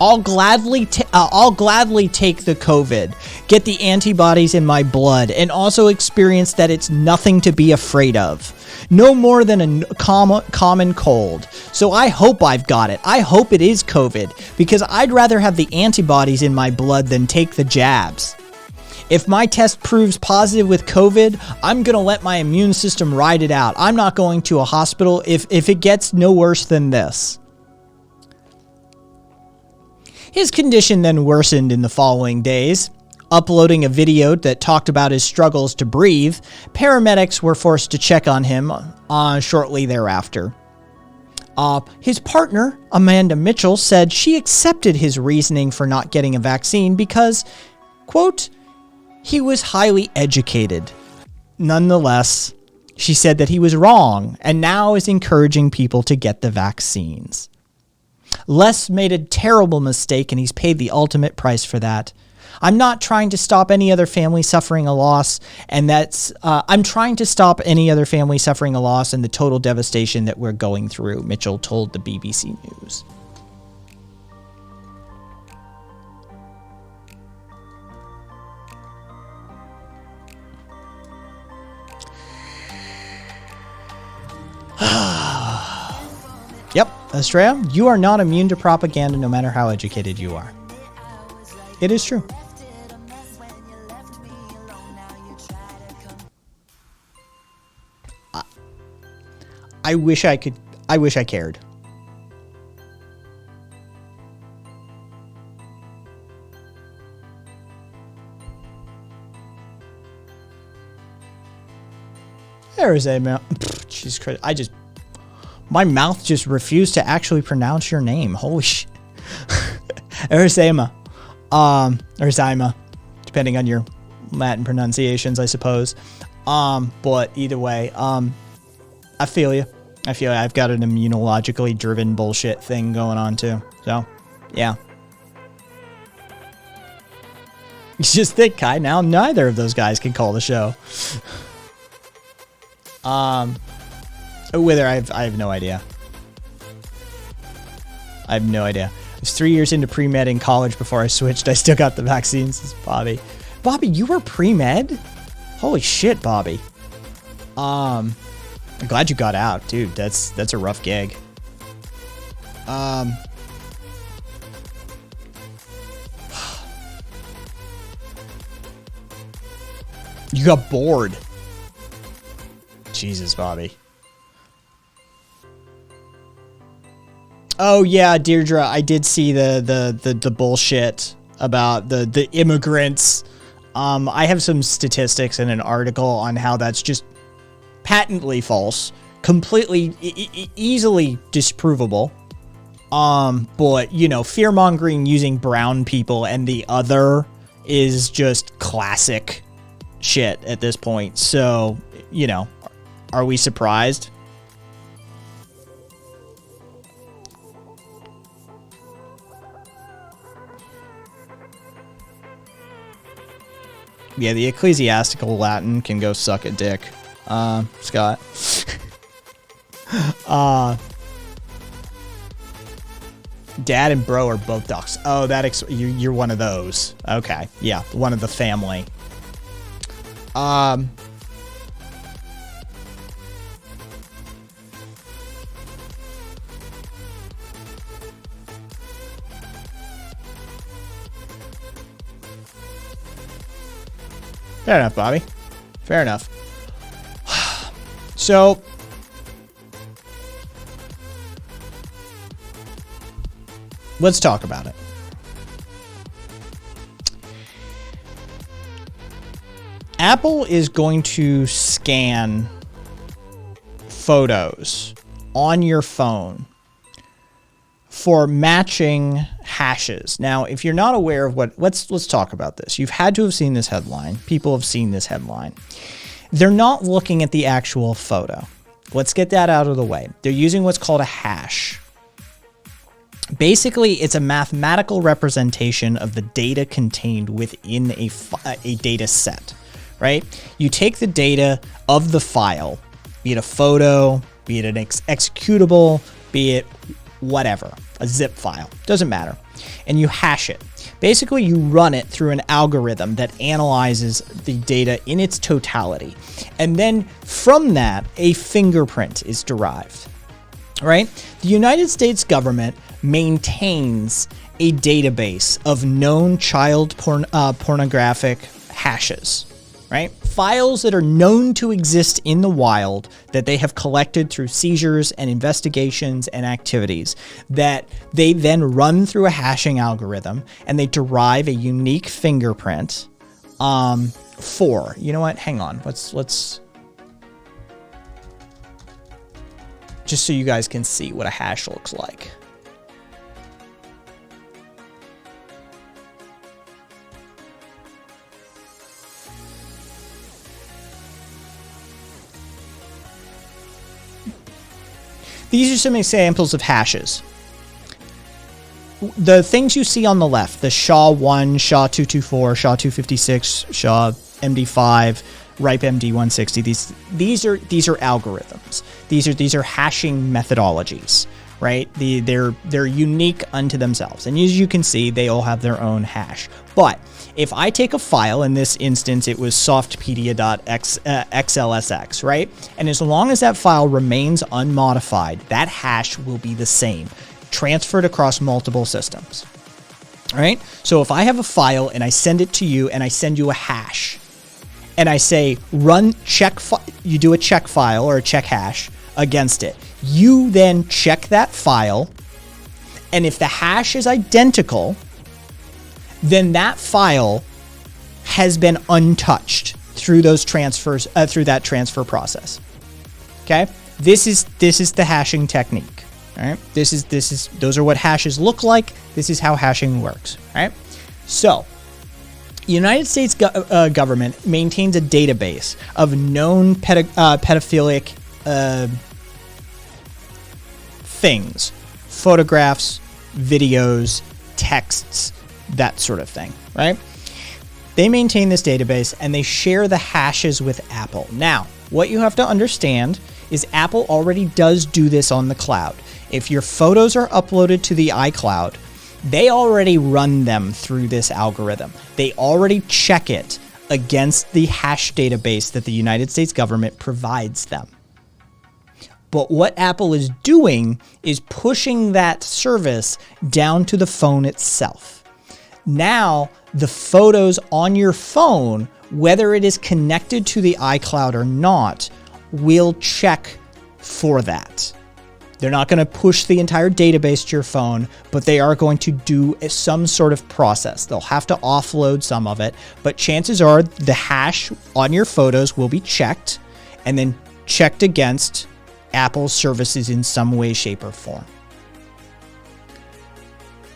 I'll gladly take the COVID, get the antibodies in my blood, and also experience that it's nothing to be afraid of. No more than a common cold. So I hope I've got it. I hope it is COVID, because I'd rather have the antibodies in my blood than take the jabs. If my test proves positive with COVID, I'm going to let my immune system ride it out. I'm not going to a hospital if it gets no worse than this. His condition then worsened in the following days. Uploading a video that talked about his struggles to breathe, paramedics were forced to check on him shortly thereafter. His partner, Amanda Mitchell, said she accepted his reasoning for not getting a vaccine because, quote, he was highly educated. Nonetheless, she said that he was wrong and now is encouraging people to get the vaccines. Les made a terrible mistake and he's paid the ultimate price for that. I'm not trying to stop any other family suffering a loss, and I'm trying to stop any other family suffering a loss and the total devastation that we're going through, Mitchell told the BBC News. Yep, Australia, you are not immune to propaganda no matter how educated you are. It is true. I wish I could. I wish I cared. There is a mouth. Jesus Christ! My mouth just refused to actually pronounce your name. Holy shit. Erisema. Erisima. Depending on your Latin pronunciations, I suppose. But either way, I feel you. I've got an immunologically driven bullshit thing going on too. So, yeah. You just think, Kai, now neither of those guys can call the show. Whether I have no idea. I have no idea. I was 3 years into pre-med in college before I switched. I still got the vaccines. It's Bobby. Bobby, you were pre-med? Holy shit, Bobby. I'm glad you got out, dude. That's a rough gig. You got bored. Jesus, Bobby. Oh yeah, Deirdre, I did see the bullshit about the immigrants. I have some statistics in an article on how that's just patently false, completely easily disprovable. But you know, fear mongering using brown people and the other is just classic shit at this point. So, you know, are we surprised? Yeah, the ecclesiastical Latin can go suck a dick, Scott. Dad and bro are both ducks. Oh, you're one of those. Okay, yeah, one of the family. Fair enough, Bobby. Fair enough. So, let's talk about it. Apple is going to scan photos on your phone for matching hashes. Now, if you're not aware of let's talk about this. You've had to have seen this headline. People have seen this headline. They're not looking at the actual photo. Let's get that out of the way. They're using what's called a hash. Basically, it's a mathematical representation of the data contained within a data set, right? You take the data of the file, be it a photo, be it an executable, be it whatever, a zip file, doesn't matter, and you hash it. Basically, you run it through an algorithm that analyzes the data in its totality, and then from that, a fingerprint is derived, right? The United States government maintains a database of known child pornographic hashes, right? Files that are known to exist in the wild that they have collected through seizures and investigations and activities that they then run through a hashing algorithm and they derive a unique fingerprint for, you know what? Hang on. Let's just so you guys can see what a hash looks like. These are some examples of hashes. The things you see on the left, the SHA-1, SHA-224, SHA-256, SHA-MD5, RIPE MD160, these are algorithms. These are hashing methodologies, right? They're unique unto themselves. And as you can see, they all have their own hash. But if I take a file, in this instance, it was softpedia.xlsx, right? And as long as that file remains unmodified, that hash will be the same, transferred across multiple systems, all right? So if I have a file and I send it to you and I send you a hash and I say, run check, you do a check file or a check hash against it. You then check that file, and if the hash is identical, then that file has been untouched through those transfers, through that transfer process. Okay, this is the hashing technique. All right, those are what hashes look like. This is how hashing works. All right, so the United States government maintains a database of known pedophilic things, photographs, videos, texts, that sort of thing, right? They maintain this database and they share the hashes with Apple. Now, what you have to understand is Apple already does do this on the cloud. If your photos are uploaded to the iCloud, they already run them through this algorithm. They already check it against the hash database that the United States government provides them. But what Apple is doing is pushing that service down to the phone itself. Now, the photos on your phone, whether it is connected to the iCloud or not, will check for that. They're not going to push the entire database to your phone, but they are going to do some sort of process. They'll have to offload some of it, but chances are the hash on your photos will be checked and then checked against Apple's services in some way, shape, or form.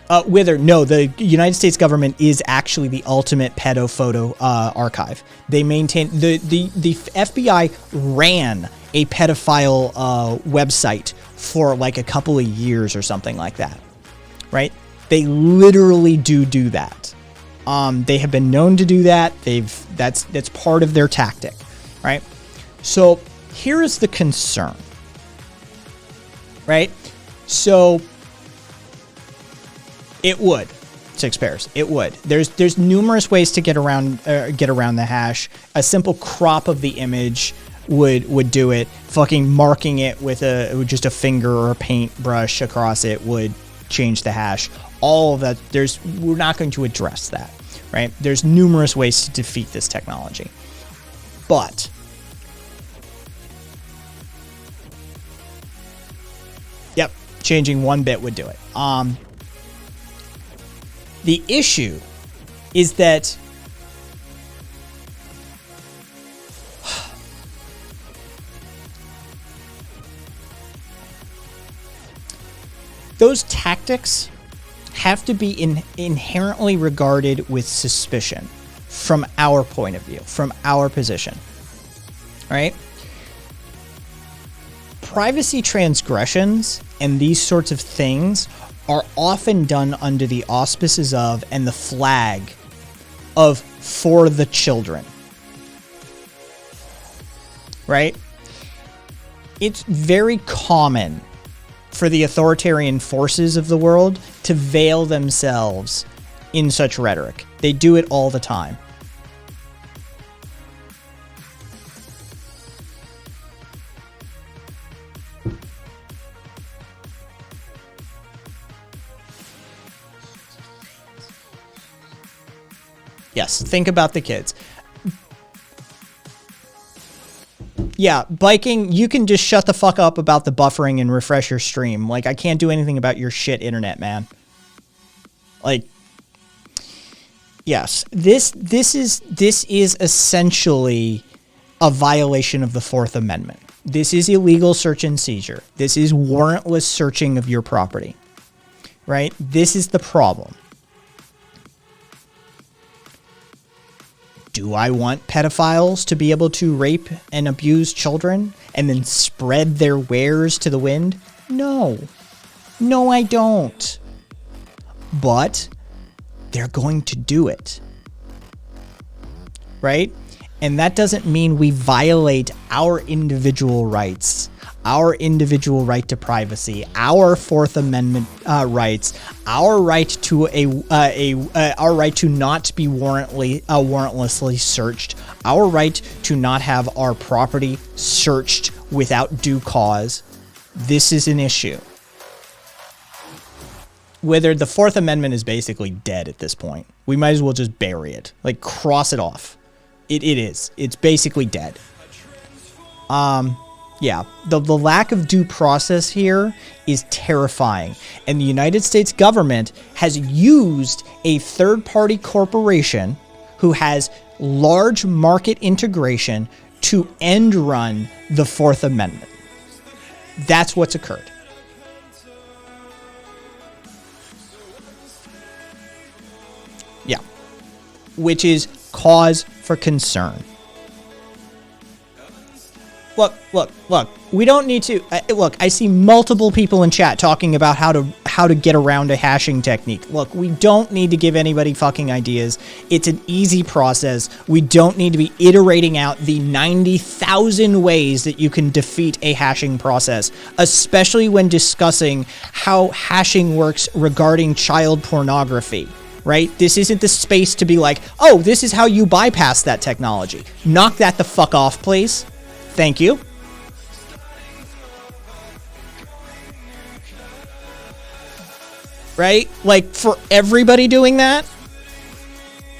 The United States government is actually the ultimate pedo photo archive. They maintain the FBI ran a pedophile website for like a couple of years or something like that, right? They literally do that. They have been known to do that. That's part of their tactic, right? So here is the concern, right? So it would, Six Pairs. It would. There's numerous ways to get around the hash. A simple crop of the image would do it. Fucking marking it with just a finger or a paintbrush across it would change the hash. All of that. We're not going to address that, right? There's numerous ways to defeat this technology, but yep, changing one bit would do it. The issue is that those tactics have to be inherently regarded with suspicion from our point of view, from our position, right? Privacy transgressions and these sorts of things are often done under the auspices of and the flag of for the children, right? It's very common for the authoritarian forces of the world to veil themselves in such rhetoric. They do it all the time. Yes, think about the kids. Yeah, biking, you can just shut the fuck up about the buffering and refresh your stream. Like, I can't do anything about your shit internet, man. Like, yes, this is essentially a violation of the Fourth Amendment. This is illegal search and seizure. This is warrantless searching of your property, right? This is the problem. Do I want pedophiles to be able to rape and abuse children and then spread their wares to the wind? No. No, I don't. But they're going to do it. Right? And that doesn't mean we violate our individual rights, our individual right to privacy, our Fourth Amendment rights, our right to our right to not be warrantlessly searched, our right to not have our property searched without due cause. This is an issue. Whether the Fourth Amendment is basically dead at this point, we might as well just bury it, like cross it off. It is. It's basically dead. Yeah, the lack of due process here is terrifying. And the United States government has used a third-party corporation who has large market integration to end run the Fourth Amendment. That's what's occurred. Yeah. Which is cause for concern. Look. We don't need to... look, I see multiple people in chat talking about how to get around a hashing technique. Look, we don't need to give anybody fucking ideas. It's an easy process. We don't need to be iterating out the 90,000 ways that you can defeat a hashing process, especially when discussing how hashing works regarding child pornography. Right? This isn't the space to be like, oh, this is how you bypass that technology. Knock that the fuck off, please. Thank you. Right? Like, for everybody doing that,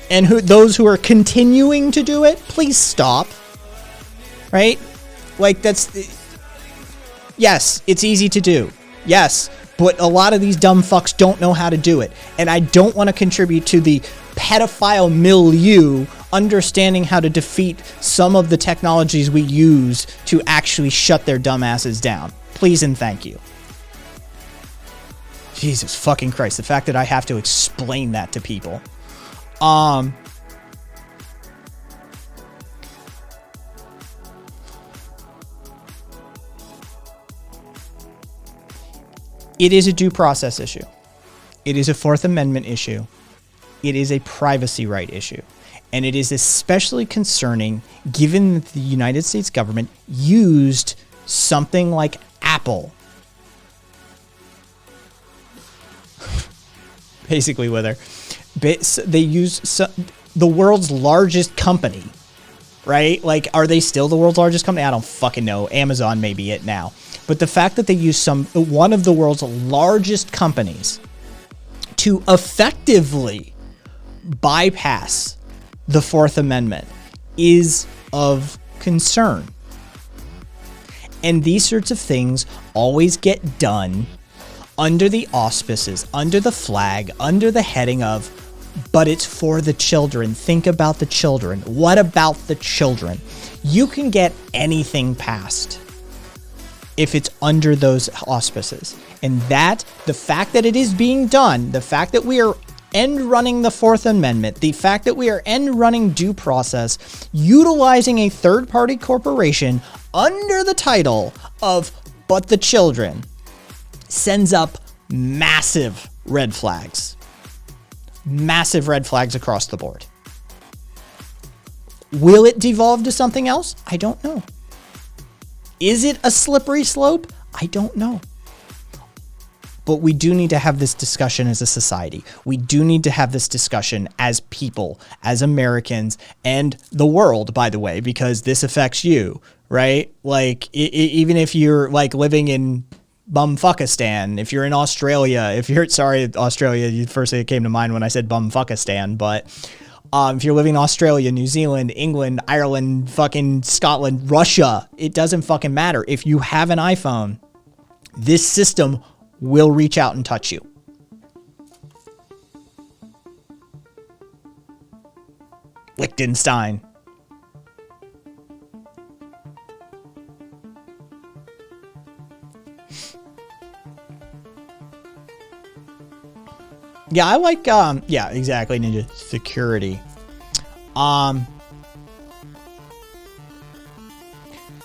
and those who are continuing to do it, please stop. Right? Like, that's... Yes, it's easy to do. Yes, but a lot of these dumb fucks don't know how to do it. And I don't want to contribute to the pedophile milieu understanding how to defeat some of the technologies we use to actually shut their dumbasses down. Please and thank you. Jesus fucking Christ, the fact that I have to explain that to people. It is a due process issue. It is a Fourth Amendment issue. It is a privacy right issue. And it is especially concerning given that the United States government used something like Apple. Basically with her. They use the world's largest company, right? Like, are they still the world's largest company? I don't fucking know. Amazon may be it now. But the fact that they use one of the world's largest companies to effectively bypass the Fourth Amendment is of concern. And these sorts of things always get done under the auspices, under the flag, under the heading of, but it's for the children. Think about the children. What about the children? You can get anything passed if it's under those auspices. And that, the fact that it is being done, the fact that we are end running the Fourth Amendment, the fact that we are end running due process, utilizing a third-party corporation under the title of but the children, sends up massive red flags. Massive red flags across the board. Will it devolve to something else? I don't know. Is it a slippery slope? I don't know. But we do need to have this discussion as a society. We do need to have this discussion as people, as Americans, and the world, by the way, because this affects you, right? Like, even if you're like living in Bumfuckistan, if you're in Australia, Australia, the first thing that came to mind when I said Bumfuckistan, but if you're living in Australia, New Zealand, England, Ireland, fucking Scotland, Russia, it doesn't fucking matter. If you have an iPhone, this system will reach out and touch you. Liechtenstein. Yeah, I like, yeah, exactly, Ninja. Security.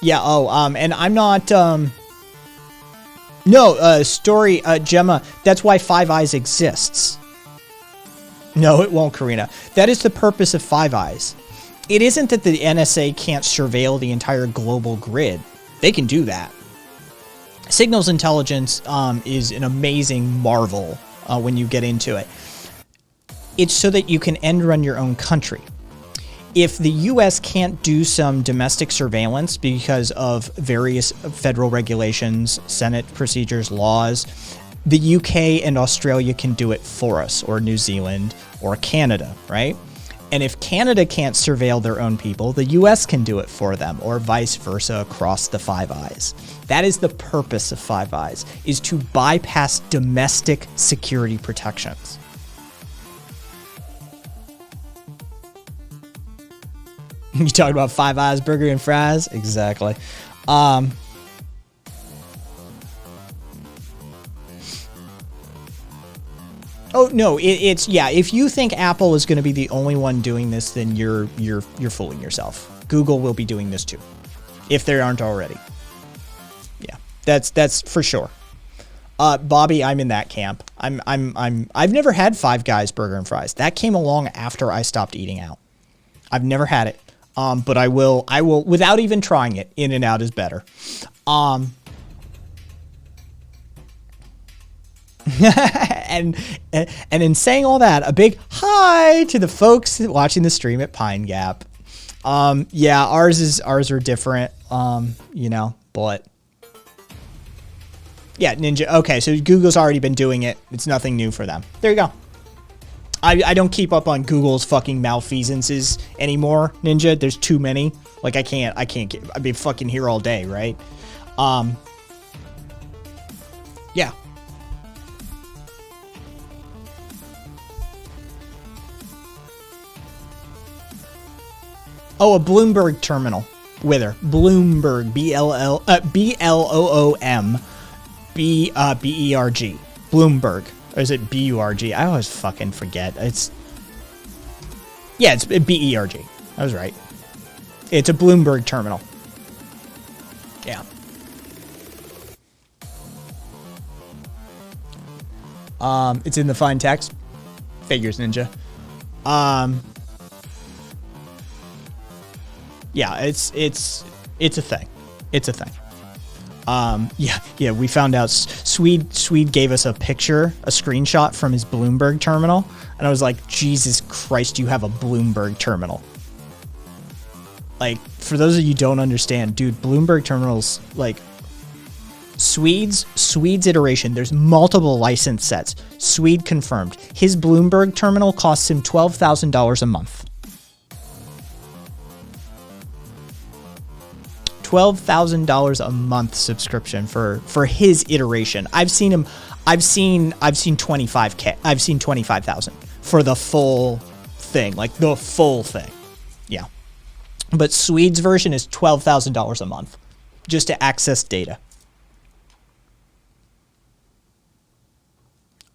Yeah, and I'm not, no, story, Gemma, that's why Five Eyes exists. No, it won't, Karina. That is the purpose of Five Eyes. It isn't that the NSA can't surveil the entire global grid. They can do that. Signals intelligence is an amazing marvel when you get into it. It's so that you can end run your own country. If the US can't do some domestic surveillance because of various federal regulations, Senate procedures, laws, the UK and Australia can do it for us, or New Zealand, or Canada, right? And if Canada can't surveil their own people, the US can do it for them, or vice versa across the Five Eyes. That is the purpose of Five Eyes, is to bypass domestic security protections. You talking about Five Eyes Burger and Fries? Exactly. Oh no, it's yeah. If you think Apple is going to be the only one doing this, then you're fooling yourself. Google will be doing this too, if they aren't already. Yeah, that's for sure. Bobby, I'm in that camp. I've never had Five Guys Burger and Fries. That came along after I stopped eating out. I've never had it. But I will without even trying it. In-N-Out is better. And in saying all that, a big hi to the folks watching the stream at Pine Gap. Yeah, ours are different. You know, but yeah, Ninja. Okay, so Google's already been doing it. It's nothing new for them. There you go. I don't keep up on Google's fucking malfeasances anymore, Ninja. There's too many. Like, I can't get, I'd be fucking here all day, right? Yeah. Oh, a Bloomberg terminal. Wither. Bloomberg. B-L-O-O-M. B-E-R-G. Bloomberg. Or is it B-U-R-G? I always fucking forget. It's B-E-R-G. I was right. It's a Bloomberg terminal. Yeah. It's in the fine text. Figures Ninja. Yeah, it's a thing. It's a thing. Yeah, we found out Swede gave us a picture, a screenshot from his Bloomberg terminal, and I was like, Jesus Christ, you have a Bloomberg terminal. Like, for those of you who don't understand, dude, Bloomberg terminals, like, Swede's iteration, there's multiple license sets. Swede confirmed. His Bloomberg terminal costs him $12,000 a month. $12,000 a month subscription for his iteration. I've seen 25K. I've seen 25,000 for the full thing, like the full thing. Yeah. But Swede's version is $12,000 a month just to access data.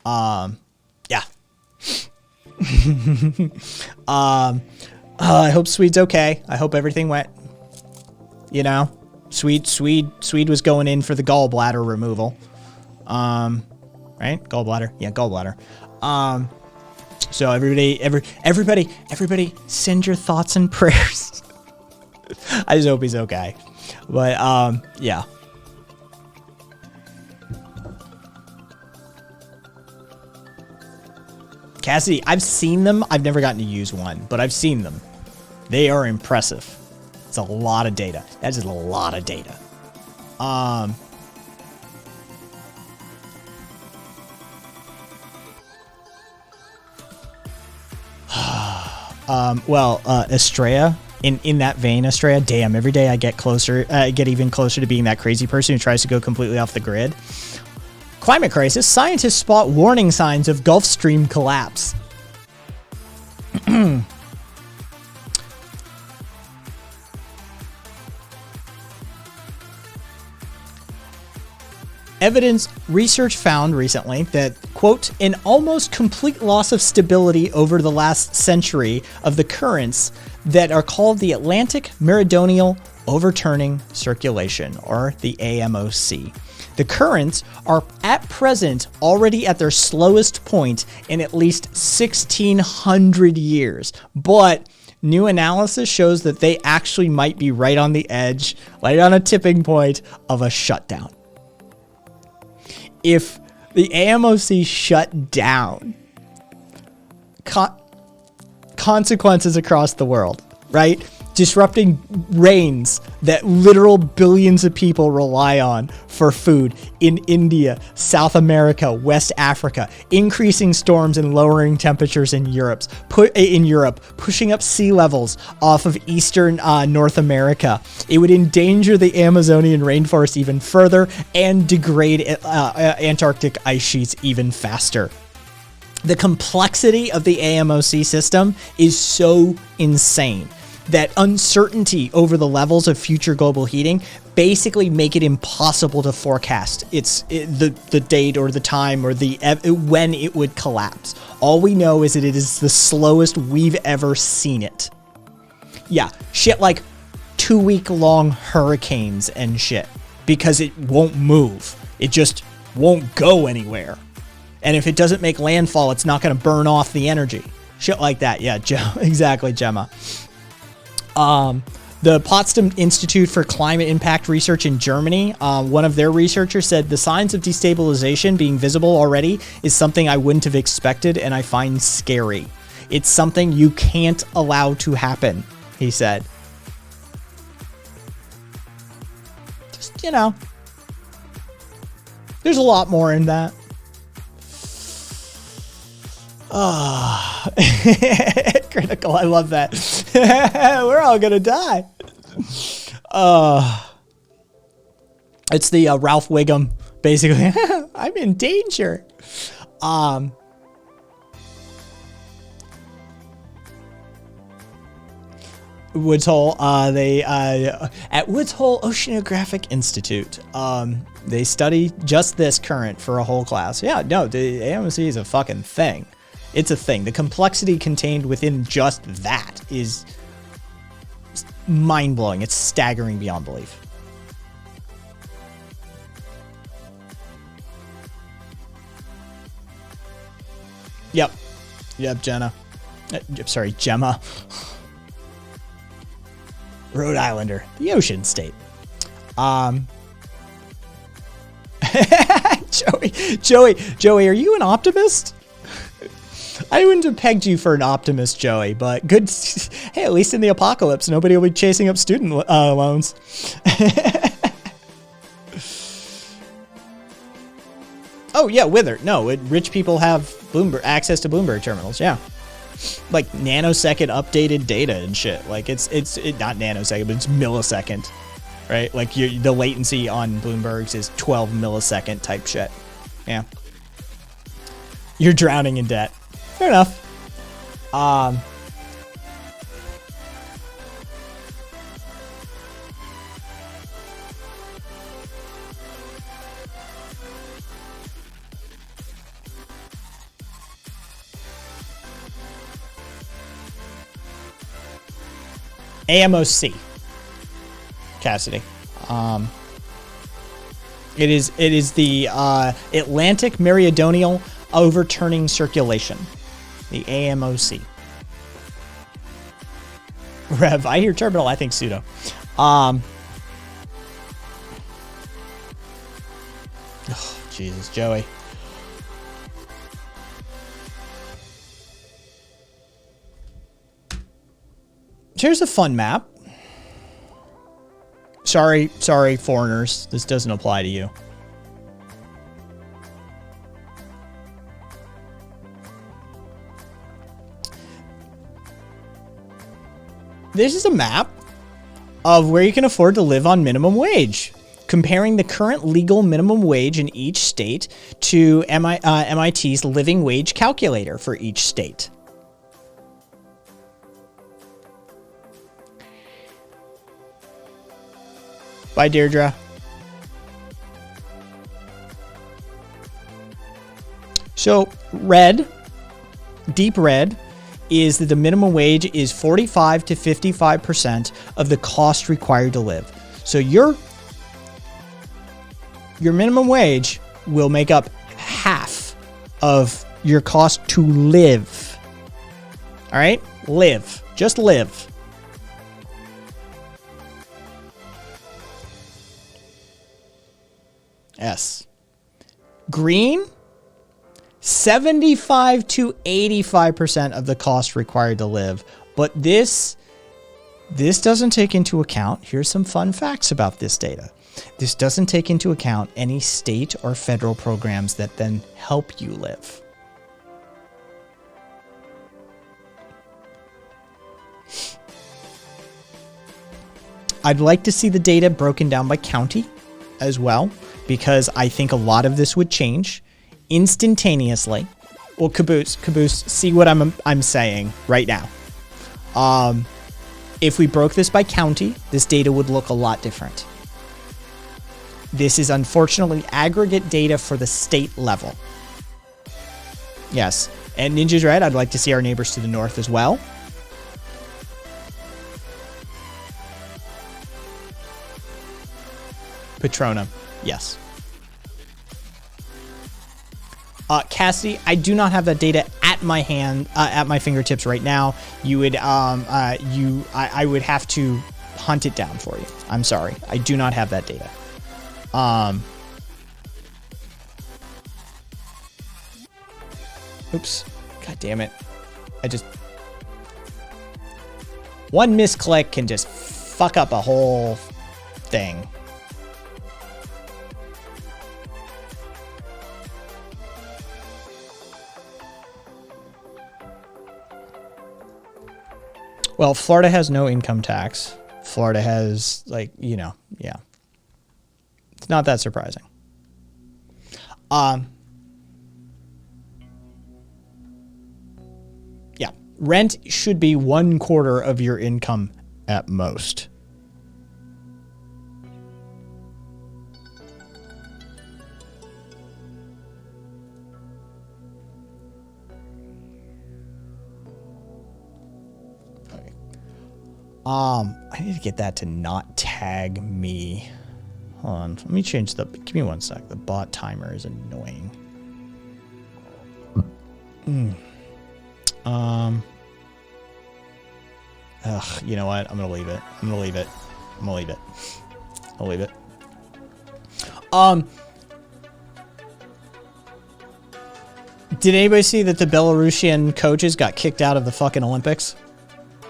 Yeah. I hope Swede's okay. I hope everything went. You know, Swede was going in for the gallbladder removal. Right? Gallbladder. Yeah, gallbladder. So everybody send your thoughts and prayers. I just hope he's okay. But yeah. Cassidy, I've seen them. I've never gotten to use one, but I've seen them. They are impressive. It's a lot of data. That's just a lot of data. Well, Estrella, in that vein, Estrella, damn, every day I get closer, get even closer to being that crazy person who tries to go completely off the grid. Climate crisis, scientists spot warning signs of Gulf Stream collapse. Research found recently that, quote, an almost complete loss of stability over the last century of the currents that are called the Atlantic Meridional Overturning Circulation, or the AMOC. The currents are at present already at their slowest point in at least 1,600 years, but new analysis shows that they actually might be right on the edge, right on a tipping point of a shutdown. If the AMOC shut down, consequences across the world, right? Disrupting rains that literal billions of people rely on for food in India, South America, West Africa, increasing storms and lowering temperatures in Europe, pushing up sea levels off of eastern North America. It would endanger the Amazonian rainforest even further and degrade Antarctic ice sheets even faster. The complexity of the AMOC system is so insane that uncertainty over the levels of future global heating basically make it impossible to forecast the date or the time or when it would collapse. All we know is that it is the slowest we've ever seen it. Yeah, shit like 2-week-long hurricanes and shit, because it won't move. It just won't go anywhere. And if it doesn't make landfall, it's not going to burn off the energy. Shit like that. Yeah, exactly, Gemma. The Potsdam Institute for Climate Impact Research in Germany, one of their researchers said the signs of destabilization being visible already is something I wouldn't have expected and I find scary. It's something you can't allow to happen, he said. Just, you know, there's a lot more in that. Critical, I love that. We're all gonna die. It's the Ralph Wiggum Basically, I'm in danger. Woods Hole, at Woods Hole Oceanographic Institute, they study just this current for a whole class. Yeah, no, the AMOC is a fucking thing. It's a thing. The complexity contained within just that is mind-blowing. It's staggering beyond belief. Yep, Jenna. Sorry, Gemma. Rhode Islander, the ocean state. Joey, are you an optimist? I wouldn't have pegged you for an optimist, Joey, but good. Hey, at least in the apocalypse, nobody will be chasing up student loans. Oh yeah, Wither. No, rich people have access to Bloomberg terminals. Yeah, like nanosecond updated data and shit. Like it's not nanosecond, but it's millisecond, right? Like the latency on Bloomberg's is 12 millisecond type shit. Yeah, you're drowning in debt. Fair enough. AMOC, Cassidy. It is the Atlantic Meridional Overturning Circulation, the AMOC. Rev, I hear terminal. I think pseudo. Oh, Jesus, Joey. Here's a fun map. Sorry, foreigners. This doesn't apply to you. This is a map of where you can afford to live on minimum wage, comparing the current legal minimum wage in each state to MIT's living wage calculator for each state. Bye, Deirdre. So, red, deep red, is that the minimum wage is 45 to 55% of the cost required to live. So your minimum wage will make up half of your cost to live. All right? Live. Just live. S. Green, 75 to 85% of the cost required to live. But this doesn't take into account, here's some fun facts about this data. This doesn't take into account any state or federal programs that then help you live. I'd like to see the data broken down by county as well, because I think a lot of this would change instantaneously. Well, Caboose, see what I'm saying right now. If we broke this by county, this data would look a lot different. This is unfortunately aggregate data for the state level. Yes, and Ninja's right, I'd like to see our neighbors to the north as well. Petroleum, yes. Cassidy, I do not have that data at my fingertips right now. You would, I would have to hunt it down for you. I'm sorry, I do not have that data. Oops, god damn it! One misclick can just fuck up a whole thing. Well, Florida has no income tax. Florida has, like, yeah. It's not that surprising. Yeah, rent should be 1/4 of your income at most. I need to get that to not tag me. Hold on, let me change the, give me one sec. The bot timer is annoying. You know what? I'm gonna leave it. I'll leave it. Did anybody see that the Belarusian coaches got kicked out of the fucking Olympics?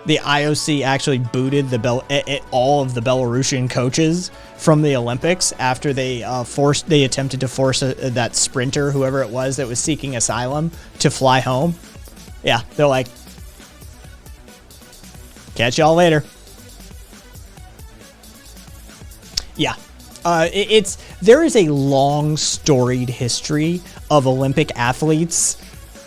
The IOC actually booted all of the Belarusian coaches from the Olympics after they attempted to force that sprinter, whoever it was that was seeking asylum, to fly home. Yeah, they're like, catch y'all later. Yeah. There is a long storied history of Olympic athletes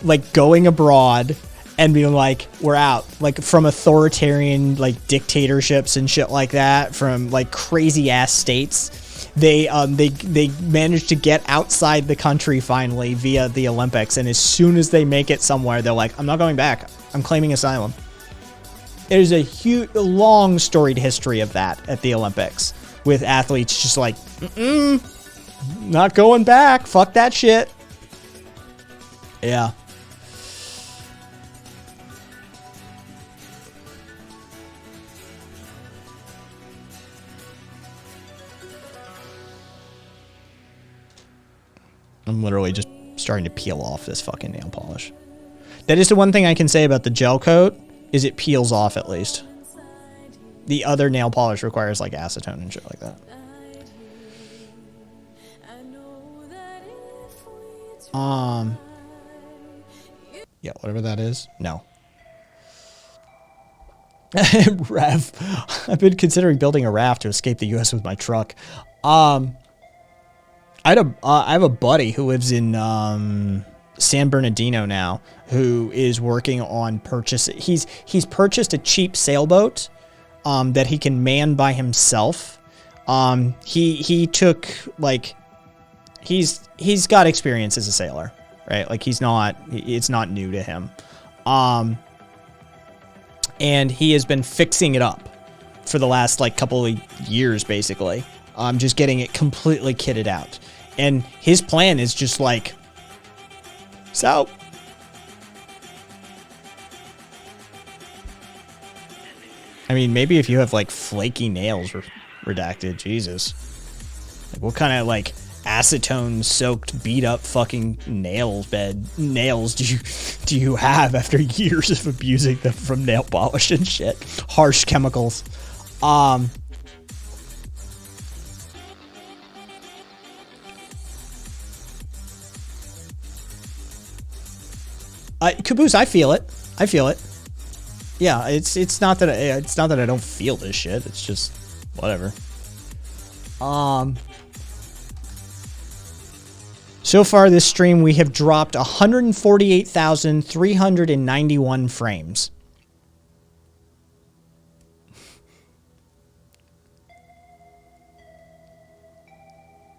like going abroad and being like, we're out, like from authoritarian like dictatorships and shit like that, from like crazy ass states. They managed to get outside the country finally via the Olympics, and as soon as they make it somewhere, they're like, I'm not going back. I'm claiming asylum. There's a huge, long storied history of that at the Olympics, with athletes just like, not going back. Fuck that shit. Yeah. I'm literally just starting to peel off this fucking nail polish. That is the one thing I can say about the gel coat, is it peels off at least. The other nail polish requires like acetone and shit like that. Yeah, whatever that is. No. Rev. I've been considering building a raft to escape the US with my truck. I have a buddy who lives in San Bernardino now, who is working on purchasing. He's purchased a cheap sailboat that he can man by himself. He took like he's got experience as a sailor, right? Like it's not new to him. And he has been fixing it up for the last like couple of years, basically. Just getting it completely kitted out. And his plan is just like, so. I mean, maybe if you have like flaky nails redacted, Jesus. Like, what kind of like acetone soaked beat up fucking nails do you have after years of abusing them from nail polish and shit? Harsh chemicals. Caboose, I feel it. Yeah, it's not that I don't feel this shit. It's just whatever. So far this stream we have dropped 148,391 frames.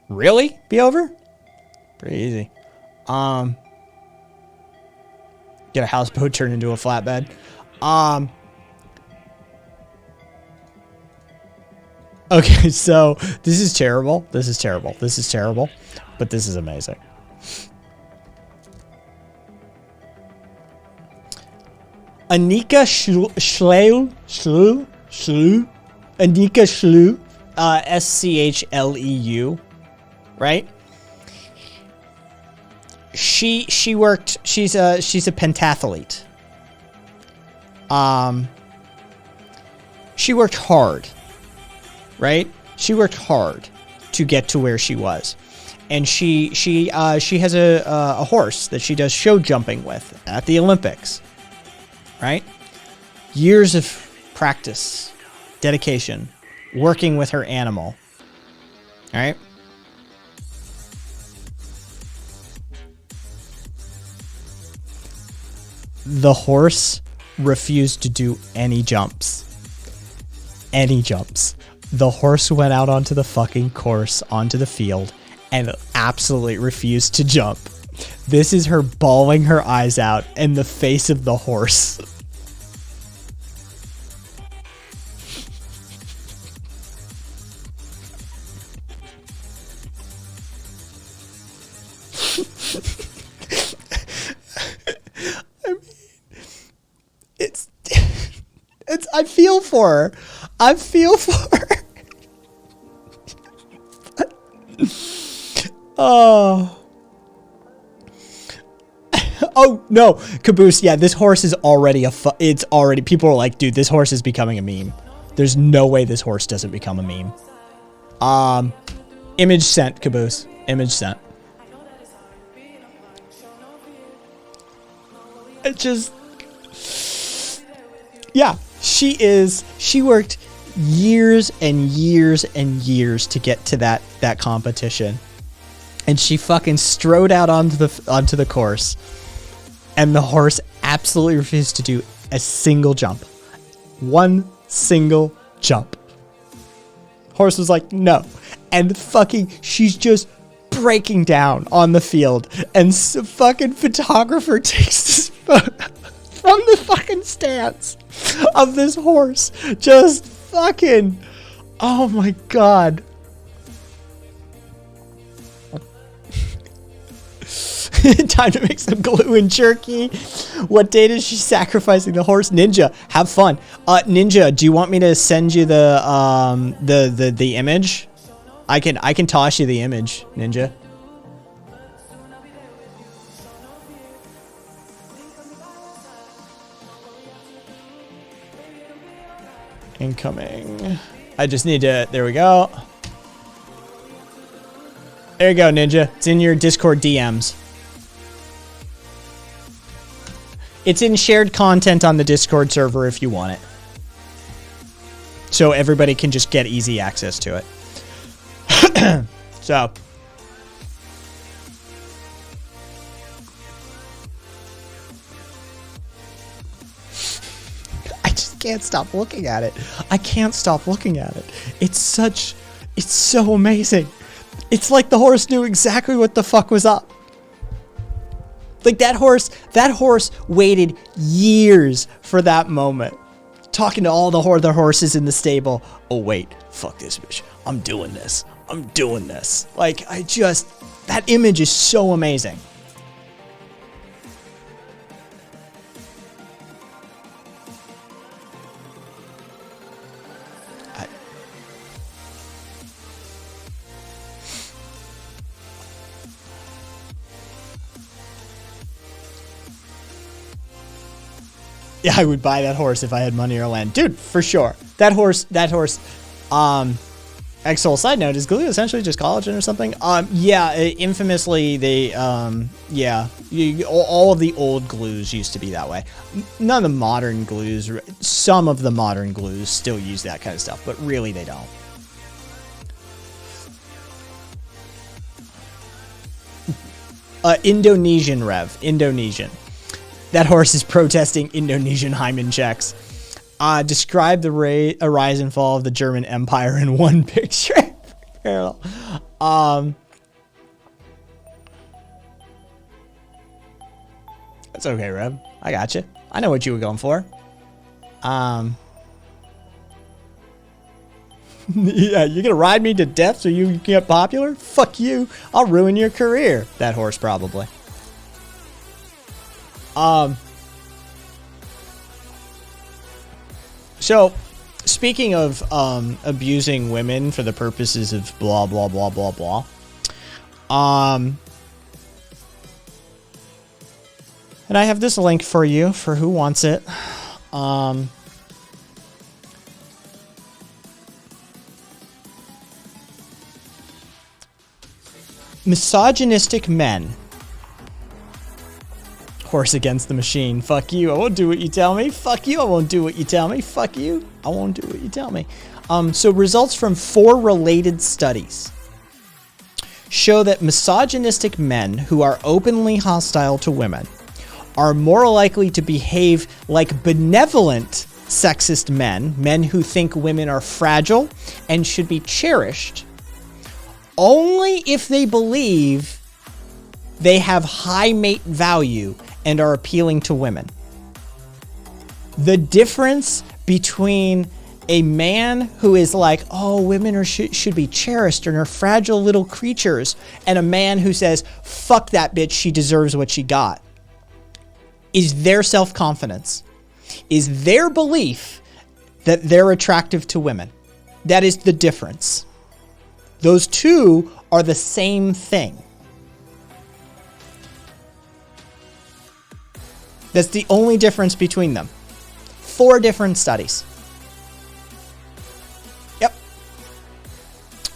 Really? Be over? Pretty easy. Get a houseboat turned into a flatbed. Okay, so this is terrible. But this is amazing. Anika Schleul, Anika Schleu, SCHLEU, right? She worked. She's a pentathlete. She worked hard, right? She worked hard to get to where she was, and she has a horse that she does show jumping with at the Olympics, right? Years of practice, dedication, working with her animal, all right? the horse refused to do any jumps. Any jumps. The horse went out onto the fucking course, onto the field, and absolutely refused to jump. This is her bawling her eyes out in the face of the horse. I feel for her. I feel for her. Oh. Oh no, Caboose. Yeah, this horse is already it's already, people are like, dude, this horse is becoming a meme. There's no way this horse doesn't become a meme. Image sent, Caboose. Image sent. It just, yeah, she worked years and years and years to get to that competition. And she fucking strode out onto the course, and the horse absolutely refused to do a single jump. One single jump. Horse was like, no. And fucking, she's just breaking down on the field, and fucking photographer takes this photo from the fucking stance of this horse. Just fucking, oh my god. Time to make some glue and jerky. What date is she sacrificing the horse? Ninja, have fun. Ninja, do you want me to send you the image? I can toss you the image, Ninja. Incoming. I just need to, there we go. There you go, Ninja. It's in your Discord DMs. It's in shared content on the Discord server if you want it. So everybody can just get easy access to it. So. I just can't stop looking at it. I can't stop looking at it. It's so amazing. It's like the horse knew exactly what the fuck was up. Like that horse waited years for that moment. Talking to all the other horses in the stable. Oh wait, fuck this bitch. I'm doing this. I'm doing this. Like, that image is so amazing. Yeah, I would buy that horse if I had money or land. Dude, for sure. That horse, Exol, side note, is glue essentially just collagen or something? Yeah, infamously, they, yeah, all of the old glues used to be that way. None of the modern glues, some of the modern glues still use that kind of stuff, but really they don't. Indonesian Rev, Indonesian. That horse is protesting Indonesian hymen checks. Describe the rise and fall of the German Empire in one picture. Parallel. That's okay, Rev. I got you. I know what you were going for. Yeah, you're gonna ride me to death so you can get popular? Fuck you. I'll ruin your career. That horse probably. So, speaking of abusing women for the purposes of blah blah blah blah blah, and I have this link for you for who wants it. Misogynistic men. Horse against the machine. Fuck you. I won't do what you tell me. Fuck you. I won't do what you tell me. Fuck you. I won't do what you tell me. So results from 4 related studies show that misogynistic men who are openly hostile to women are more likely to behave like benevolent sexist men who think women are fragile and should be cherished, only if they believe they have high mate value and are appealing to women. The difference between a man who is like, oh, women are should be cherished and are fragile little creatures, and a man who says, fuck that bitch, she deserves what she got, is their self-confidence, is their belief that they're attractive to women. That is the difference. Those two are the same thing. That's the only difference between them. 4 different studies. Yep.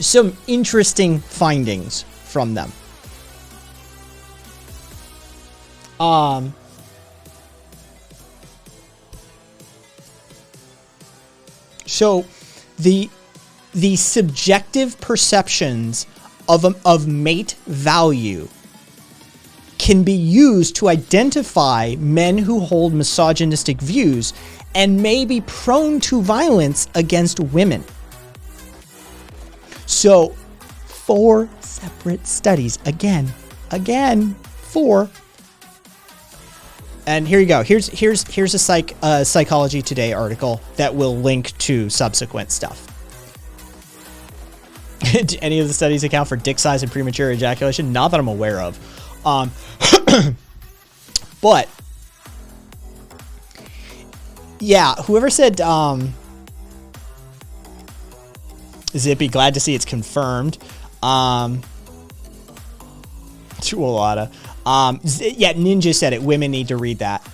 Some interesting findings from them. So the subjective perceptions of mate value can be used to identify men who hold misogynistic views and may be prone to violence against women. So 4 separate studies. Again, 4. And here you go. Here's a Psychology Today article that will link to subsequent stuff. Do any of the studies account for dick size and premature ejaculation? Not that I'm aware of. But yeah, whoever said Zippy, glad to see it's confirmed. Chuolata. Yeah, Ninja said it. Women need to read that.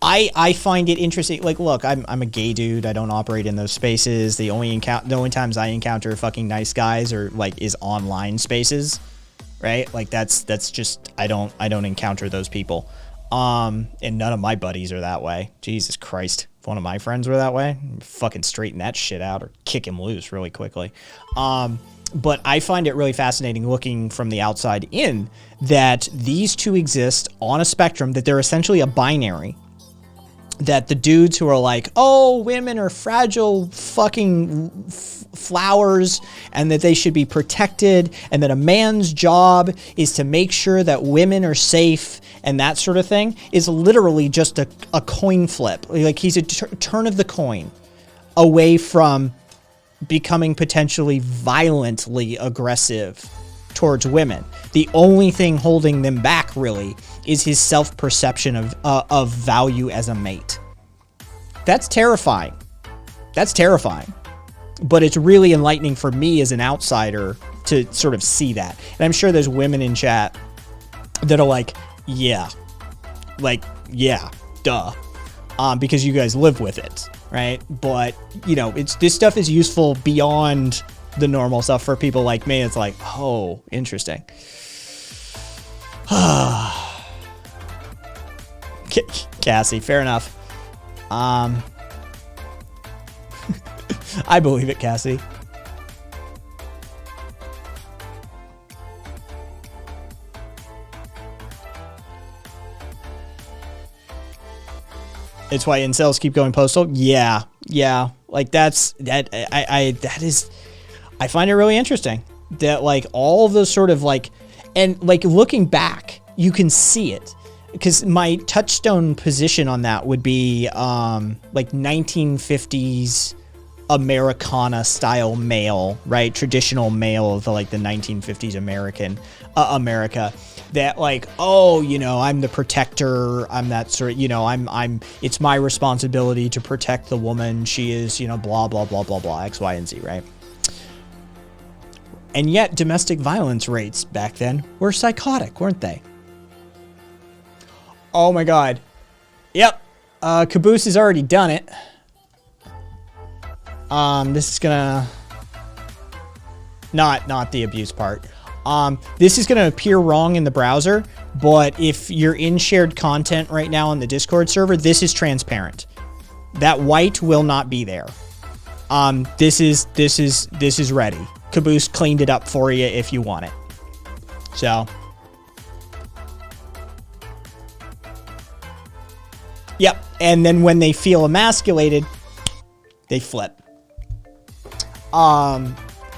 I find it interesting. Like, look, I'm a gay dude. I don't operate in those spaces. The only times I encounter fucking nice guys are like is online spaces, right? Like that's just I don't encounter those people. And none of my buddies are that way. Jesus Christ. If one of my friends were that way, I'd fucking straighten that shit out or kick him loose really quickly. But I find it really fascinating looking from the outside in that these two exist on a spectrum, that they're essentially a binary. That the dudes who are like, oh, women are fragile fucking flowers and that they should be protected, and that a man's job is to make sure that women are safe and that sort of thing, is literally just a coin flip. Like he's a turn of the coin away from becoming potentially violently aggressive towards women. The only thing holding them back really is his self-perception of value as a mate. That's terrifying. That's terrifying. But it's really enlightening for me as an outsider to sort of see that. And I'm sure there's women in chat that are like, yeah, duh. Because you guys live with it, right? But, you know, this stuff is useful beyond the normal stuff for people like me. It's like, oh, interesting. Cassie, fair enough. I believe it, Cassie. It's why incels keep going postal. Yeah. Like that is, I find it really interesting that like all the sort of like, and like looking back, you can see it. Because my touchstone position on that would be like 1950s Americana style male, right? Traditional male of the 1950s America. That like, oh, you know, I'm the protector. I'm that sort of, you know, it's my responsibility to protect the woman. She is, you know, blah, blah, blah, blah, blah, X, Y, and Z, right? And yet domestic violence rates back then were psychotic, weren't they? Oh my God. Yep. Caboose has already done it. This is gonna... Not the abuse part. This is gonna appear wrong in the browser, but if you're in shared content right now on the Discord server, this is transparent. That white will not be there. This is ready. Caboose cleaned it up for you if you want it. So... Yep. And then when they feel emasculated, they flip.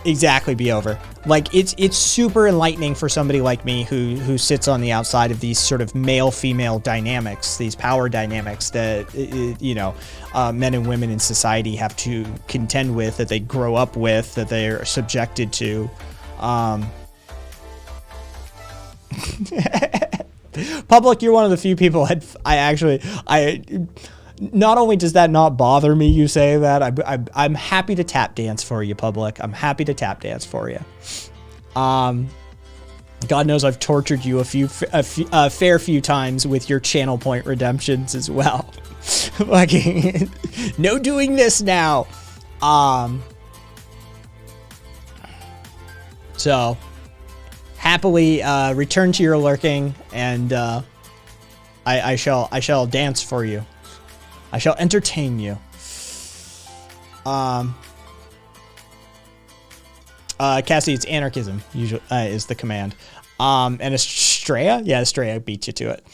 Exactly, be over. Like it's super enlightening for somebody like me who sits on the outside of these sort of male-female dynamics, these power dynamics that men and women in society have to contend with, that they grow up with, that they're subjected to. Public, you're one of the few people I not only does that not bother me, you say that, I'm happy to tap dance for you, Public. I'm happy to tap dance for you. God knows I've tortured you a fair few times with your channel point redemptions as well. Fucking no doing this now. So happily return to your lurking, and I shall dance for you. I shall entertain you. Cassie, it's anarchism. Usually is the command. And Estrella, yeah, Estrella beat you to it.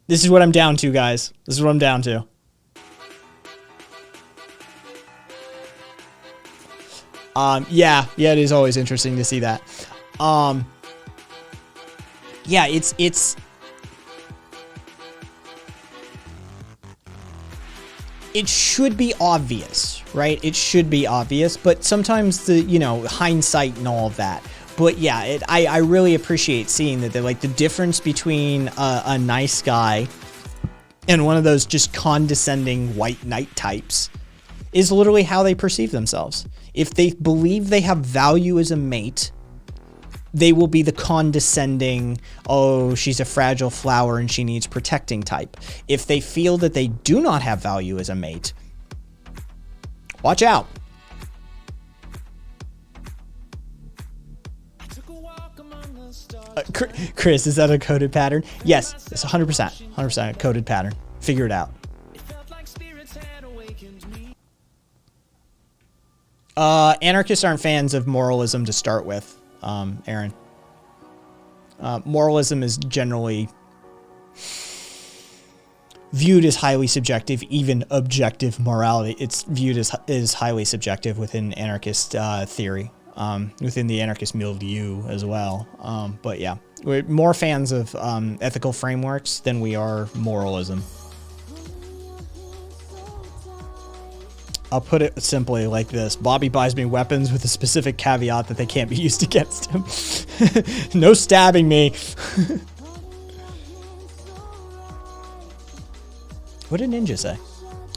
This is what I'm down to, guys. This is what I'm down to. Yeah, it is always interesting to see that. Yeah, it's it should be obvious, right? It should be obvious, but sometimes the, hindsight and all of that. But yeah, I really appreciate seeing that the difference between a nice guy and one of those just condescending white knight types is literally how they perceive themselves. If they believe they have value as a mate, they will be the condescending, oh, she's a fragile flower and she needs protecting type. If they feel that they do not have value as a mate, watch out. Chris, is that a coded pattern? Yes, it's 100% a coded pattern. Figure it out. Anarchists aren't fans of moralism to start with. Aaron. Moralism is generally viewed as highly subjective, even objective morality. It's viewed as highly subjective within anarchist theory, within the anarchist milieu as well. But yeah, we're more fans of ethical frameworks than we are moralism. I'll put it simply like this. Bobby buys me weapons with a specific caveat that they can't be used against him. No stabbing me. What did Ninja say?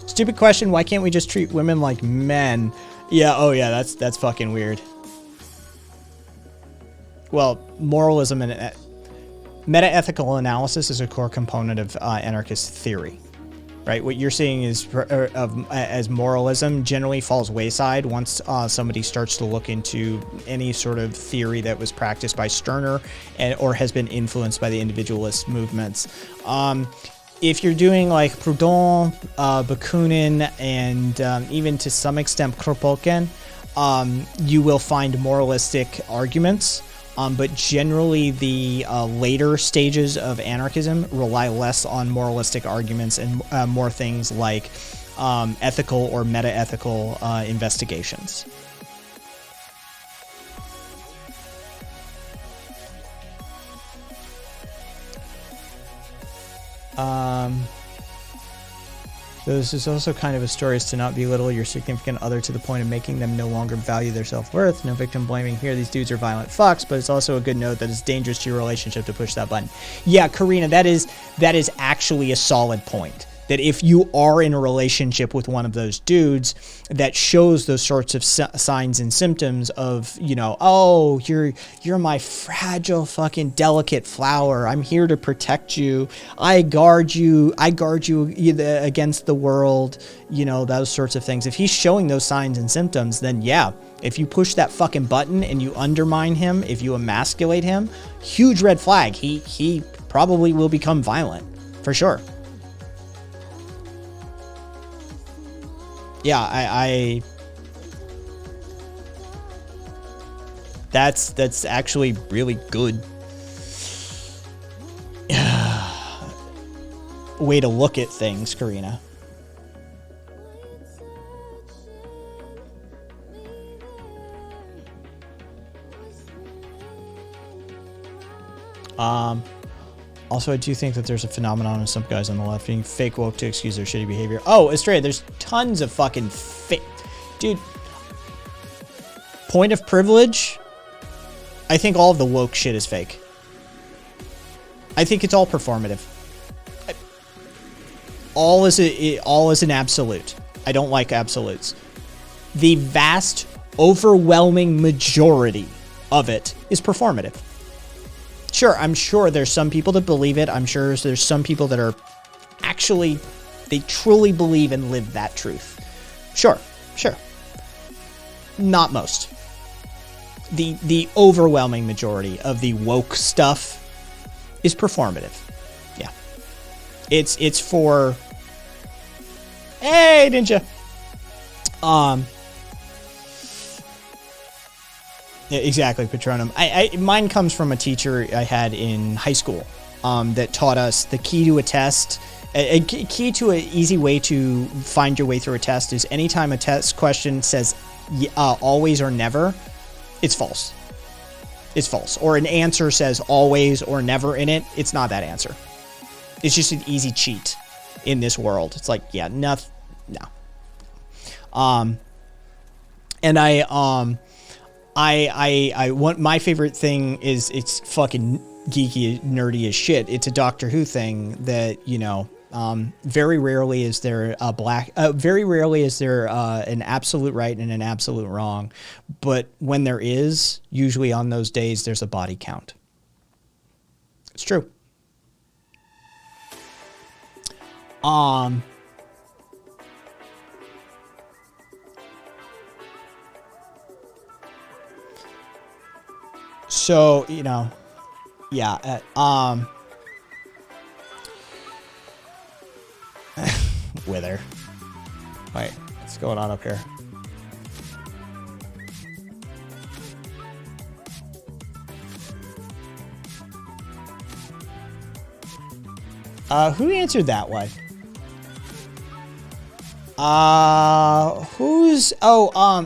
Stupid question, why can't we just treat women like men? Yeah, oh yeah, that's fucking weird. Well, moralism and meta-ethical analysis is a core component of anarchist theory. Right, what you're seeing is as moralism generally falls wayside once somebody starts to look into any sort of theory that was practiced by Stirner or has been influenced by the individualist movements. If you're doing like Proudhon, Bakunin, and even to some extent Kropotkin, you will find moralistic arguments. But generally, the later stages of anarchism rely less on moralistic arguments and more things like ethical or meta-ethical investigations. So this is also kind of a story as to not belittle your significant other to the point of making them no longer value their self-worth. No victim blaming here. These dudes are violent fucks, but it's also a good note that it's dangerous to your relationship to push that button. Yeah, Karina, that is actually a solid point. That if you are in a relationship with one of those dudes that shows those sorts of signs and symptoms of, oh, you're my fragile fucking delicate flower. I'm here to protect you. I guard you against the world, those sorts of things. If he's showing those signs and symptoms, then yeah, if you push that fucking button and you undermine him, if you emasculate him, huge red flag. He probably will become violent, for sure. Yeah, I that's actually really good. way to look at things, Karina. Also, I do think that there's a phenomenon of some guys on the left being fake woke to excuse their shitty behavior. Oh, Estrella, there's tons of fucking fake... Dude, point of privilege, I think all of the woke shit is fake. I think it's all performative. All is an absolute. I don't like absolutes. The vast, overwhelming majority of it is performative. Sure, I'm sure there's some people that believe it. I'm sure there's some people that are actually, they truly believe and live that truth. Sure. Not most. The overwhelming majority of the woke stuff is performative. Yeah. It's for... Hey, Ninja! Yeah, exactly, Patronum. Mine comes from a teacher I had in high school that taught us the key to a test. A key to an easy way to find your way through a test is anytime a test question says always or never, it's false. It's false. Or an answer says always or never in it, it's not that answer. It's just an easy cheat in this world. It's like, yeah, no. And I want, my favorite thing is, it's fucking geeky, nerdy as shit. It's a Doctor Who thing that, you know, very rarely is there an absolute right and an absolute wrong. But when there is, usually on those days, there's a body count. It's true. So, you know, yeah, Wither. Wait, what's going on up here? Who answered that one?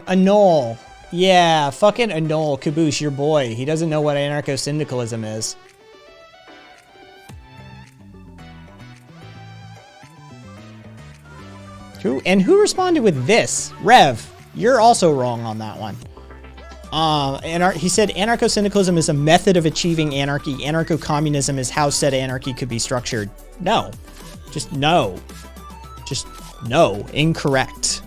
Anol. Yeah, fucking Anol, Caboose, your boy. He doesn't know what anarcho-syndicalism is. Who responded with this? Rev, you're also wrong on that one. He said anarcho-syndicalism is a method of achieving anarchy. Anarcho-communism is how said anarchy could be structured. No. Just no. Just no. Incorrect.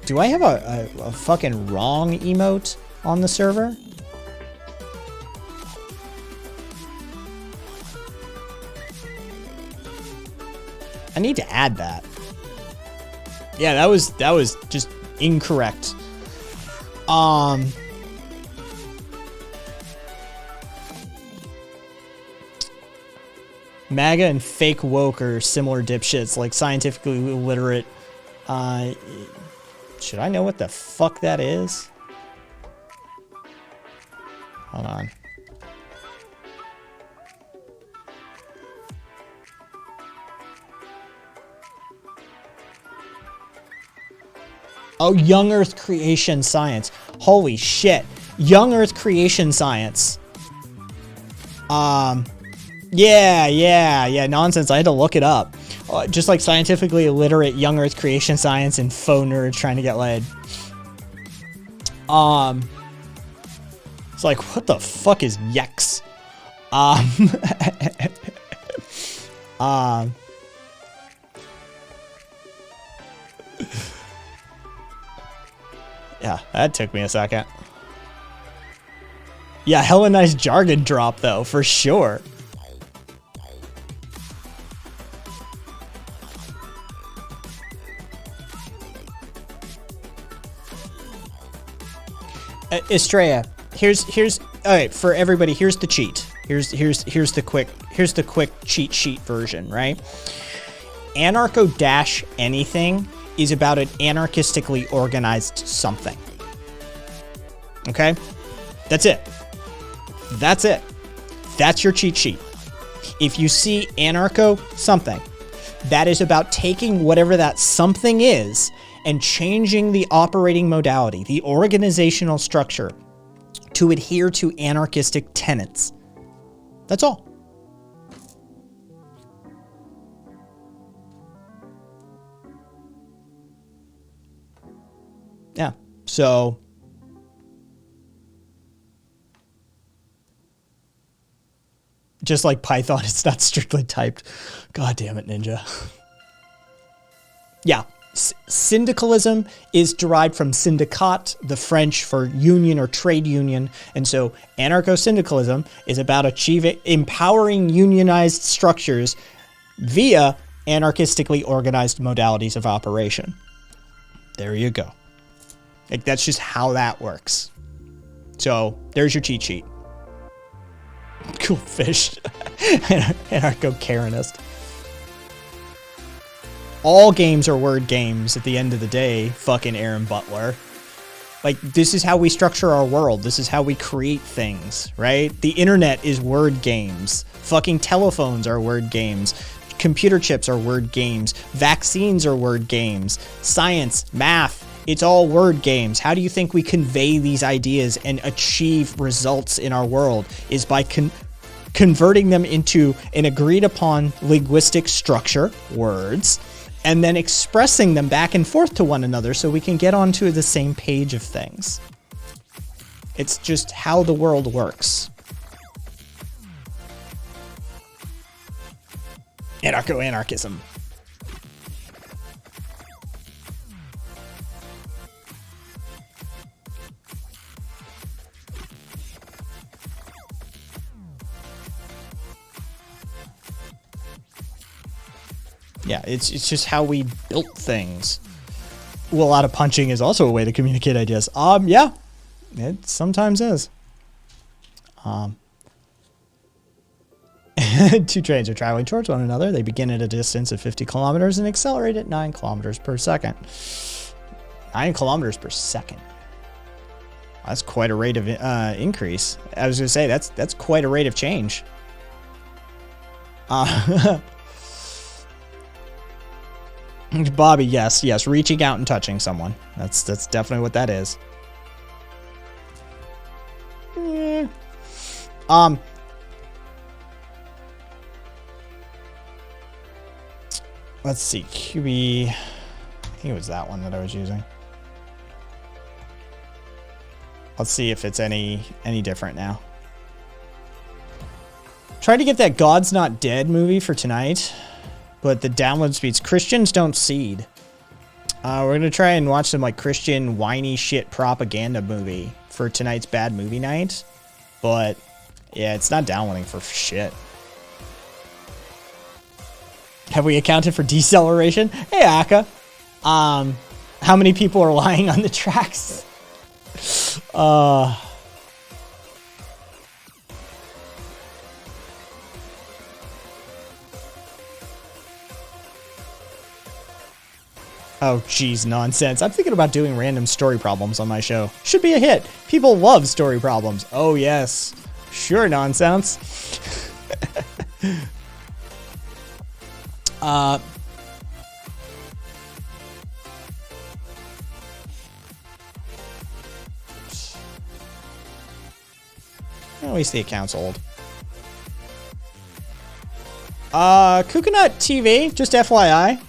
Do I have a fucking wrong emote on the server? I need to add that. Yeah, that was just incorrect. MAGA and fake woke are similar dipshits, like scientifically illiterate. Should I know what the fuck that is? Hold on. Oh, Young Earth Creation Science. Holy shit. Young Earth Creation Science. Yeah, nonsense. I had to look it up. Just like scientifically illiterate Young Earth Creation Science and faux nerds trying to get laid. It's like, what the fuck is Yex? Yeah, that took me a second. Yeah, hella nice jargon drop though, for sure. Estrella, here's all right for everybody. Here's the cheat. Here's the quick cheat sheet version, right? Anarcho-anything is about an anarchistically organized something. Okay? That's it. That's your cheat sheet. If you see anarcho something, that is about taking whatever that something is and changing the operating modality, the organizational structure, to adhere to anarchistic tenets. That's all. Yeah, so just like Python, it's not strictly typed. God damn it, Ninja. Yeah, syndicalism is derived from syndicat, the French for union or trade union. And so anarcho-syndicalism is about empowering unionized structures via anarchistically organized modalities of operation. There you go. Like, that's just how that works. So there's your cheat sheet. Cool fish. Anarcho-Karenist. All games are word games at the end of the day, fucking Aaron Butler. Like, this is how we structure our world. This is how we create things, right? The internet is word games. Fucking telephones are word games. Computer chips are word games. Vaccines are word games. Science, math, it's all word games. How do you think we convey these ideas and achieve results in our world? Is by converting them into an agreed upon linguistic structure, words, and then expressing them back and forth to one another so we can get onto the same page of things. It's just how the world works. Anarcho-anarchism. Yeah, it's just how we built things. Well, a lot of punching is also a way to communicate ideas. Yeah, it sometimes is. Two trains are traveling towards one another. They begin at a distance of 50 kilometers and accelerate at 9 kilometers per second. 9 kilometers per second. That's quite a rate of increase. I was going to say, that's quite a rate of change. Bobby, yes, reaching out and touching someone. That's definitely what that is. Let's see, QB. I think it was that one that I was using. Let's see if it's any different now. Tried to get that God's Not Dead movie for tonight, but the download speeds. Christians don't seed. We're gonna try and watch some like Christian whiny shit propaganda movie for tonight's bad movie night, but yeah, it's not downloading for shit. Have we accounted for deceleration? Hey, Aka. How many people are lying on the tracks? Oh, geez, nonsense. I'm thinking about doing random story problems on my show. Should be a hit. People love story problems. Oh, yes. Sure, nonsense. At least the account's old. Kukanut TV, just FYI.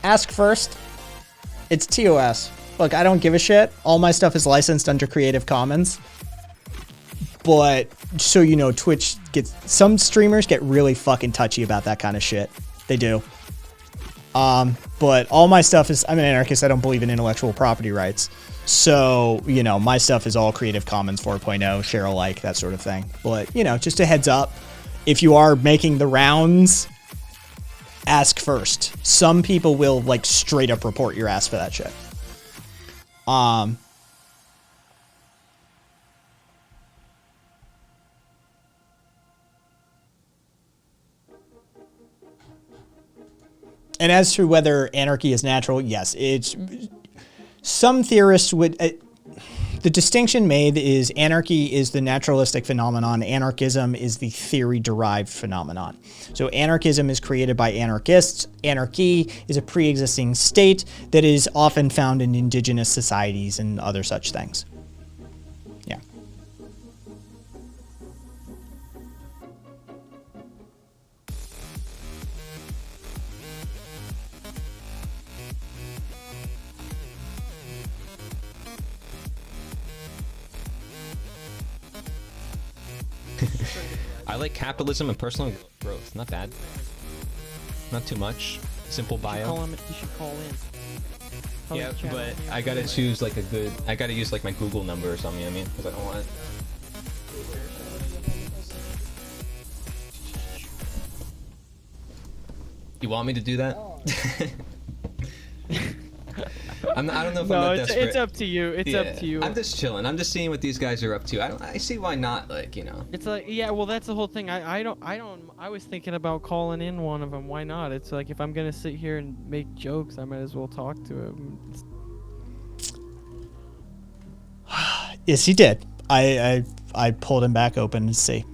Ask first. It's TOS. Look, I don't give a shit. All my stuff is licensed under Creative Commons. But, so you know, Twitch gets... Some streamers get really fucking touchy about that kind of shit. They do. But all my stuff is... I'm an anarchist. I don't believe in intellectual property rights. So, you know, my stuff is all Creative Commons 4.0, share alike, that sort of thing. But, you know, just a heads up. If you are making the rounds... Ask first. Some people will like straight up report your ass for that shit. And as to whether anarchy is natural, yes, it's some theorists would the distinction made is anarchy is the naturalistic phenomenon. Anarchism is the theory-derived phenomenon. So anarchism is created by anarchists. Anarchy is a pre-existing state that is often found in indigenous societies and other such things. Yeah. I like capitalism and personal growth. Not bad. Not too much. Simple bio. You should call in. Tell Yeah, the chat but on here. I gotta choose like a good. I gotta use like my Google number or something. You know what I mean, because I don't want. You want me to do that? I don't know if I'm No, that it's desperate. up to you. It's up Yeah, to you. I'm just chilling. I'm just seeing what these guys are up to. I see why not. Like, you know. It's like, yeah, well, that's the whole thing. I was thinking about calling in one of them. Why not? It's like, if I'm gonna sit here and make jokes, I might as well talk to him. Yes, he did. I pulled him back open to see.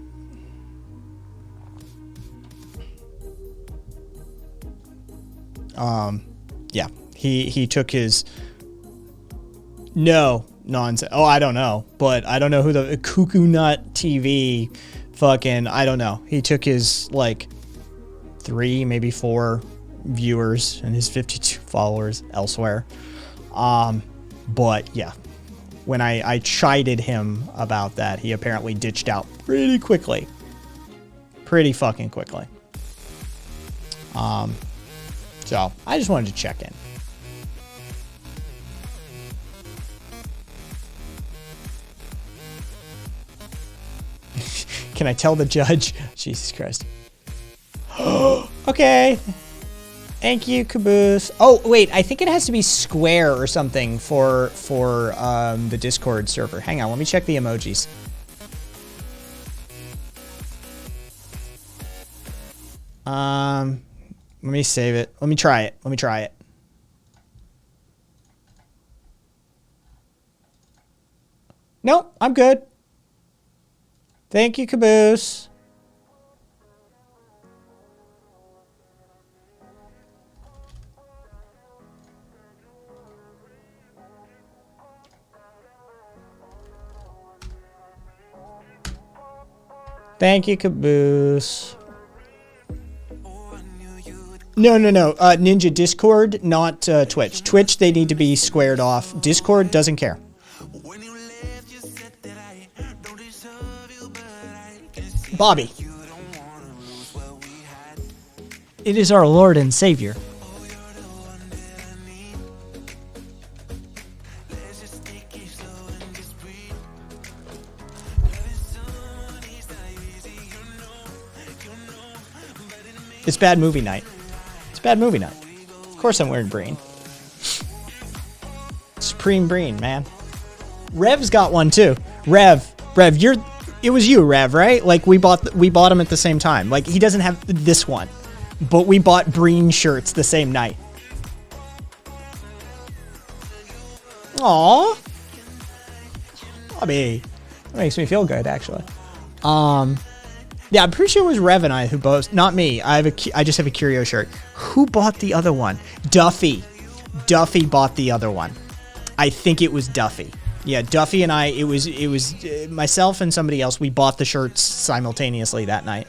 Yeah, he took his nonsense. Oh, I don't know, but I don't know who the Cuckoo Nut TV fucking, I don't know. He took his like 3, maybe 4 viewers and his 52 followers elsewhere. But yeah, when I chided him about that, he apparently ditched out pretty quickly. Pretty fucking quickly. So I just wanted to check in. Can I tell the judge? Jesus Christ. Okay. Thank you, Caboose. Oh, wait, I think it has to be square or something for the Discord server. Hang on, let me check the emojis. Let me save it. Let me try it. Nope, I'm good. Thank you, Caboose. Thank you, Caboose. No. Ninja, Discord, not Twitch. Twitch, they need to be squared off. Discord doesn't care. Bobby. It is our Lord and Savior. It's bad movie night. It's bad movie night. Of course I'm wearing Breen. Supreme Breen, man. Rev's got one too. Rev, it was you, Rev, right? Like we bought them at the same time. Like he doesn't have this one, but we bought Breen shirts the same night. Aww. I mean, that makes me feel good, actually. Yeah, I'm pretty sure it was Rev and I who both, not me. I just have a Curio shirt. Who bought the other one? Duffy. Duffy bought the other one. I think it was Duffy. Yeah, Duffy and I, it was myself and somebody else. We bought the shirts simultaneously that night.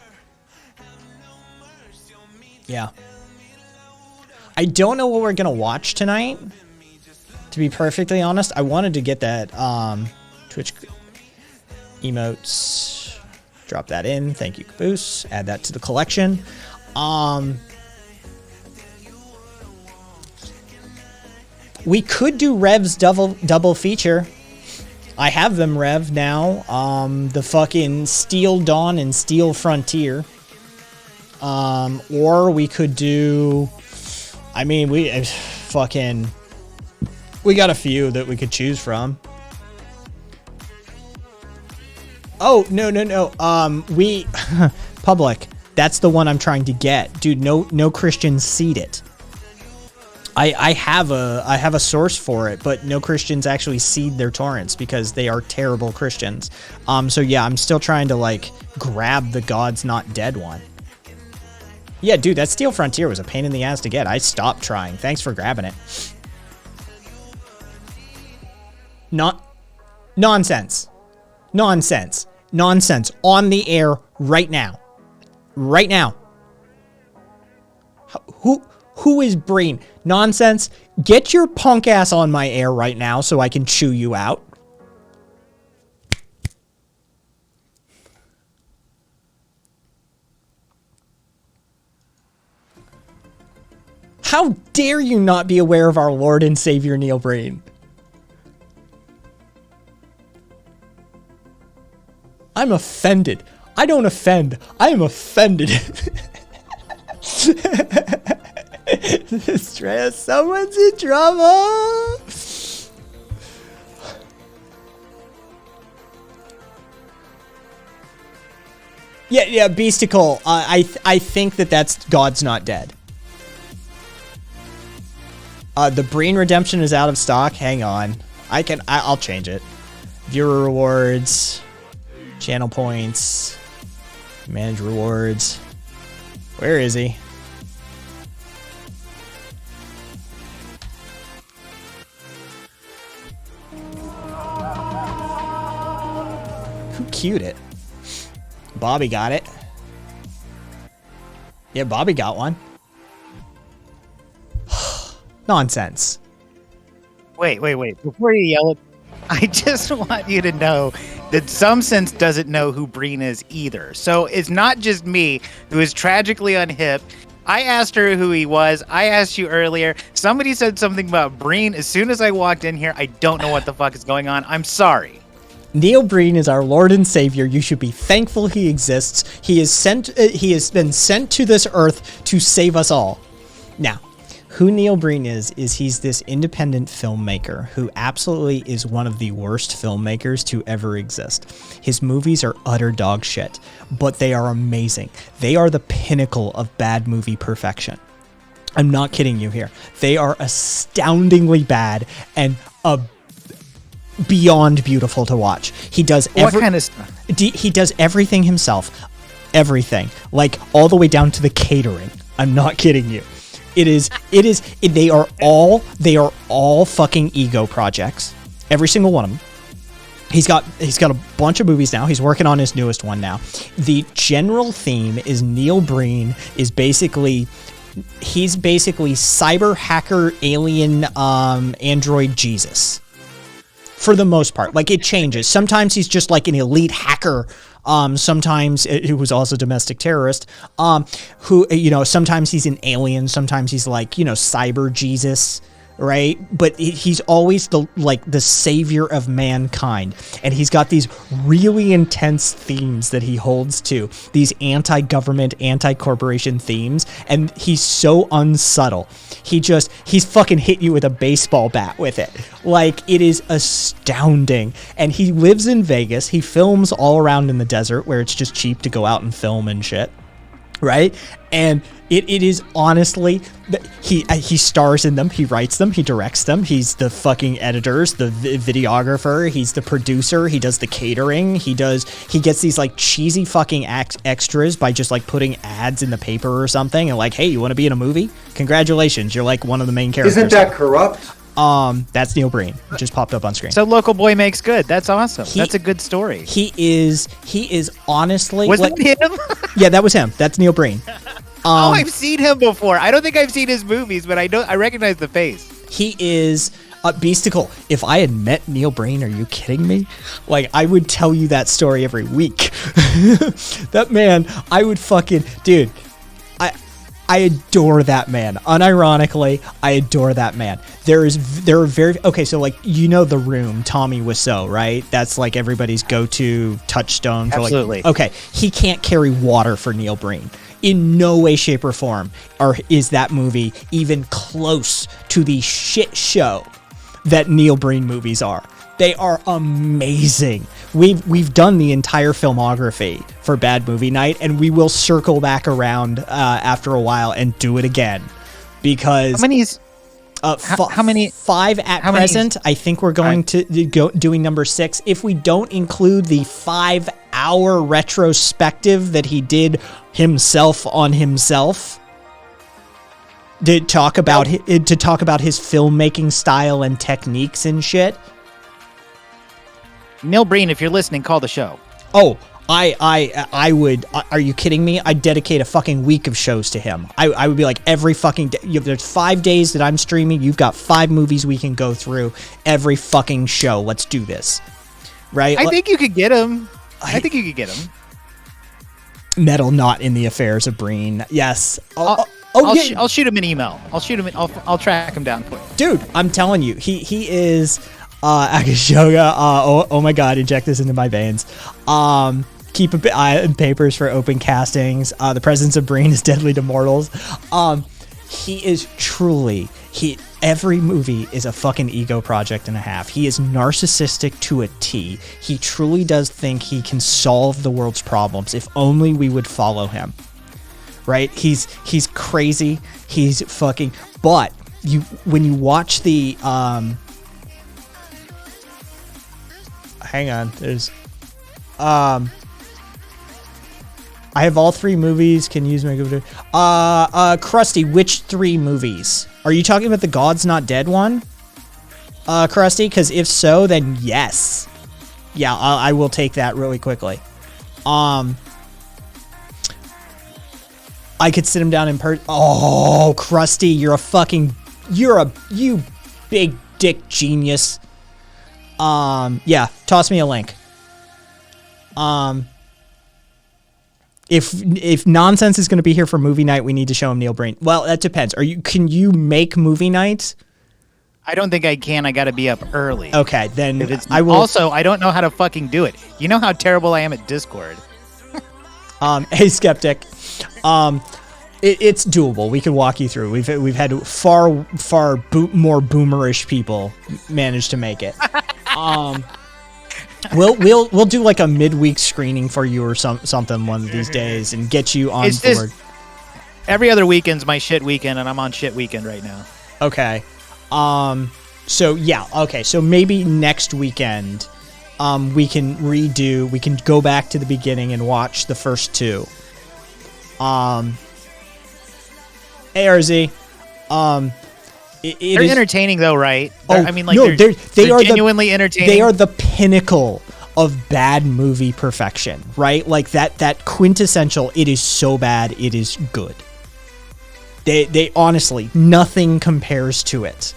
Yeah. I don't know what we're going to watch tonight. To be perfectly honest, I wanted to get that Twitch emotes. Drop that in. Thank you, Caboose. Add that to the collection. We could do Rev's double feature. I have them, Rev, now. The fucking Steel Dawn and Steel Frontier. Or we could do... I mean, we got a few that we could choose from. Oh, no. We... Public. That's the one I'm trying to get. Dude, no Christians seed it. I have a source for it, but no Christians actually seed their torrents because they are terrible Christians. So yeah, I'm still trying to like grab the God's Not Dead one. Yeah, dude, that Steel Frontier was a pain in the ass to get. I stopped trying. Thanks for grabbing it. Nonsense. Nonsense. Nonsense. On the air right now. Right now. Who is Breen? Nonsense. Get your punk ass on my air right now so I can chew you out. How dare you not be aware of our Lord and Savior Neil Breen? I'm offended. I don't offend. I am offended. Stress. Someone's in trouble. Yeah, Beasticle. I think that's God's Not Dead. The Breen Redemption is out of stock. Hang on. I'll change it. Viewer rewards. Channel points. Manage rewards. Where is he? Who queued it? Bobby got it. Yeah, Bobby got one. Nonsense. Wait. Before you yell at, I just want you to know that Some Sense doesn't know who Breen is either. So it's not just me who is tragically unhip. I asked her who he was. I asked you earlier. Somebody said something about Breen. As soon as I walked in here, I don't know what the fuck is going on. I'm sorry. Neil Breen is our Lord and Savior. You should be thankful he exists. He has been sent to this earth to save us all. Now, who Neil Breen is he's this independent filmmaker who absolutely is one of the worst filmmakers to ever exist. His movies are utter dog shit, but they are amazing. They are the pinnacle of bad movie perfection. I'm not kidding you here. They are astoundingly bad and beyond beautiful to watch. He does what kind of stuff? He does everything himself. Everything. Like all the way down to the catering. I'm not kidding you. They are all fucking ego projects. Every single one of them. He's got a bunch of movies now. He's working on his newest one now. The general theme is Neil Breen is basically cyber hacker alien android Jesus. For the most part. Like it changes. Sometimes he's just like an elite hacker. Sometimes who was also a domestic terrorist, who, sometimes he's an alien. Sometimes he's like, cyber Jesus, right? But he's always the savior of mankind. And he's got these really intense themes that he holds to, these anti-government, anti-corporation themes. And he's so unsubtle. He's fucking hit you with a baseball bat with it. Like, it is astounding. And he lives in Vegas. He films all around in the desert where it's just cheap to go out and film and shit. Right? And it is honestly, he stars in them, he writes them, he directs them, he's the fucking editors, the videographer, he's the producer, he does the catering, he gets these like cheesy fucking extras by just like putting ads in the paper or something and like, hey, you want to be in a movie? Congratulations, you're like one of the main characters. Isn't that corrupt? That's Neil Breen. It just popped up on screen. So Local Boy Makes Good. That's awesome. That's a good story. He is honestly... Was that him? Yeah, that was him. That's Neil Breen. I've seen him before. I don't think I've seen his movies, but I recognize the face. He is Beasticle. If I had met Neil Breen, are you kidding me? Like, I would tell you that story every week. That man, I would fucking... Dude, I adore that man. Unironically, I adore that man. There are very... Okay, so, like, The Room, Tommy Wiseau, right? That's, like, everybody's go-to touchstone. For, absolutely. Like, okay, he can't carry water for Neil Breen. In no way, shape, or form is that movie even close to the shit show that Neil Breen movies are. They are amazing. We've done the entire filmography for Bad Movie Night, and we will circle back around after a while and do it again, because How many? 5 at how many- present. I think we're going to go doing number 6 if we don't include the 5-hour retrospective that he did himself on himself. To talk about his filmmaking style and techniques and shit. Neil Breen, if you're listening, call the show. Oh, I would. Are you kidding me? I'd dedicate a fucking week of shows to him. I would be like, every fucking day. There's 5 days that I'm streaming. You've got 5 movies we can go through every fucking show. Let's do this. Right? I think you could get him. I think you could get him. Metal not in the affairs of Breen. Yes. I'll shoot him an email. I'll track him down for you. Dude, I'm telling you, he is Akashoga. Oh my god, inject this into my veins. Keep an eye on papers for open castings. The presence of Breen is deadly to mortals. He is truly every movie is a fucking ego project and a half. He is narcissistic to a T. He truly does think he can solve the world's problems if only we would follow him. Right? He's crazy. He's fucking. But when you watch the hang on, there's I have all 3 movies. Can use my computer. Krusty, which 3 movies? Are you talking about the God's Not Dead one? Krusty, because if so, then yes. Yeah, I will take that really quickly. I could sit him down in person. Oh, Krusty, you big dick genius. Yeah, toss me a link. If Nonsense is going to be here for movie night, we need to show him Neil Breen. Well, that depends. Can you make movie night? I don't think I can. I got to be up early. Okay, then I will. Also, I don't know how to fucking do it. You know how terrible I am at Discord. Hey, Skeptic. It's doable. We can walk you through. We've had far more boomerish people manage to make it. We'll do like a midweek screening for you or something one of these days and get you on board. Every other weekend's my shit weekend, and I'm on shit weekend right now. Okay. So yeah. Okay. So maybe next weekend, we can go back to the beginning and watch the first 2. ARZ. They're entertaining though, right? I mean, like, no, they're genuinely entertaining. They are the pinnacle of bad movie perfection, right? Like that quintessential. It is so bad, it is good. They honestly, nothing compares to it.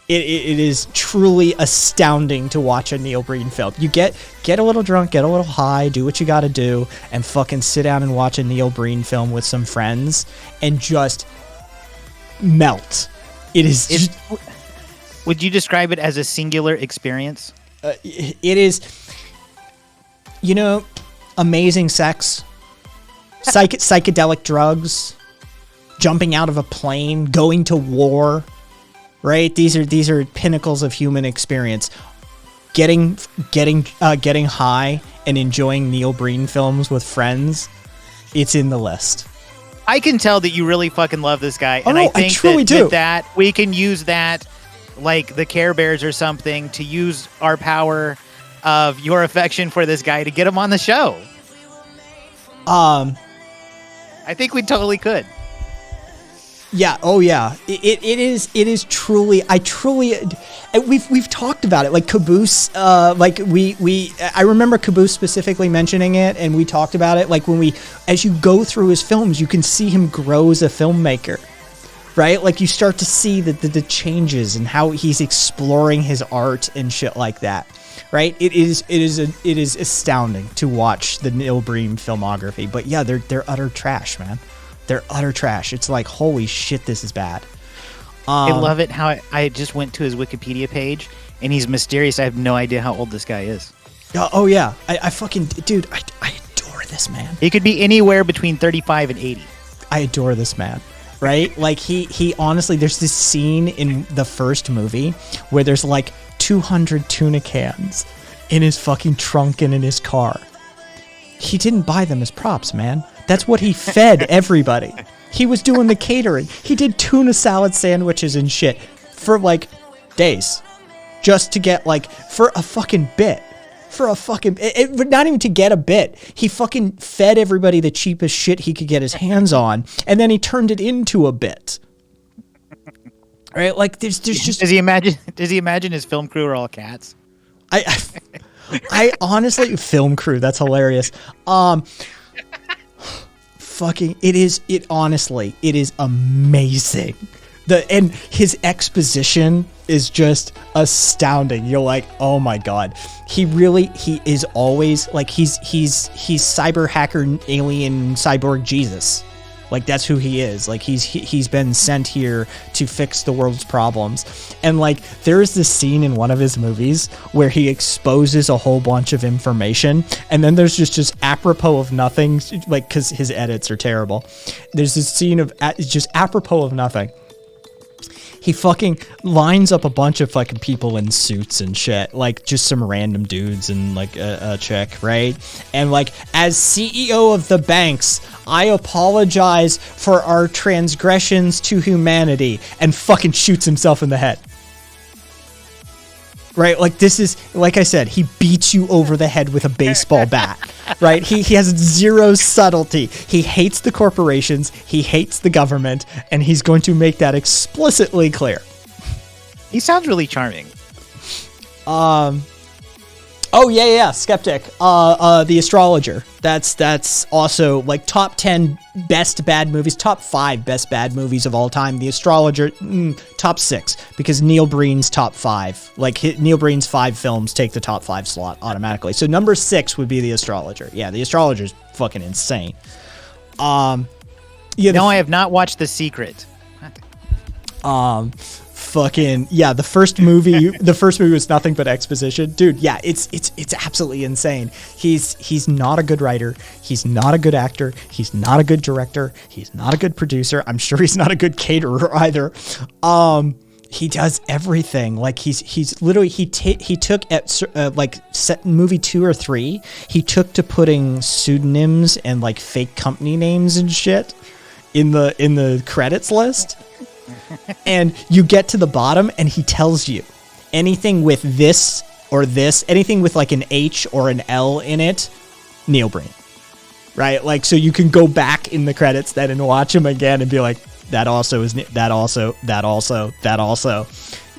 It is truly astounding to watch a Neil Breen film. You get a little drunk, get a little high, do what you got to do, and fucking sit down and watch a Neil Breen film with some friends and just melt. Would you describe it as a singular experience? It is, amazing sex, psychedelic drugs, jumping out of a plane, going to war. Right? These are pinnacles of human experience. Getting high and enjoying Neil Breen films with friends, it's in the list. I can tell that you really fucking love this guy, Oh, and no, I think I truly do. that we can use that, like the Care Bears or something, to use our power of your affection for this guy to get him on the show. I think we totally could. Yeah. Oh, yeah. It is truly. We've talked about it. Like Caboose. I remember Caboose specifically mentioning it, and we talked about it. Like as you go through his films, you can see him grow as a filmmaker, right? Like you start to see the changes and how he's exploring his art and shit like that, right? It is astounding to watch the Neil Breen filmography. But yeah, they're utter trash, man. They're utter trash. It's like, holy shit, this is bad. I love it how I just went to his Wikipedia page, and he's mysterious. I have no idea how old this guy is. Oh yeah. I fucking, dude, I adore this man. He could be anywhere between 35 and 80. I adore this man, right? Like he honestly, there's this scene in the first movie where there's like 200 tuna cans in his fucking trunk and in his car. He didn't buy them as props, man. That's what he fed everybody. He was doing the catering. He did tuna salad sandwiches and shit for like days just to get like for a fucking bit. For a fucking not even to get a bit. He fucking fed everybody the cheapest shit he could get his hands on, and then he turned it into a bit. Right? Like there's just Does he imagine his film crew are all cats? I honestly, film crew, that's hilarious. Fucking it is amazing. And his exposition is just astounding. You're like, oh my god. He is always like he's cyber hacker alien cyborg Jesus. Like that's who he is. Like he's been sent here to fix the world's problems. And like there is this scene in one of his movies where he exposes a whole bunch of information, and then there's just apropos of nothing, like because his edits are terrible. There's this scene of just apropos of nothing. He fucking lines up a bunch of fucking people in suits and shit, like just some random dudes and like a chick, right? And like, as CEO of the banks, I apologize for our transgressions to humanity, and fucking shoots himself in the head. Right? Like this is, like I said, he beats you over the head with a baseball bat, right? He has zero subtlety. He hates the corporations. He hates the government, and he's going to make that explicitly clear. He sounds really charming. Oh yeah, Skeptic. The Astrologer. That's also like top 10 best bad movies, top 5 best bad movies of all time. The Astrologer, top 6, because Neil Breen's top 5. Like Neil Breen's 5 films take the top 5 slot automatically. So number 6 would be The Astrologer. Yeah, The Astrologer's fucking insane. Yeah. No, I have not watched The Secret. Fucking yeah, the first movie was nothing but exposition, dude. Yeah, it's absolutely insane. He's not a good writer, he's not a good actor, he's not a good director, he's not a good producer. I'm sure he's not a good caterer either. He does everything. Like he's literally he took at like set movie 2 or 3, he took to putting pseudonyms and like fake company names and shit in the credits list. And you get to the bottom and he tells you anything with this or this, anything with like an H or an L in it, Neil Breen. Right? Like, so you can go back in the credits then and watch him again and be like, that also is that also.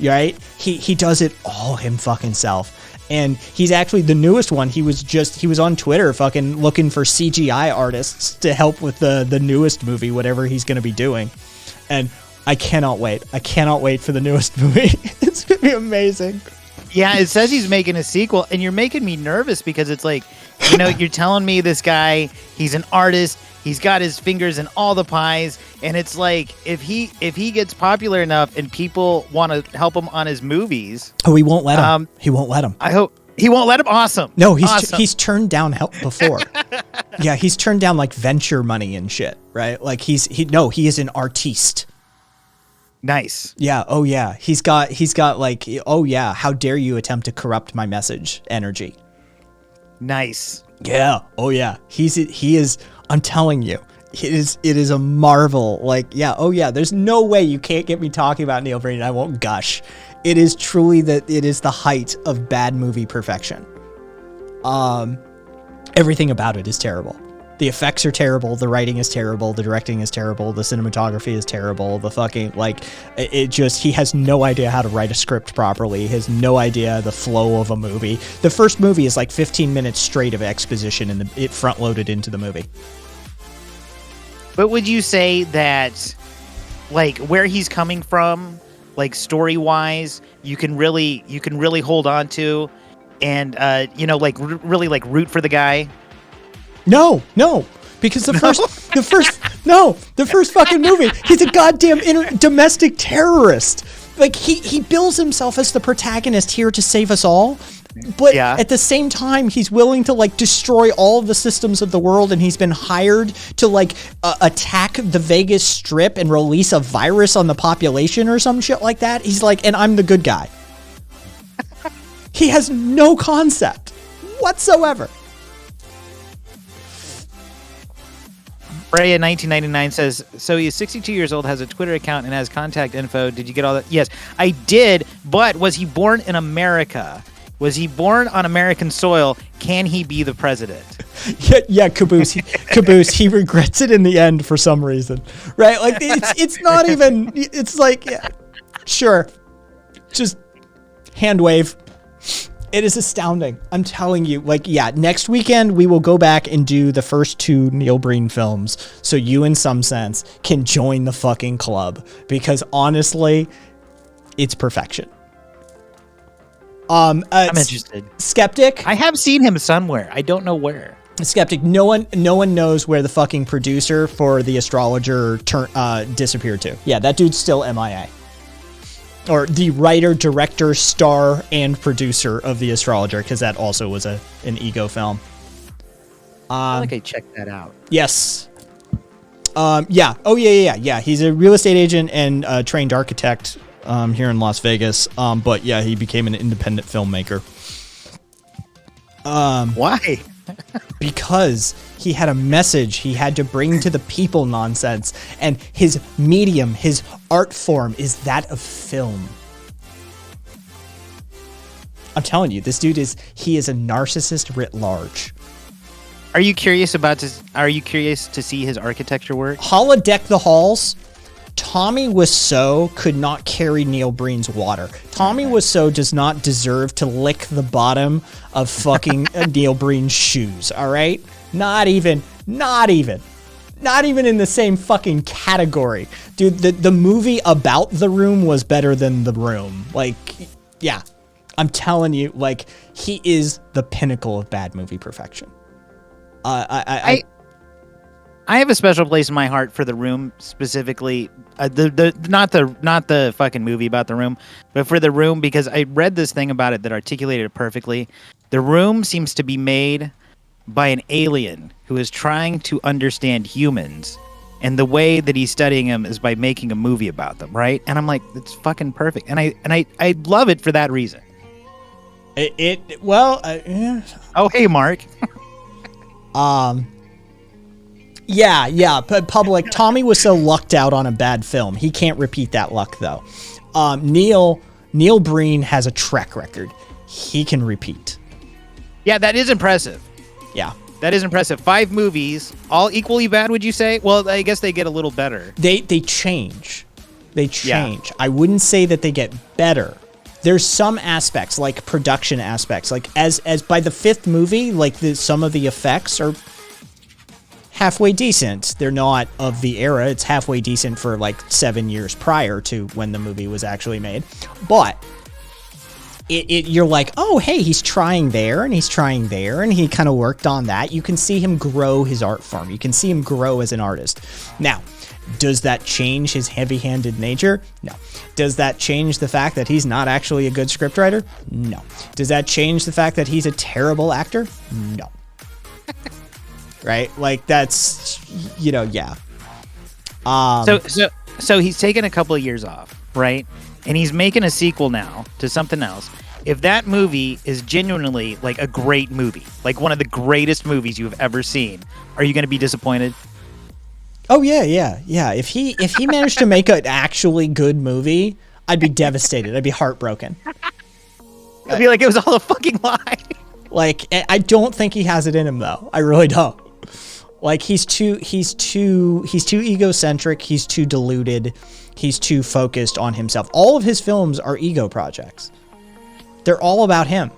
Right? He does it all him fucking self. And he's actually the newest one. He was on Twitter fucking looking for CGI artists to help with the newest movie, whatever he's going to be doing. And I cannot wait. I cannot wait for the newest movie. It's going to be amazing. Yeah, it says he's making a sequel, and you're making me nervous because it's like, you know, you're telling me this guy, he's an artist, he's got his fingers in all the pies, and it's like, if he gets popular enough and people want to help him on his movies... Oh, he won't let him. He won't let him. I hope... He won't let him? Awesome. No, he's awesome. He's turned down help before. Yeah, he's turned down like venture money and shit, right? Like he is an artiste. Nice. Yeah. Oh yeah. He's got like, oh yeah, how dare you attempt to corrupt my message energy. Nice. Yeah. Oh yeah. He is, I'm telling you, it is a marvel. Like, yeah. Oh yeah. There's no way you can't get me talking about Neil Breen and I won't gush. It is truly it is the height of bad movie perfection. Everything about it is terrible. The effects are terrible. The writing is terrible. The directing is terrible. The cinematography is terrible. The fucking, like, he has no idea how to write a script properly. He has no idea the flow of a movie. The first movie is like 15 minutes straight of exposition and it front loaded into the movie. But would you say that, like, where he's coming from, like, story wise, you can really hold on to and, really like root for the guy? No, because the first fucking movie, he's a goddamn domestic terrorist. Like he bills himself as the protagonist here to save us all, but at the same time, he's willing to like destroy all of the systems of the world, and he's been hired to like attack the Vegas Strip and release a virus on the population or some shit like that. He's like, and I'm the good guy. He has no concept whatsoever. Freya 1999 says, so he is 62 years old, has a Twitter account, and has contact info. Did you get all that? Yes, I did. But was he born in America? Was he born on American soil? Can he be the president? Yeah, Caboose. Caboose. He regrets it in the end for some reason, right? Like it's not even. It's like, yeah, sure, just hand wave. It is astounding. I'm telling you. Like, yeah, next weekend we will go back and do the first 2 Neil Breen films, so you, in some sense, can join the fucking club, because honestly, it's perfection. I'm interested. Skeptic. I have seen him somewhere. I don't know where. Skeptic. No one knows where the fucking producer for The Astrologer disappeared to. Yeah, that dude's still MIA. Or the writer, director, star, and producer of The Astrologer, because that also was an ego film. I feel like I checked that out. Yes. Yeah. Oh, yeah. He's a real estate agent and a trained architect here in Las Vegas. But yeah, he became an independent filmmaker. Why? Because he had a message he had to bring to the people, nonsense. And his medium, his art form is that of film. I'm telling you, this dude he is a narcissist writ large. Are you curious to see his architecture work? Holodeck the Halls. Tommy Wiseau could not carry Neil Breen's water. Tommy Wiseau does not deserve to lick the bottom of fucking Neil Breen's shoes, all right? Not even in the same fucking category. Dude, the movie About the Room was better than The Room. Like, yeah. I'm telling you, like, he is the pinnacle of bad movie perfection. I have a special place in my heart for The Room, specifically not the fucking movie about The Room, but for The Room, because I read this thing about it that articulated it perfectly. The Room seems to be made by an alien who is trying to understand humans, and the way that he's studying them is by making a movie about them, right? And I'm like, it's fucking perfect, and I love it for that reason. Yeah. Oh, hey, Mark. Yeah. Public. Tommy was so lucked out on a bad film. He can't repeat that luck, though. Neil Breen has a track record. He can repeat. Yeah, that is impressive. Yeah. That is impressive. 5 movies, all equally bad, would you say? Well, I guess they get a little better. They change. Yeah. I wouldn't say that they get better. There's some aspects, like production aspects, like as by the 5th movie, like some of the effects are halfway decent. They're not of the era. It's halfway decent for like 7 years prior to when the movie was actually made. But you're like, oh, hey, he's trying there and he's trying there, and he kind of worked on that. You can see him grow his art form. You can see him grow as an artist. Now, does that change his heavy-handed nature? No. Does that change the fact that he's not actually a good scriptwriter? No. Does that change the fact that he's a terrible actor? No. Right? Like, that's, yeah. So he's taken a couple of years off, right? And he's making a sequel now to something else. If that movie is genuinely like a great movie, like one of the greatest movies you've ever seen, are you going to be disappointed? Oh yeah. If he managed to make an actually good movie, I'd be devastated. I'd be heartbroken. I'd be like, it was all a fucking lie. Like, I don't think he has it in him, though. I really don't. Like, he's too egocentric. He's too deluded. He's too focused on himself. All of his films are ego projects. They're all about him.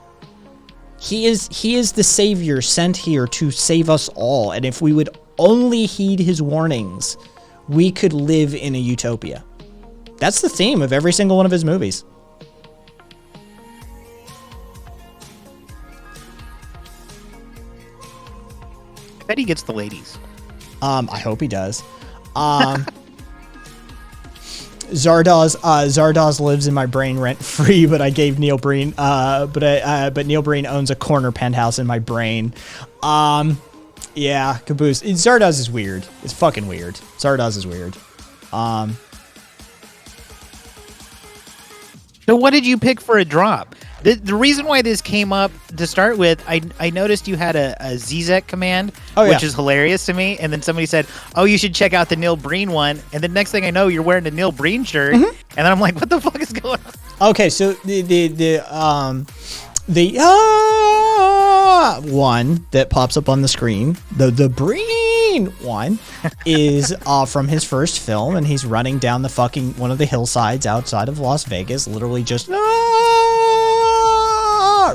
He is the savior sent here to save us all. And if we would only heed his warnings, we could live in a utopia. That's the theme of every single one of his movies. I bet he gets the ladies. I hope he does. Zardoz lives in my brain rent free, but I gave Neil Breen. But Neil Breen owns a corner penthouse in my brain. Yeah, Caboose. Zardoz is weird. It's fucking weird. Zardoz is weird. So what did you pick for a drop? The reason why this came up to start with, I noticed you had a ZZEC command, which is hilarious to me. And then somebody said, "Oh, you should check out the Neil Breen one." And the next thing I know, you're wearing a Neil Breen shirt, and then I'm like, "What the fuck is going on?" Okay, so the one that pops up on the screen, the Breen one, is from his first film, and he's running down the fucking one of the hillsides outside of Las Vegas, literally just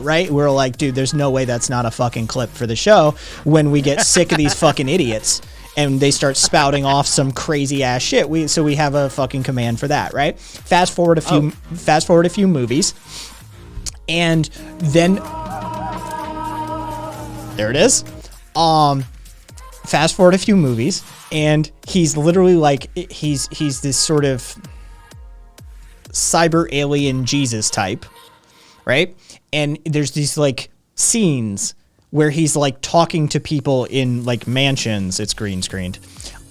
right. We're like, dude, there's no way that's not a fucking clip for the show. When we get sick of these fucking idiots and they start spouting off some crazy ass shit, we have a fucking command for that, right? Fast forward a few movies, and then there it is. Fast forward a few movies, and he's literally like, he's this sort of cyber alien Jesus type, right? And there's these like scenes where he's like talking to people in like mansions. It's green screened,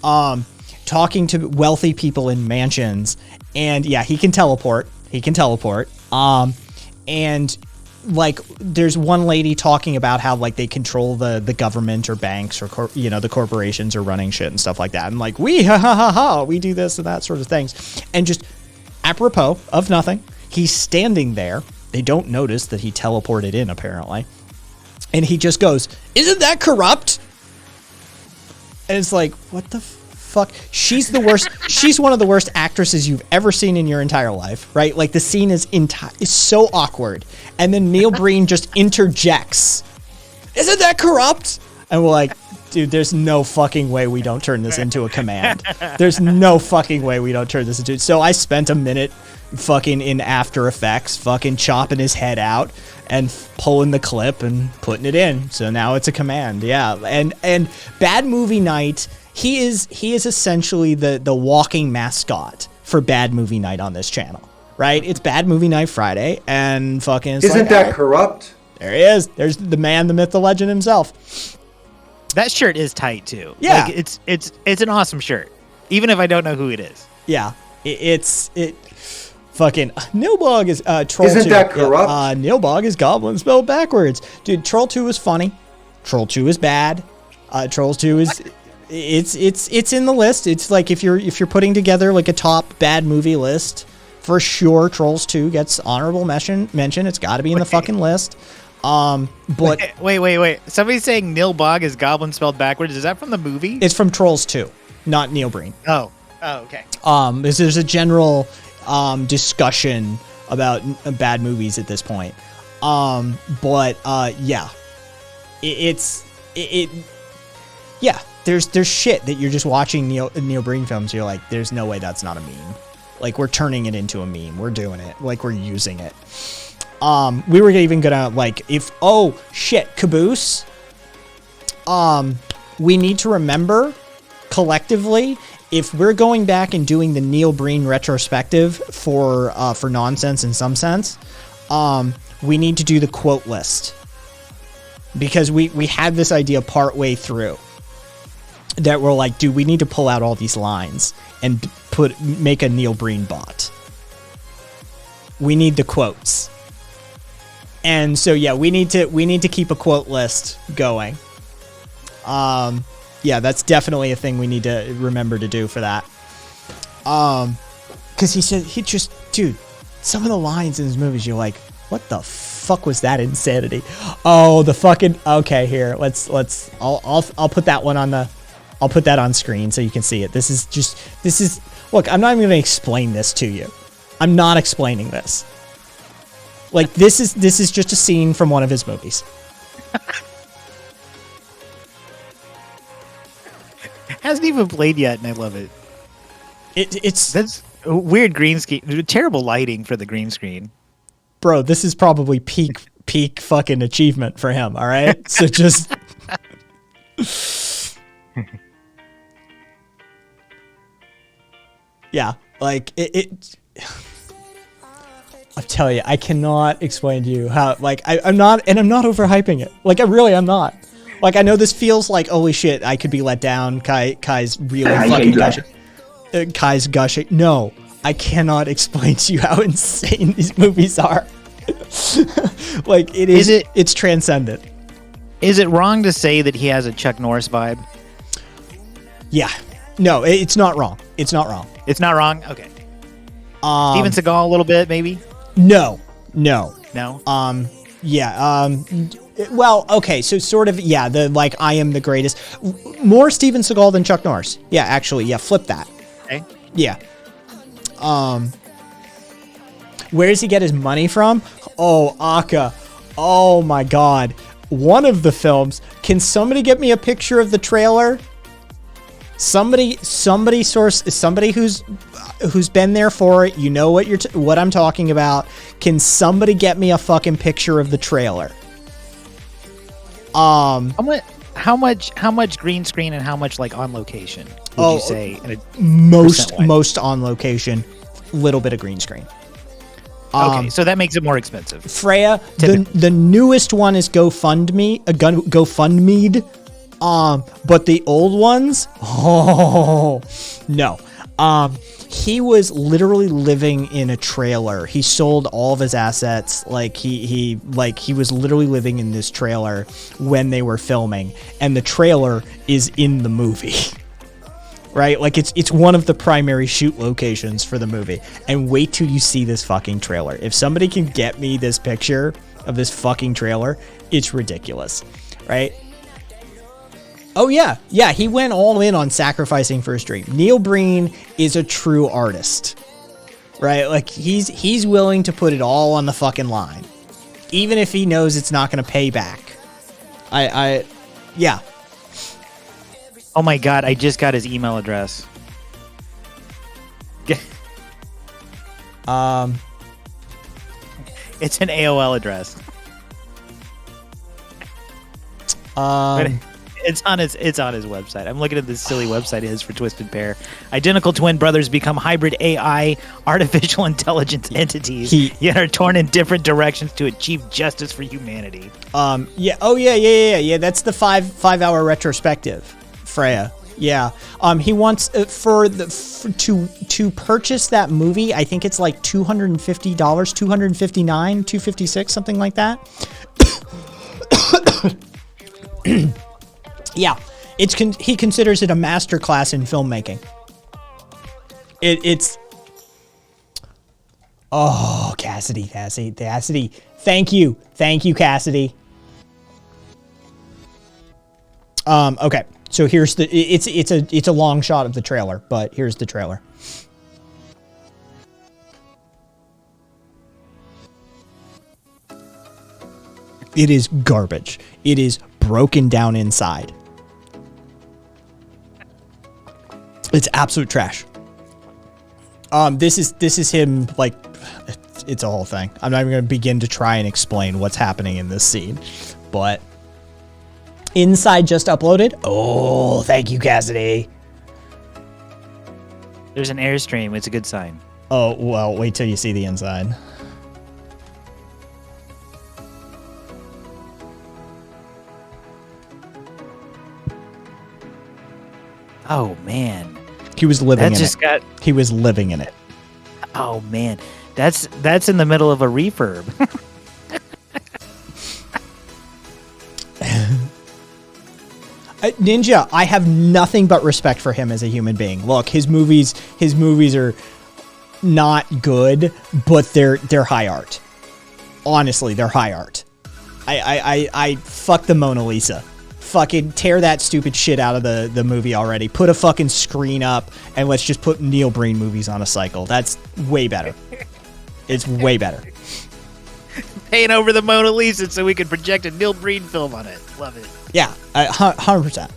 talking to wealthy people in mansions, and yeah, he can teleport. And like there's one lady talking about how like they control the government or banks or the corporations are running shit and stuff like that, and like we do this and that sort of things, and just apropos of nothing, he's standing there. They don't notice that he teleported in, apparently, and he just goes, "Isn't that corrupt?" And it's like, what the fuck? She's the worst. She's one of the worst actresses you've ever seen in your entire life, right? Like the scene is so awkward, and then Neil Breen just interjects, "Isn't that corrupt?" And we're like, dude, there's no fucking way we don't turn this into a command. There's no fucking way we don't turn this into. So I spent a minute fucking in After Effects, fucking chopping his head out and pulling the clip and putting it in. So now it's a command. Yeah. And Bad Movie Night, he is essentially the walking mascot for Bad Movie Night on this channel, right? It's Bad Movie Night Friday, and fucking Isn't that corrupt? There he is. There's the man, the myth, the legend himself. That shirt is tight too. Yeah. Like, it's an awesome shirt, even if I don't know who it is. Yeah. It's fucking Nilbog is Troll 2. Isn't that corrupt? Yeah, Nilbog is goblin spelled backwards. Dude, Troll 2 is funny. Troll 2 is bad. Trolls 2 is it's in the list. It's like if you're putting together like a top bad movie list, for sure Trolls 2 gets honorable mention. It's got to be in the fucking list. But wait. Somebody's saying Neil Bog is goblin spelled backwards. Is that from the movie? It's from Trolls 2, not Neil Breen. Oh, okay. There's a general discussion about bad movies at this point. Yeah, yeah. There's shit that you're just watching Neil Breen films. You're like, there's no way that's not a meme. Like, we're turning it into a meme. We're doing it. Like, we're using it. We were even gonna like Caboose. We need to remember collectively, if we're going back and doing the Neil Breen retrospective for Nonsense in some sense, we need to do the quote list, because we had this idea partway through that we're like, dude, we need to pull out all these lines and make a Neil Breen bot. We need the quotes. And so yeah, we need to keep a quote list going. Yeah, that's definitely a thing we need to remember to do for that. Because dude, some of the lines in his movies, you're like, what the fuck was that insanity? Oh, the fucking, okay, here, I'll put that one I'll put that on screen so you can see it. This is, look, I'm not even gonna explain this to you. I'm not explaining this. Like, this is just a scene from one of his movies. Hasn't even played yet, and I love it. That's a weird green screen. Terrible lighting for the green screen. Bro, this is probably peak fucking achievement for him. All right, so just. Yeah, like it I'm telling you, I cannot explain to you how, like, I'm not overhyping it. Like, I'm not. Like, I know this feels like, holy shit, I could be let down. Kai's really fucking gushing. Kai's gushing. No, I cannot explain to you how insane these movies are. Like it's transcendent. Is it wrong to say that he has a Chuck Norris vibe? Yeah. No, it's not wrong. It's not wrong. It's not wrong? Okay. Steven Seagal a little bit, maybe? No. No? Yeah. Well, okay, so sort of, yeah, the like I am the greatest. More Steven Seagal than Chuck Norris. Yeah, actually, yeah, flip that. Okay. Yeah. Where does he get his money from? Oh, Aka. Oh my god. One of the films. Can somebody get me a picture of the trailer? Somebody who's been there for it, you know what I'm talking about. Can somebody get me a fucking picture of the trailer? How much green screen and how much like on location would you say? Most on location, little bit of green screen. Okay, so that makes it more expensive. Freya, the newest one is GoFundMe, but the old ones, no. He was literally living in a trailer. He sold all of his assets. Like he was literally living in this trailer when they were filming, and the trailer is in the movie. Right? Like it's one of the primary shoot locations for the movie. And wait till you see this fucking trailer. If somebody can get me this picture of this fucking trailer, it's ridiculous. Right? Oh yeah. Yeah, he went all in on sacrificing for his dream. Neil Breen is a true artist. Right? Like he's willing to put it all on the fucking line. Even if he knows it's not going to pay back. Yeah. Oh my god, I just got his email address. It's an AOL address. It's on his website. I'm looking at this silly website it is for Twisted Pair. Identical twin brothers become hybrid AI artificial intelligence entities, yet are torn in different directions to achieve justice for humanity. Yeah. Oh yeah. That's the 5-hour retrospective. Freya. Yeah. He wants to purchase that movie. I think it's like $250, $259, $256, something like that. Yeah. He considers it a masterclass in filmmaking. It's. Oh, Cassidy. Thank you, Cassidy. Okay. So here's it's a long shot of the trailer, but here's the trailer. It is garbage. It is broken down inside. It's absolute trash. This is him like it's a whole thing. I'm not even going to begin to try and explain what's happening in this scene, but Inside just uploaded. Oh, thank you, Cassidy. There's an Airstream. It's a good sign. Oh, well, wait till you see the inside. Oh, man. He was living in just it. He was living in it. Oh, man. That's in the middle of a refurb. Ninja, I have nothing but respect for him as a human being. Look, his movies are not good, but they're high art. Honestly, they're high art. I fuck the Mona Lisa. Fucking tear that stupid shit out of the movie already. Put a fucking screen up and let's just put Neil Breen movies on a cycle. That's way better. It's way better. Paying over the Mona Lisa so we can project a Neil Breen film on it. Love it. Yeah, 100%.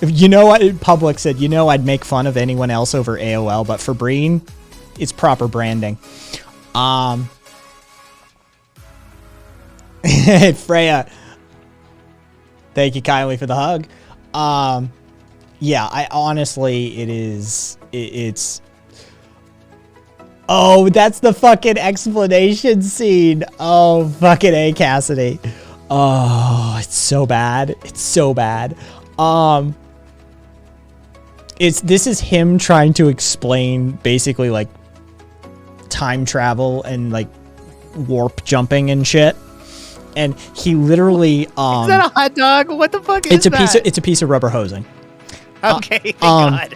You know what? Public said, I'd make fun of anyone else over AOL, but for Breen, it's proper branding. Freya, thank you kindly for the hug. Yeah, I honestly, it's. Oh, that's the fucking explanation scene. Oh, fucking A, Cassidy. Oh, it's so bad. It's so bad. This is him trying to explain basically like time travel and like warp jumping and shit. And he literally Is that a hot dog? What the fuck is it's a that? it's a piece of rubber hosing. Okay, thank God.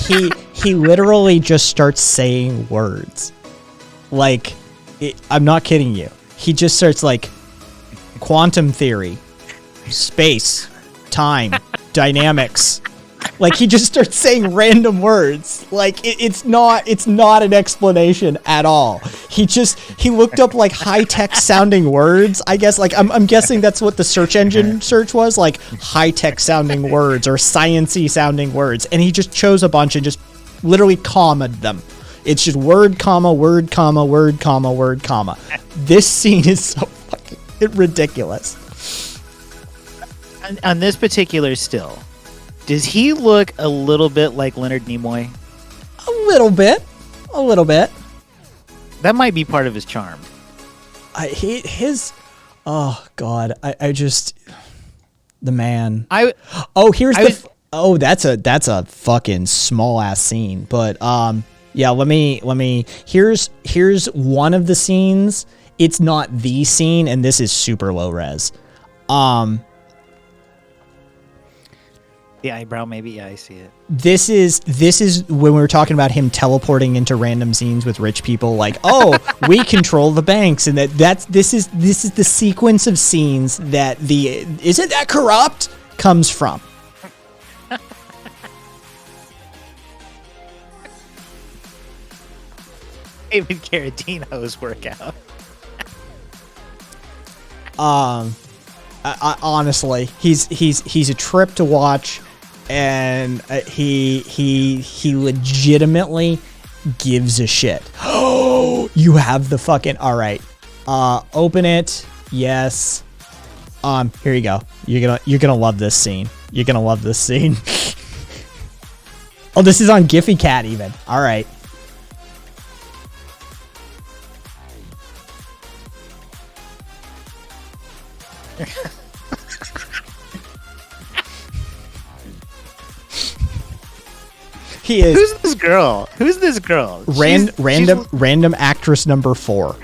he literally just starts saying words. Like, I'm not kidding you. He just starts like quantum theory, space, time, dynamics. Like, he just starts saying random words. Like, it's not an explanation at all. He looked up like high-tech sounding words. I guess, like, I'm guessing that's what the search engine search was, like high-tech sounding words or science-y sounding words. And he just chose a bunch and just literally commaed them. It's just word, comma, word, comma, word, comma, word, comma. This scene is so fucking ridiculous. On this particular still, does he look a little bit like Leonard Nimoy? A little bit. That might be part of his charm. Oh God, I just the man. That's a fucking small ass scene, but yeah. Let me. Here's one of the scenes. It's not the scene, and this is super low res. The eyebrow, maybe. Yeah, I see it. This is when we were talking about him teleporting into random scenes with rich people. Like, oh, we control the banks, and this is the sequence of scenes that Isn't That Corrupt comes from. David Carradino's workout. I honestly, he's a trip to watch, and he legitimately gives a shit. Oh, you have the fucking all right. Open it. Yes. Here you go. You're gonna love this scene. You're gonna love this scene. Oh, this is on Giphy Cat even. All right. He is. Who's this girl? Random actress number 4.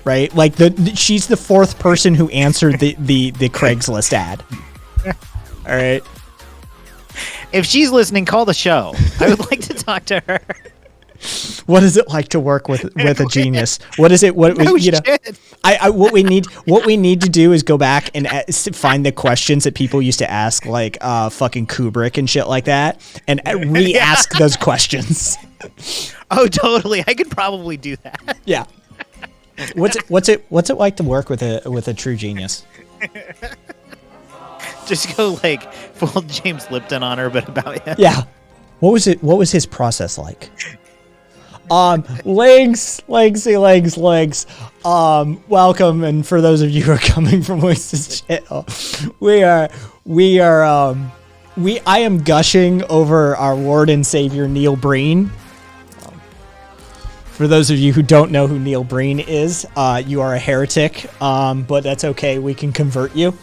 Right? Like she's the 4th person who answered the Craigslist ad. All right. If she's listening, call the show. I would like to talk to her. What is it like to work with a genius? What is it? What No you know? shit. What we need to do is go back and find the questions that people used to ask, like fucking Kubrick and shit like that, and re-ask those questions. Oh, totally. I could probably do that. Yeah. What's it like to work with a true genius? Just go like full James Lipton on her, but about him. Yeah. What was his process like? Legs. Welcome, and for those of you who are coming from Voices channel, I am gushing over our Lord and Savior Neil Breen. For those of you who don't know who Neil Breen is, you are a heretic, but that's okay. We can convert you.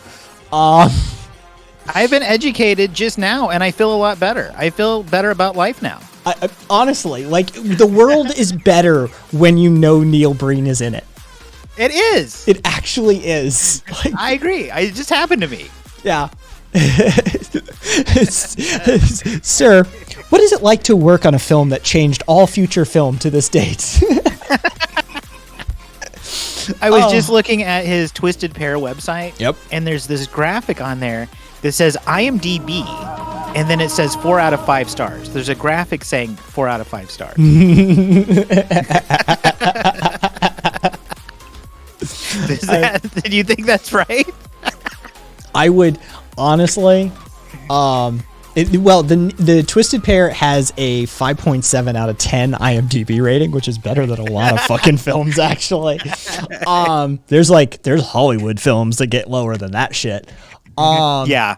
I've been educated just now, and I feel a lot better. I feel better about life now. I honestly, like, the world is better when you know Neil Breen is in it. It is. It actually is. Like, I agree. It just happened to me. yeah. Sir, what is it like to work on a film that changed all future film to this date? I was just looking at his Twisted Pair website. Yep. And there's this graphic on there that says IMDb, and then it says 4 out of 5 stars. There's a graphic saying 4 out of 5 stars. Do you think that's right? I would honestly, the Twisted Pair has a 5.7 out of 10 IMDb rating, which is better than a lot of fucking films actually. There's Hollywood films that get lower than that shit. Yeah.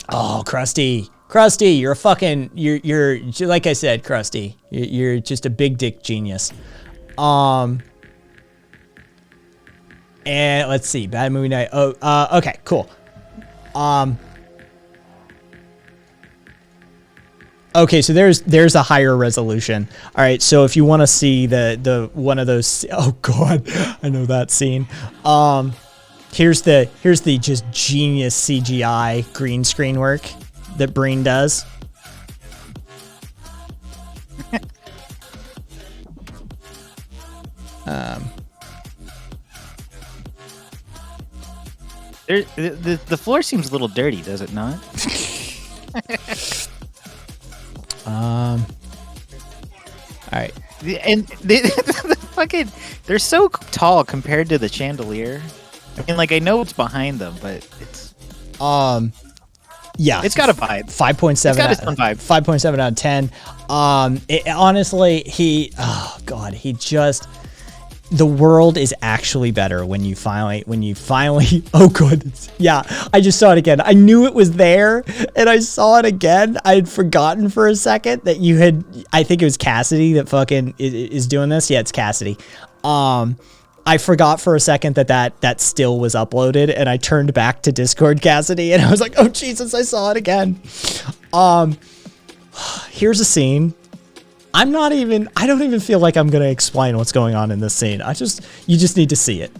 Oh, Krusty, you're a fucking, you're like I said, Krusty, you're just a big dick genius. And let's see, Bad Movie Night. Oh, okay, cool. Okay, so there's a higher resolution. All right, so if you want to see the one of those, oh god, I know that scene. Here's the just genius CGI green screen work that Breen does. The floor seems a little dirty, does it not? All right. And the fucking, they're so tall compared to the chandelier. I mean, like, I know it's behind them, but it's yeah, it's got a vibe. 5.7. It's got its own vibe. 5.7 out of 10. Honestly, he just, the world is actually better when you finally oh god, yeah, I just saw it again. I knew it was there and I saw it again. I had forgotten for a second that you had, I think it was Cassidy that fucking is doing this. Yeah, it's Cassidy. I forgot for a second that still was uploaded, and I turned back to Discord Cassidy and I was like, oh Jesus, I saw it again. Here's a scene. I don't even feel like I'm gonna explain what's going on in this scene. You just need to see it.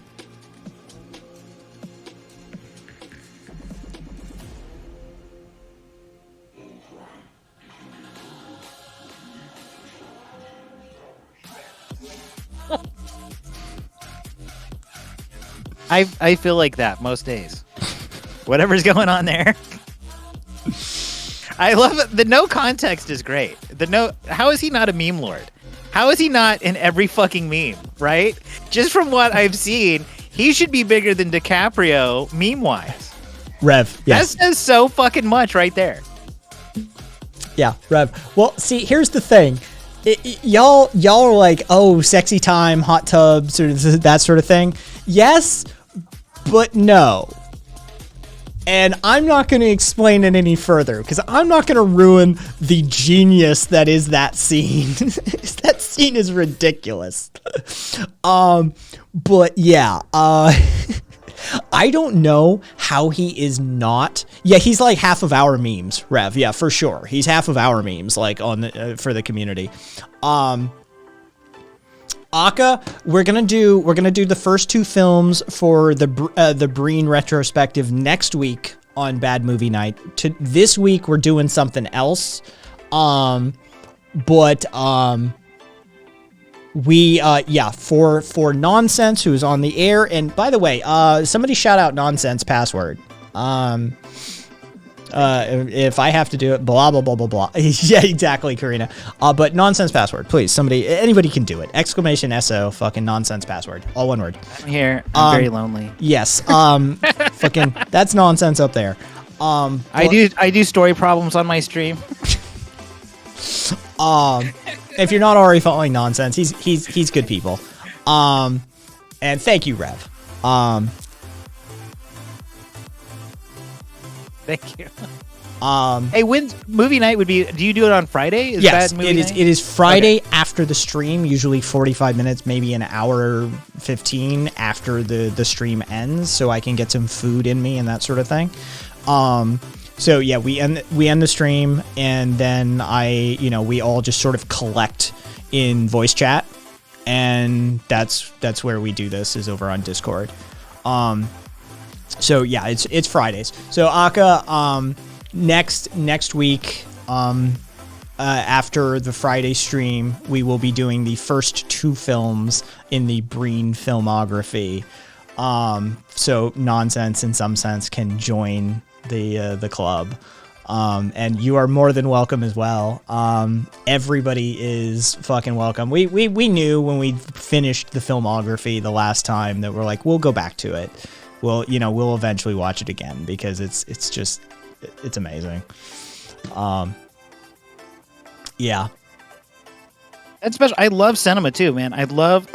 I feel like that most days. Whatever's going on there. I love it. The no context is great. How is he not a meme lord? How is he not in every fucking meme, right? Just from what I've seen, he should be bigger than DiCaprio meme-wise. Rev, yes. That says so fucking much right there. Yeah, Rev. Well, see, here's the thing. Y'all are like, oh, sexy time, hot tub, sort of that sort of thing. Yes, but no. And I'm not going to explain it any further because I'm not going to ruin the genius that is that scene. That scene is ridiculous. But yeah, I don't know how he is not. Yeah, he's like half of our memes, Rev. Yeah, for sure. He's half of our memes, like on the, for the community. Aka, we're gonna do the first two films for the Breen retrospective next week on Bad Movie Night. This week we're doing something else, for Nonsense, who's on the air. And by the way, somebody shout out Nonsense password. If I have to do it, blah, blah, blah, blah, blah. Yeah, exactly, Karina. But Nonsense password, please. Anybody can do it. Exclamation SO, fucking Nonsense password. All one word. I'm here. I'm very lonely. Yes. Fucking, that's Nonsense up there. I do story problems on my stream. If you're not already following Nonsense, he's good people. And thank you, Rev. Thank you. Hey, when's movie night would be? Do you do it on Friday? Yes, it is Friday after the stream, usually 45 minutes, maybe an hour 15 after the stream ends, so I can get some food in me and that sort of thing. So yeah, we end the stream, and then we all just sort of collect in voice chat, and that's where we do this, is over on Discord. So yeah, it's Fridays. So Aka, next week, after the Friday stream, we will be doing the first two films in the Breen filmography. So Nonsense, in some sense, can join the club. And you are more than welcome as well. Everybody is fucking welcome. We knew when we finished the filmography the last time that we're like, we'll go back to it. We'll eventually watch it again because it's amazing. Yeah. That's special. I love cinema too, man. I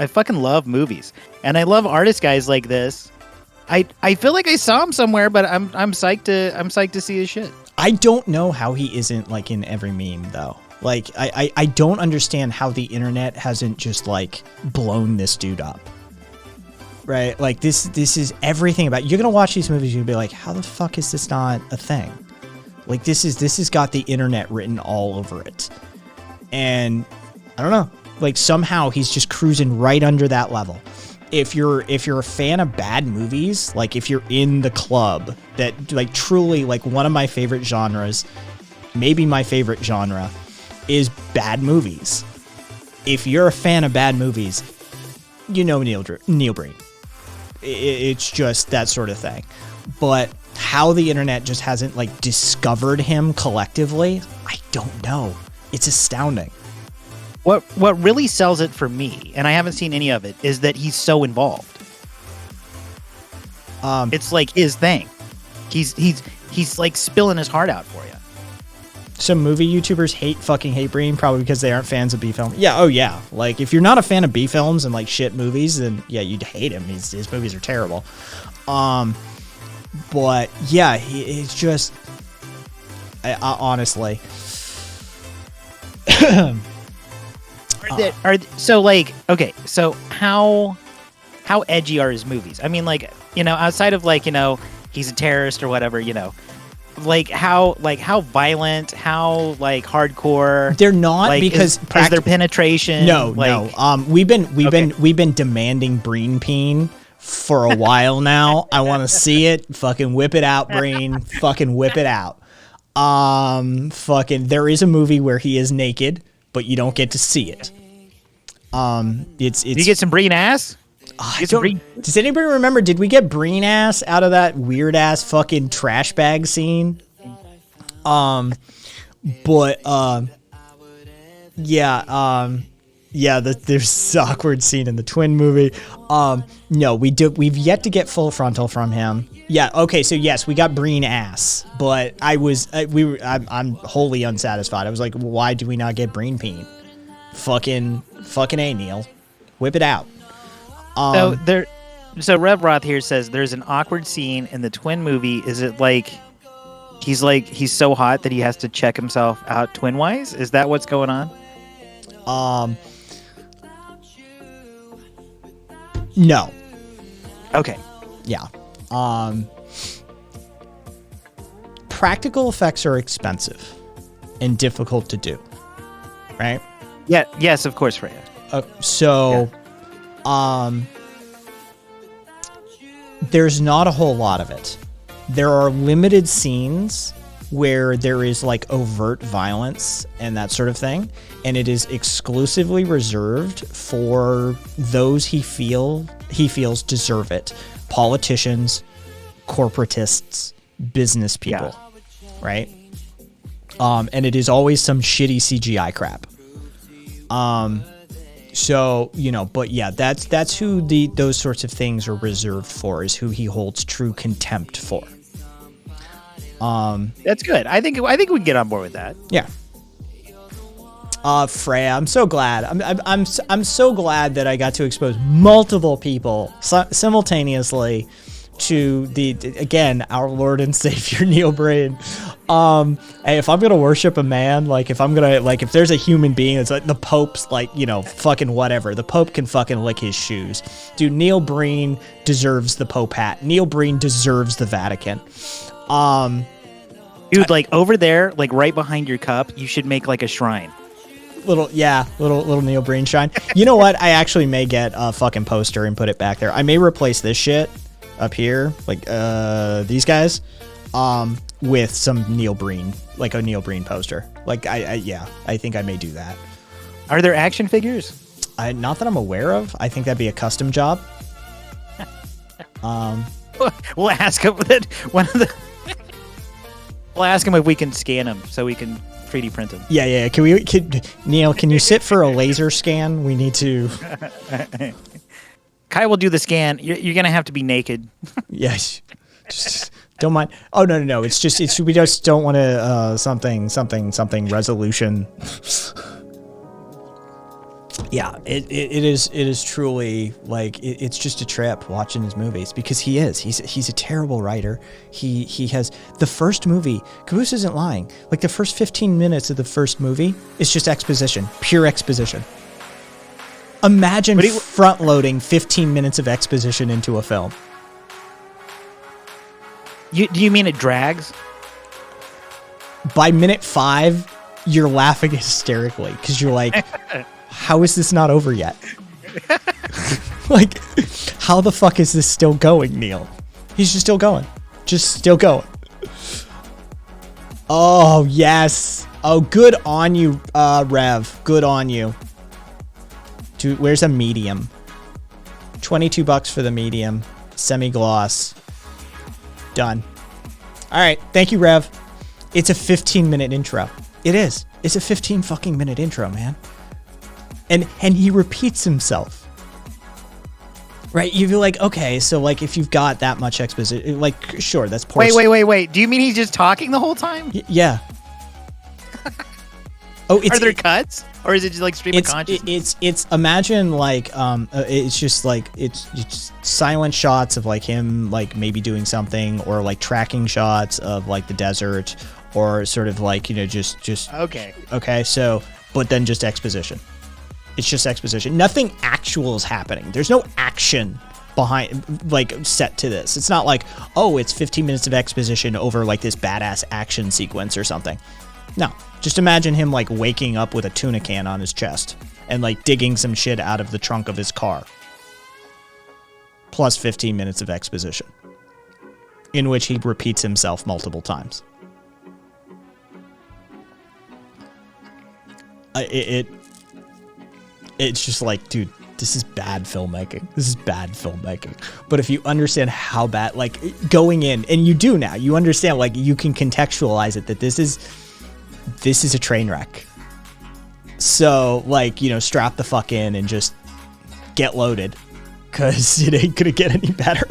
fucking love movies, and I love artist guys like this. I feel like I saw him somewhere, but I'm psyched to see his shit. I don't know how he isn't like in every meme though. Like I don't understand how the internet hasn't just like blown this dude up. Right? Like this is everything about, you're gonna watch these movies, you're gonna be like, how the fuck is this not a thing? Like this has got the internet written all over it. And I don't know, like somehow he's just cruising right under that level. If you're a fan of bad movies, like if you're in the club that like truly like one of my favorite genres, maybe my favorite genre is bad movies. If you're a fan of bad movies, you know Neil Breen. It's just that sort of thing. But how the internet just hasn't like discovered him collectively, I don't know. It's astounding. What really sells it for me, and I haven't seen any of it, is that he's so involved. It's like his thing. He's like spilling his heart out for you. Some movie YouTubers fucking hate Breen, probably because they aren't fans of B films. Yeah, oh yeah. Like if you're not a fan of B films and like shit movies, then yeah, you'd hate him. His movies are terrible. But yeah, it's just honestly. So how edgy are his movies? I mean, like, you know, outside of like, you know, he's a terrorist or whatever, you know, like how violent, how like hardcore. They're not, like, because is there penetration? No. We've been demanding Breen Peen for a while now. I want to see it. Fucking whip it out, Breen. Fucking whip it out. There is a movie where he is naked, but you don't get to see it. It's. Did you get some Breen ass? Does anybody remember? Did we get Breen ass out of that weird ass fucking trash bag scene? There's this awkward scene in the Twin movie. No, we've yet to get full frontal from him. Yeah, okay, so yes, we got Breen ass, but I'm wholly unsatisfied. I was like, why do we not get Breen Peen? Fucking A, Neil. Whip it out. So Rev Roth here says there's an awkward scene in the Twin movie. Is it like he's so hot that he has to check himself out twin wise? Is that what's going on? No. Okay. Yeah. Practical effects are expensive and difficult to do. Right? Yeah, yes, of course, Freya. There's not a whole lot of it. There are limited scenes where there is like overt violence and that sort of thing, and it is exclusively reserved for those he feels deserve it. Politicians, corporatists, business people, right? And it is always some shitty CGI crap. So, you know, but yeah, that's who those sorts of things are reserved for, is who he holds true contempt for. That's good. I think we can get on board with that. Yeah. Freya, I'm so glad. I'm so glad that I got to expose multiple people simultaneously to again, our Lord and Savior Neil Breen. Hey, if I'm gonna worship a man, like if there's a human being that's like the Pope's, like, you know, fucking whatever, the Pope can fucking lick his shoes. Dude, Neil Breen deserves the Pope hat. Neil Breen deserves the Vatican. Dude, like over there, like right behind your cup, you should make like a shrine. Little Neil Breen shrine. You know what? I actually may get a fucking poster and put it back there. I may replace this shit up here, like these guys, with some Neil Breen, like a Neil Breen poster. Like I think I may do that. Are there action figures? Not that I'm aware of. I think that'd be a custom job. We'll ask him that we'll ask him if we can scan them so we can 3D print them. Yeah. Neil, can you sit for a laser scan? We need to. Kai will do the scan. You're gonna have to be naked. Yes. Just don't mind. Oh no. We just don't want to something resolution. Yeah, it is truly like it's just a trip watching his movies, because he's a terrible writer. He has the first movie. Caboose isn't lying. Like the first 15 minutes of the first movie is just exposition, pure exposition. Imagine front loading 15 minutes of exposition into a film. Do you mean it drags? by minute 5, you're laughing hysterically because you're like, how is this not over yet? Like, how the fuck is this still going, Neil? He's just still going. Just still going. Oh, yes. Oh, good on you, Rev. Good on you. Dude, where's a medium? $22 for the medium. Semi-gloss. Done. All right. Thank you, Rev. It's a 15-minute intro. It is. It's a 15 fucking minute intro, man. And he repeats himself. Right? You feel like, okay, so like if you've got that much exposition, like, sure, that's poor. Wait. Do you mean he's just talking the whole time? Yeah. Oh, Are there cuts? Or is it just like stream of consciousness? It's imagine like it's just like it's silent shots of like him like maybe doing something, or like tracking shots of like the desert, or sort of like, you know, just okay, so but then just exposition. It's just exposition. Nothing actual is happening. There's no action behind, like, set to this. It's not like, oh, it's 15 minutes of exposition over like this badass action sequence or something. No, just imagine him like waking up with a tuna can on his chest and like digging some shit out of the trunk of his car. Plus 15 minutes of exposition in which he repeats himself multiple times. It's just like, dude, this is bad filmmaking. This is bad filmmaking. But if you understand how bad, like, going in, and you do now, you understand, like, you can contextualize it that this is a train wreck. So, like, you know, strap the fuck in and just get loaded, because it ain't gonna get any better.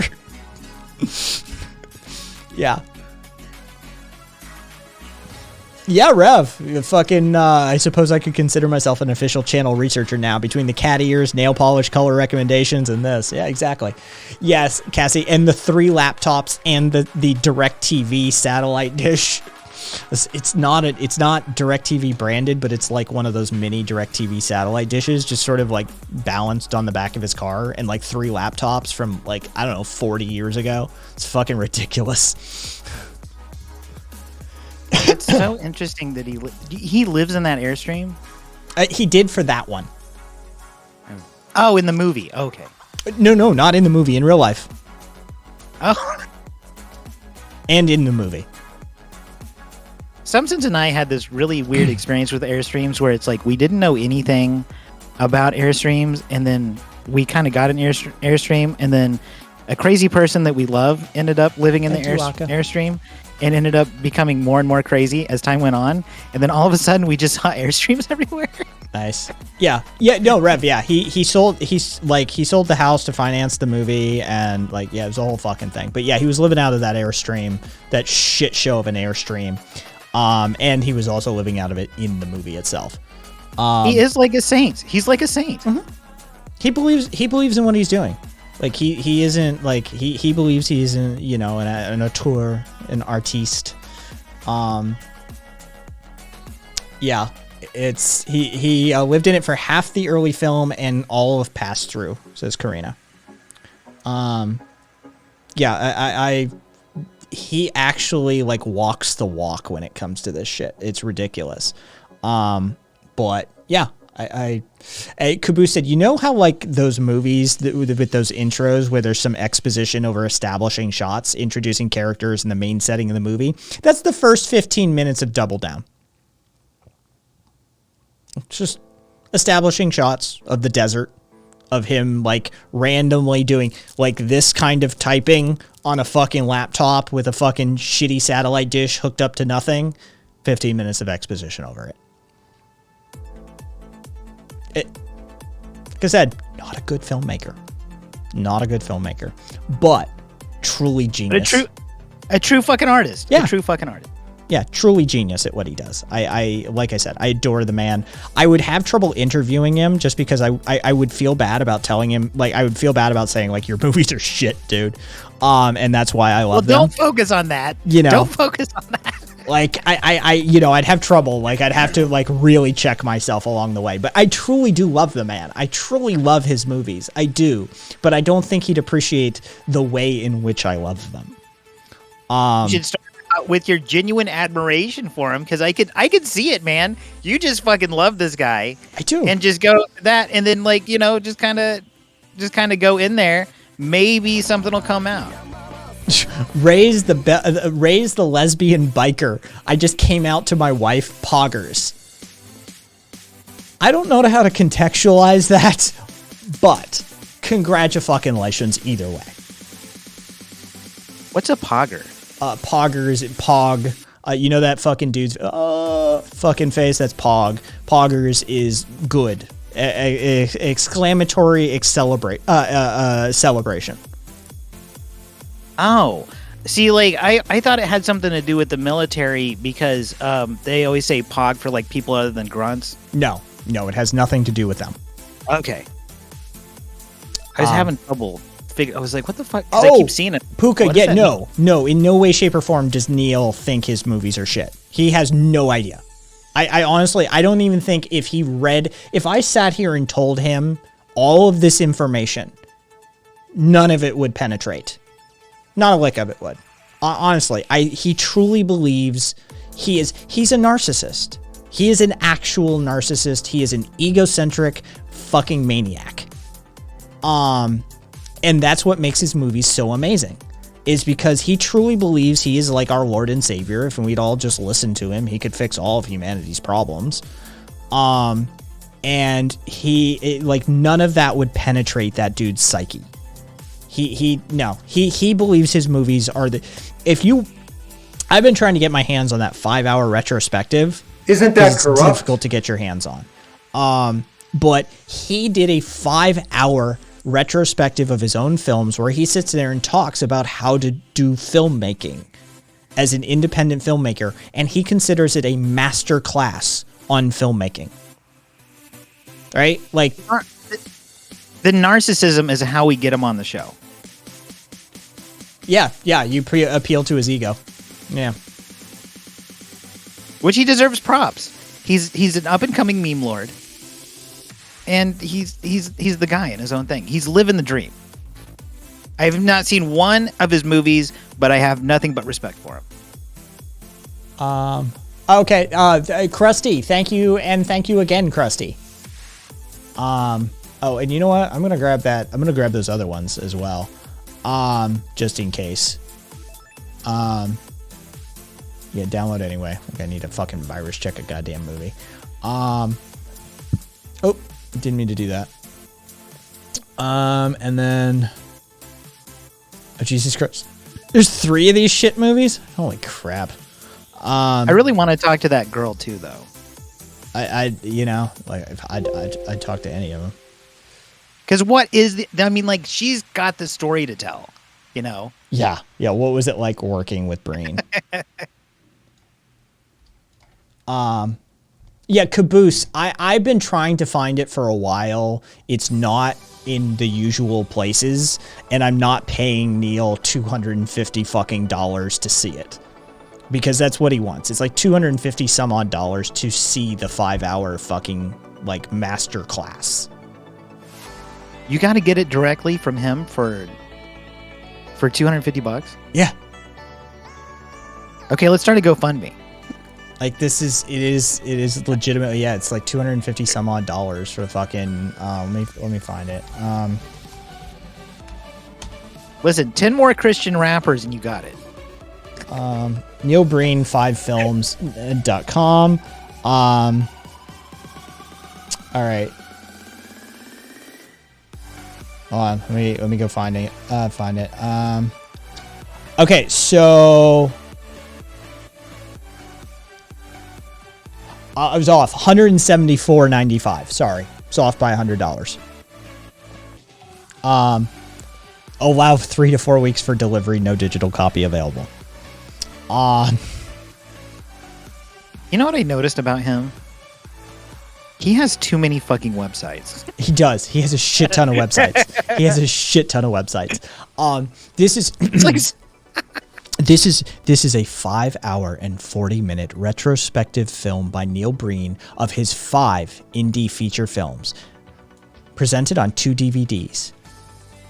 Yeah. Yeah, Rev. Fucking, I suppose I could consider myself an official channel researcher now, between the cat ears, nail polish color recommendations, and this. Yeah, exactly. Yes, Cassie, and the 3 laptops and the DirecTV satellite dish. It's not DirecTV branded, but it's like one of those mini DirecTV satellite dishes, just sort of like balanced on the back of his car, and like 3 laptops from like, I don't know, 40 years ago. It's fucking ridiculous. It's so interesting that he lives in that Airstream. He did for that one. Oh, in the movie. Okay. No, not in the movie. In real life. Oh. And in the movie. Simpsons and I had this really weird experience with Airstreams where it's like we didn't know anything about Airstreams, and then we kind of got an Airstream, and then a crazy person that we love ended up living in the Airstream, and ended up becoming more and more crazy as time went on. And then all of a sudden we just saw Airstreams everywhere. Nice. Yeah. No, Rev, yeah. He sold the house to finance the movie, and like, yeah, it was a whole fucking thing. But yeah, he was living out of that Airstream, that shit show of an Airstream. And he was also living out of it in the movie itself. He is like a saint. He's like a saint. Mm-hmm. He believes in what he's doing. Like he isn't like he believes he's an auteur, an artiste. Yeah, it's he lived in it for half the early film and all of pass through, says Karina. Yeah, he actually like walks the walk when it comes to this shit. It's ridiculous. But yeah, Caboose said, you know how like those movies with those intros where there's some exposition over establishing shots, introducing characters in the main setting of the movie? That's the first 15 minutes of Double Down. It's just establishing shots of the desert, of him like randomly doing like this kind of typing on a fucking laptop with a fucking shitty satellite dish hooked up to nothing. 15 minutes of exposition over it. Like I said, not a good filmmaker. Not a good filmmaker. But truly genius. A true fucking artist. Yeah. A true fucking artist. Yeah, truly genius at what he does. I like I said, I adore the man. I would have trouble interviewing him just because I would feel bad about telling him, like, I would feel bad about saying, like, your movies are shit, dude. And that's why I love them. Don't focus on that. You know, don't focus on that. Like, I'd have trouble. Like, I'd have to, like, really check myself along the way. But I truly do love the man. I truly love his movies. I do. But I don't think he'd appreciate the way in which I love them. You should start with your genuine admiration for him, because I could see it, man. You just fucking love this guy. I do. And just go that, and then like, just kind of go in there. Maybe something will come out. Raise the lesbian biker. I just came out to my wife poggers. I don't know how to contextualize that, but congratulations either way. What's a pogger? Poggers, pog. You know that fucking dude's fucking face? That's pog. Poggers is good. Exclamatory celebration. Oh, see, like I thought it had something to do with the military because they always say pog for like people other than grunts. No, it has nothing to do with them. Okay. I was having trouble. I was like, what the fuck? 'Cause I keep seeing it. Puka, What does that no, in no way, shape, or form does Neil think his movies are shit. He has no idea. I honestly, I don't even think if I sat here and told him all of this information, none of it would penetrate. Not a lick of it would. Honestly, he truly believes he's a narcissist. He is an actual narcissist. He is an egocentric fucking maniac. And that's what makes his movies so amazing, is because he truly believes he is like our Lord and Savior. If we'd all just listen to him, he could fix all of humanity's problems. And like none of that would penetrate that dude's psyche. He believes his movies are I've been trying to get my hands on that 5-hour retrospective. Isn't that corrupt? It's difficult to get your hands on. But he did a 5-hour retrospective of his own films where he sits there and talks about how to do filmmaking as an independent filmmaker, and he considers it a master class on filmmaking. Right? Like, the narcissism is how we get him on the show. Yeah, you appeal to his ego. Yeah. Which he deserves props. He's an up and coming meme lord. And he's the guy in his own thing. He's living the dream. I have not seen one of his movies, but I have nothing but respect for him. Okay, Krusty, thank you, and thank you again, Krusty. Oh, and you know what? I'm gonna grab those other ones as well. Just in case. Yeah, download anyway. I need to fucking virus check a goddamn movie. Oh, didn't mean to do that. And then, oh Jesus Christ, there's 3 of these shit movies. Holy crap. I really want to talk to that girl too, though. I'd talk to any of them. Because like she's got the story to tell, you know? Yeah. What was it like working with Breen? Yeah, Caboose. I've been trying to find it for a while. It's not in the usual places, and I'm not paying Neil $250 fucking dollars to see it. Because that's what he wants. It's like $250 some odd dollars to see the 5-hour fucking like master class. You got to get it directly from him for $250. Yeah. Okay, let's start a GoFundMe. Like it is legitimately, yeah, it's like $250 some odd dollars for fucking let me find it. Listen, 10 more Christian rappers and you got it. Neil Breen 5films.com. All right. Hold on, let me go find it. Okay, so I was off $174.95. Sorry, it's off by $100. Allow 3 to 4 weeks for delivery. No digital copy available. You know what I noticed about him? He has too many fucking websites. He does. He has a shit ton of websites. This is this is a 5-hour and 40-minute retrospective film by Neil Breen of his 5 indie feature films, presented on 2 DVDs.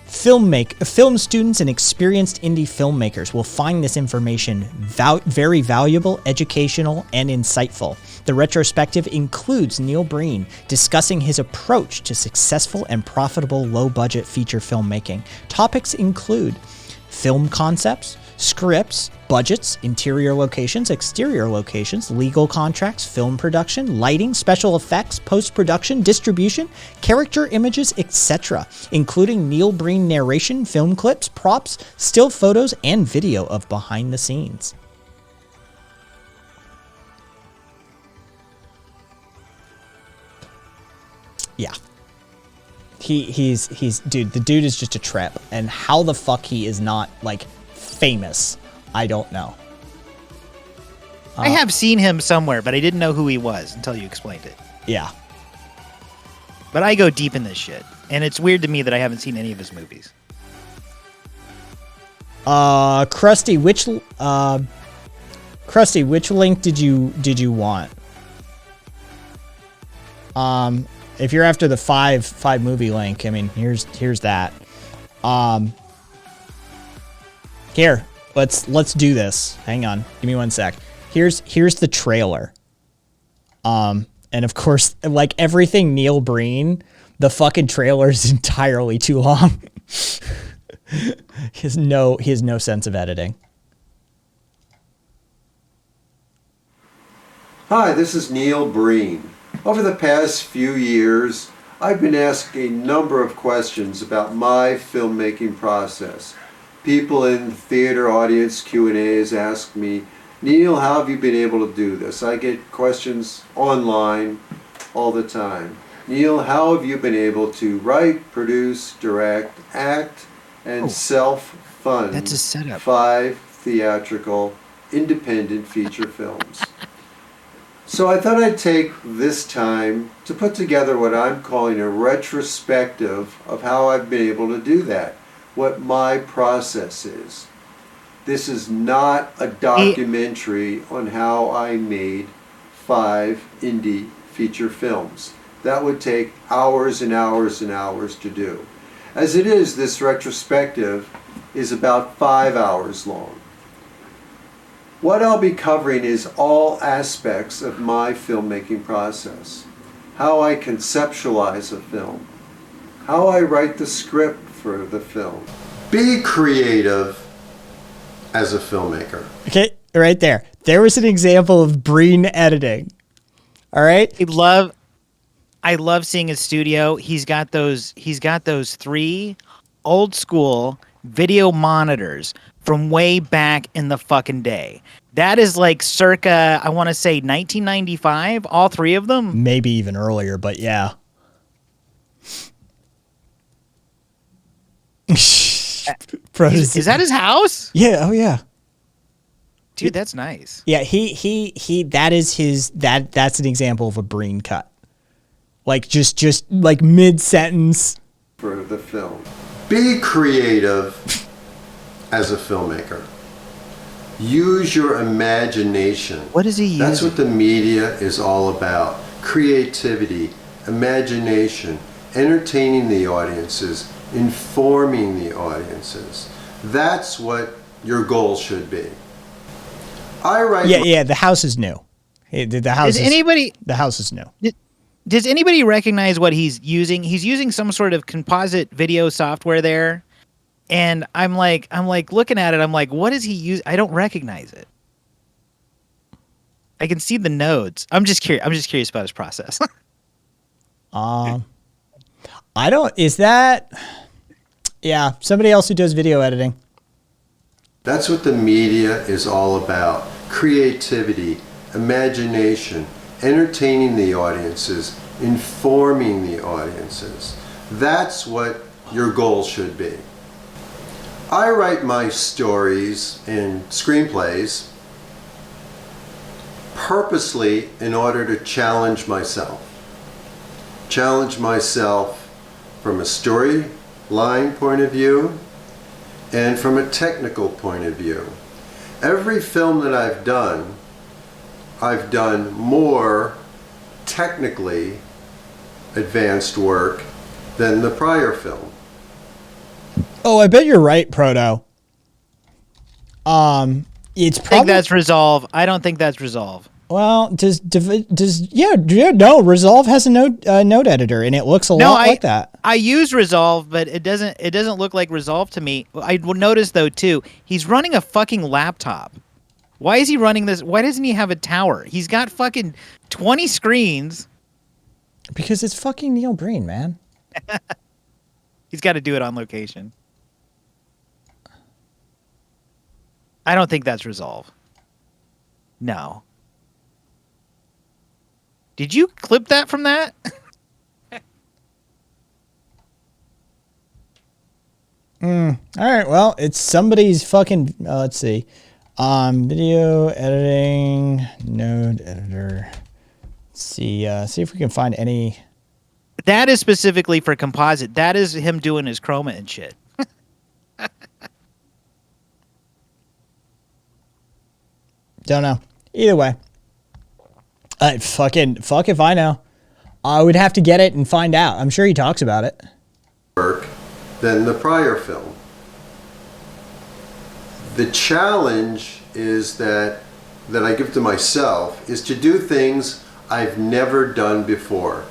Film students and experienced indie filmmakers will find this information very valuable, educational, and insightful. The retrospective includes Neil Breen discussing his approach to successful and profitable low-budget feature filmmaking. Topics include film concepts, scripts, budgets, interior locations, exterior locations, legal contracts, film production, lighting, special effects, post-production, distribution, character images, etc., including Neil Breen narration, film clips, props, still photos, and video of behind the scenes. Yeah. He's dude, the dude is just a trip, and how the fuck he is not like famous, I don't know. I have seen him somewhere, but I didn't know who he was until you explained it. Yeah. But I go deep in this shit, and it's weird to me that I haven't seen any of his movies. Krusty, which link did you want? If you're after the five movie link, I mean, here's that. Here, let's do this. Hang on, give me one sec. Here's the trailer. And of course, like everything Neil Breen, the fucking trailer is entirely too long. He has no sense of editing. Hi, this is Neil Breen. Over the past few years, I've been asked a number of questions about my filmmaking process. People in theater audience Q&As ask me, Neil, how have you been able to do this? I get questions online all the time. Neil, how have you been able to write, produce, direct, act, and self-fund That's a setup. 5 theatrical independent feature films? So I thought I'd take this time to put together what I'm calling a retrospective of how I've been able to do that, what my process is. This is not a documentary on how I made 5 indie feature films. That would take hours and hours and hours to do. As it is, this retrospective is about 5 hours long. What I'll be covering is all aspects of my filmmaking process. How I conceptualize a film. How I write the script for the film. Be creative as a filmmaker. Okay, right there. There was an example of Breen editing. All right? I love seeing his studio. He's got those 3 old school video monitors from way back in the fucking day. That is like circa, I want to say 1995, all 3 of them. Maybe even earlier, but yeah. Bro, Is that his house? Yeah, oh yeah. Dude, that's nice. Yeah, he that is his that's an example of a Breen cut. Like just like mid-sentence For the film. Be creative as a filmmaker. Use your imagination. What is he using? That's what the media is all about. Creativity, imagination, entertaining the audiences, informing the audiences. That's what your goal should be. I write. Yeah, the house is new. The house the house is new. Does anybody recognize what he's using? He's using some sort of composite video software there. And I'm like looking at it. I'm like, what is he use? I don't recognize it. I can see the nodes. I'm just curious about his process. I don't. Is that? Yeah, somebody else who does video editing. That's what the media is all about. Creativity, imagination, entertaining the audiences, informing the audiences. That's what your goal should be. I write my stories and screenplays purposely in order to challenge myself. Challenge myself from a storyline point of view and from a technical point of view. Every film that I've done more technically advanced work than the prior film. Oh, I bet you're right, Proto. It's I think probably that's Resolve. I don't think that's Resolve. well. Does no Resolve has a node editor and it looks a lot like that. I use Resolve, but it doesn't look like Resolve to me. I will notice though too, he's running a fucking laptop. Why is he running this? Why doesn't he have a tower? He's got fucking 20 screens. Because it's fucking Neil Breen, man. He's got to do it on location. I don't think that's Resolve. No. Did you clip that from that? All right. Well, it's somebody's fucking. Let's see. Video editing node editor. Let's see. See if we can find any. That is specifically for composite. That is him doing his chroma and shit. Don't know. Either way. Fuck if I know. I would have to get it and find out. I'm sure he talks about it. Work than the prior film. The challenge is that I give to myself is to do things I've never done before.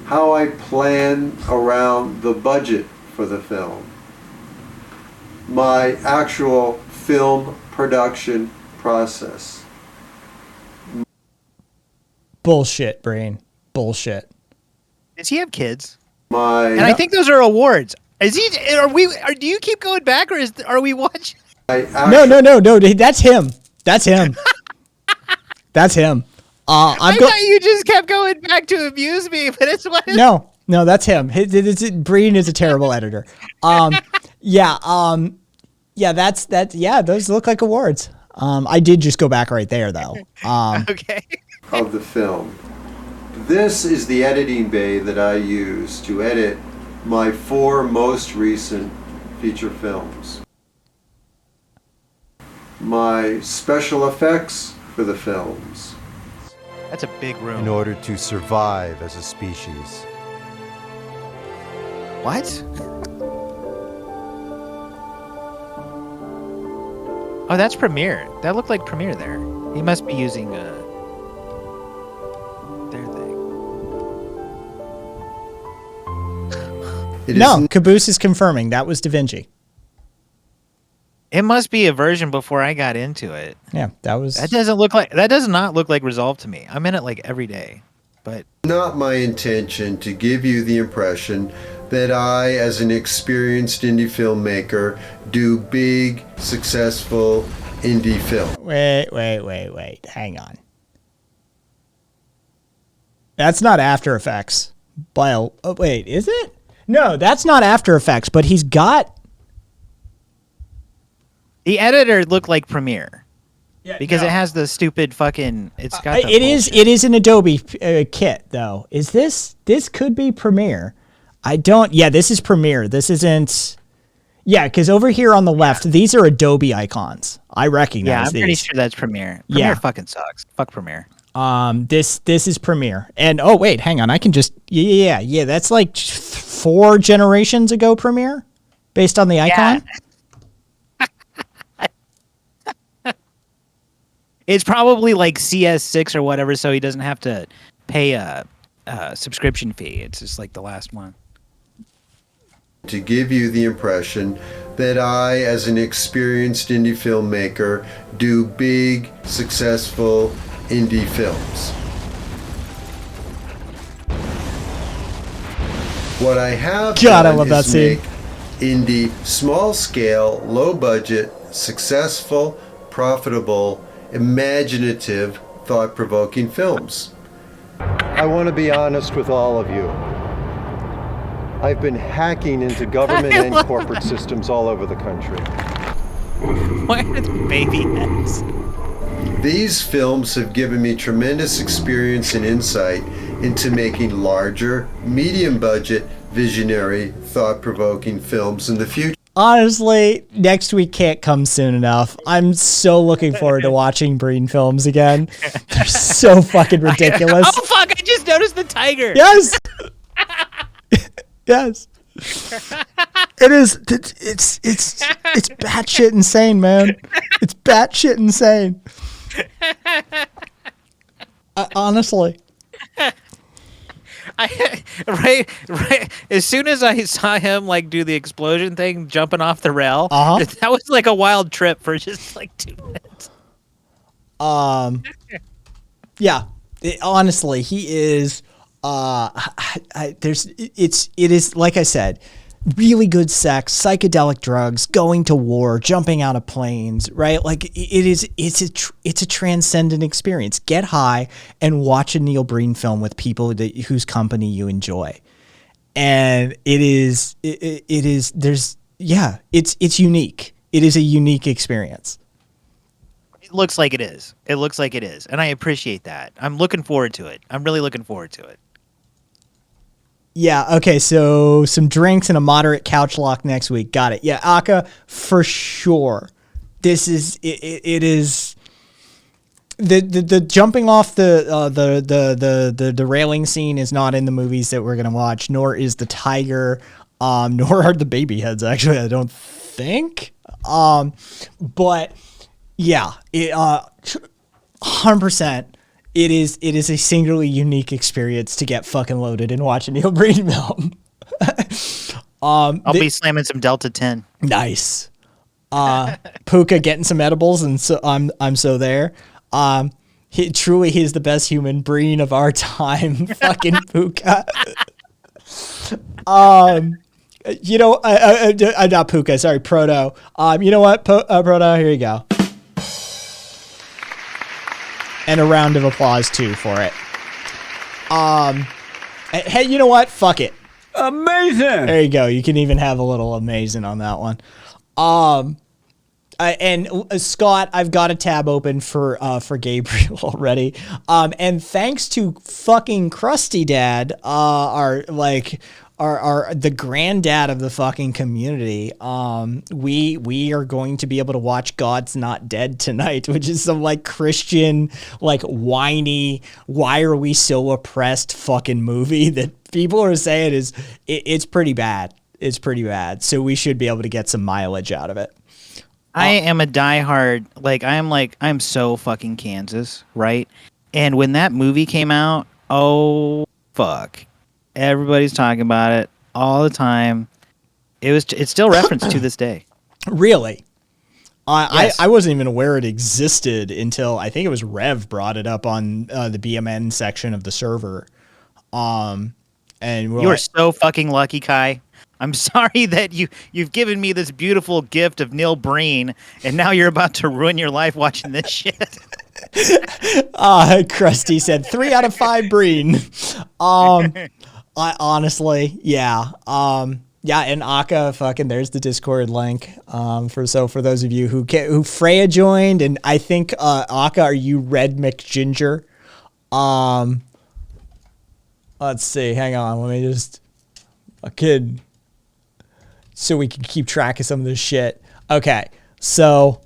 How I plan around the budget for the film. My actual film production process. Bullshit, Brain. Bullshit. Does he have kids? And I think those are awards. Is he? Do you keep going back, or are we watching? No. That's him. That's him. That's him. I thought you just kept going back to amuse me, but it's what. No, that's him. Breen is a terrible editor. Yeah. That's. Yeah, those look like awards. I did just go back right there though. Okay. Of the film. This is the editing bay that I use to edit my 4 most recent feature films. My special effects for the films. That's a big room. In order to survive as a species. What? Oh, that's Premiere. That looked like Premiere there. He must be using their thing. No, Caboose is confirming that was DaVinci. It must be a version before I got into it. Yeah, that does not look like Resolve to me. I'm in it like every day, but not my intention to give you the impression that I, as an experienced indie filmmaker, do big, successful indie film. Wait. Hang on. That's not After Effects. Wait, is it? No, that's not After Effects, but he's got... The editor looked like Premiere. Yeah, because it has the stupid fucking... It's got the it is an Adobe kit, though. Is this could be Premiere. Yeah, this is Premiere. This isn't... Yeah, because over here on the left, these are Adobe icons. I recognize these. Yeah, I'm pretty sure that's Premiere. Premiere fucking sucks. Fuck Premiere. This is Premiere. And oh wait, hang on. I can just yeah. That's like 4 generations ago Premiere, based on the icon. Yeah. It's probably like CS6 or whatever, so he doesn't have to pay a subscription fee. It's just like the last one. To give you the impression that I, as an experienced indie filmmaker, do big, successful indie films. What I have God, I done love that is scene. make indie, small-scale, low-budget, successful, profitable, imaginative, thought-provoking films. I want to be honest with all of you. I've been hacking into government and corporate systems all over the country. Why are the baby heads? These films have given me tremendous experience and insight into making larger, medium-budget, visionary, thought-provoking films in the future. Honestly, next week can't come soon enough. I'm so looking forward to watching Breen films again. They're so fucking ridiculous. Oh fuck, I just noticed the tiger. Yes. Yes. It is. It's batshit insane, man. It's batshit insane. Honestly. Right. As soon as I saw him like do the explosion thing, jumping off the rail, that was like a wild trip for just like 2 minutes. Yeah. Honestly, he is. It is like I said, really good sex, psychedelic drugs, going to war, jumping out of planes, right? Like it's a transcendent experience. Get high and watch a Neil Breen film with people whose company you enjoy. And it's unique. It is a unique experience. It looks like it is. It looks like it is. And I appreciate that. I'm looking forward to it. I'm really looking forward to it. Yeah, okay, so some drinks and a moderate couch lock next week. Got it. Yeah, Aka, for sure. This is it is the jumping off the railing scene is not in the movies that we're gonna watch, nor is the tiger, nor are the baby heads, actually, I don't think. But yeah, 100%. It is a singularly unique experience to get fucking loaded and watch a Neil Breen film. I'll be slamming some Delta 10. Nice. Puka getting some edibles, and so I'm so there. He's the best human Breen of our time. Fucking Puka. You know, not Puka. Sorry, Proto. You know what, Proto? Here you go. And a round of applause, too, for it. Hey, you know what? Fuck it. Amazing. There you go. You can even have a little amazing on that one. And Scott, I've got a tab open for Gabriel already. And thanks to fucking Krusty Dad, our the granddad of the fucking community, we are going to be able to watch God's Not Dead tonight, which is some like Christian, like whiny, why are we so oppressed fucking movie that people are saying it's pretty bad. It's pretty bad. So we should be able to get some mileage out of it. I am a diehard, I'm so fucking Kansas, right? And when that movie came out, oh fuck. Everybody's talking about it all the time. It's still referenced to this day. Really? Yes. I wasn't even aware it existed until I think it was Rev brought it up on the BMN section of the server. And you are so fucking lucky, Kai. I'm sorry that you've given me this beautiful gift of Neil Breen, and now you're about to ruin your life watching this shit. Krusty said 3 out of 5 Breen. I honestly, yeah. Yeah, and Aka, fucking, there's the Discord link. For those of you who Freya joined, and I think Aka, are you Red McGinger? Let's see. Hang on. Let me just so we can keep track of some of this shit. Okay, so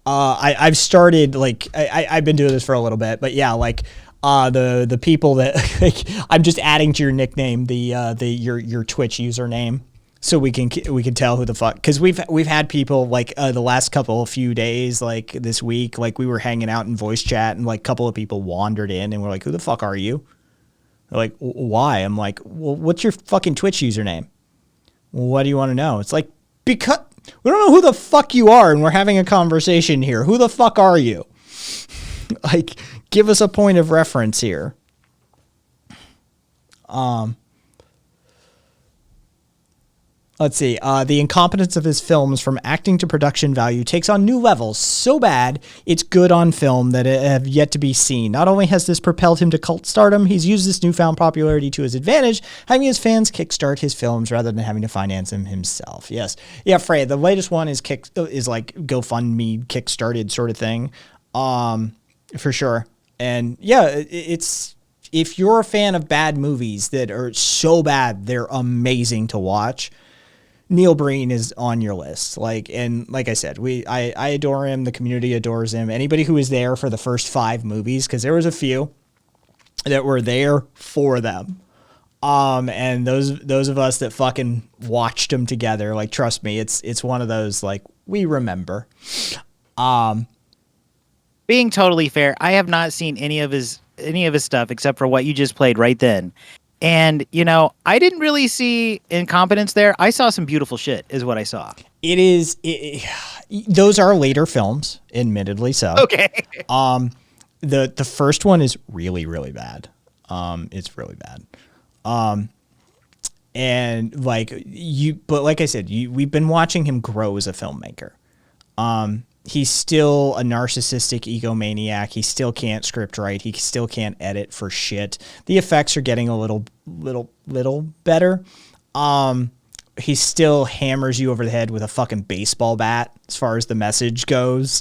I've started I've been doing this for a little bit, but yeah, the people that I'm just adding to your nickname, your Twitch username, so we can tell who the fuck, because we've had people the last few days, this week, we were hanging out in voice chat and a couple of people wandered in and we're like, who the fuck are you? They're like, why? I'm like, well, what's your fucking Twitch username? Well, what do you want to know? It's like, because we don't know who the fuck you are and we're having a conversation here. Who the fuck are you? Give us a point of reference here. Let's see. The incompetence of his films, from acting to production value, takes on new levels. So bad, it's good on film that it have yet to be seen. Not only has this propelled him to cult stardom, he's used this newfound popularity to his advantage, having his fans kickstart his films rather than having to finance them himself. Yes. Yeah, Frey, the latest one is GoFundMe, Kickstarted sort of thing. For sure. And yeah, it's, if you're a fan of bad movies that are so bad they're amazing to watch, Neil Breen is on your list. And like I said, I adore him. The community adores him. Anybody who was there for the first 5 movies, because there was a few that were there for them. And those of us that fucking watched them together, like, trust me, it's one of those, like, we remember. Being totally fair, I have not seen any of his stuff except for what you just played right then. And, you know, I didn't really see incompetence there. I saw some beautiful shit is what I saw. Those are later films, admittedly so. Okay. The first one is really, really bad. It's really bad. And like but like I said, we've been watching him grow as a filmmaker. He's still a narcissistic egomaniac. He still can't script write. He still can't edit for shit. The effects are getting a little better. He still hammers you over the head with a fucking baseball bat as far as the message goes.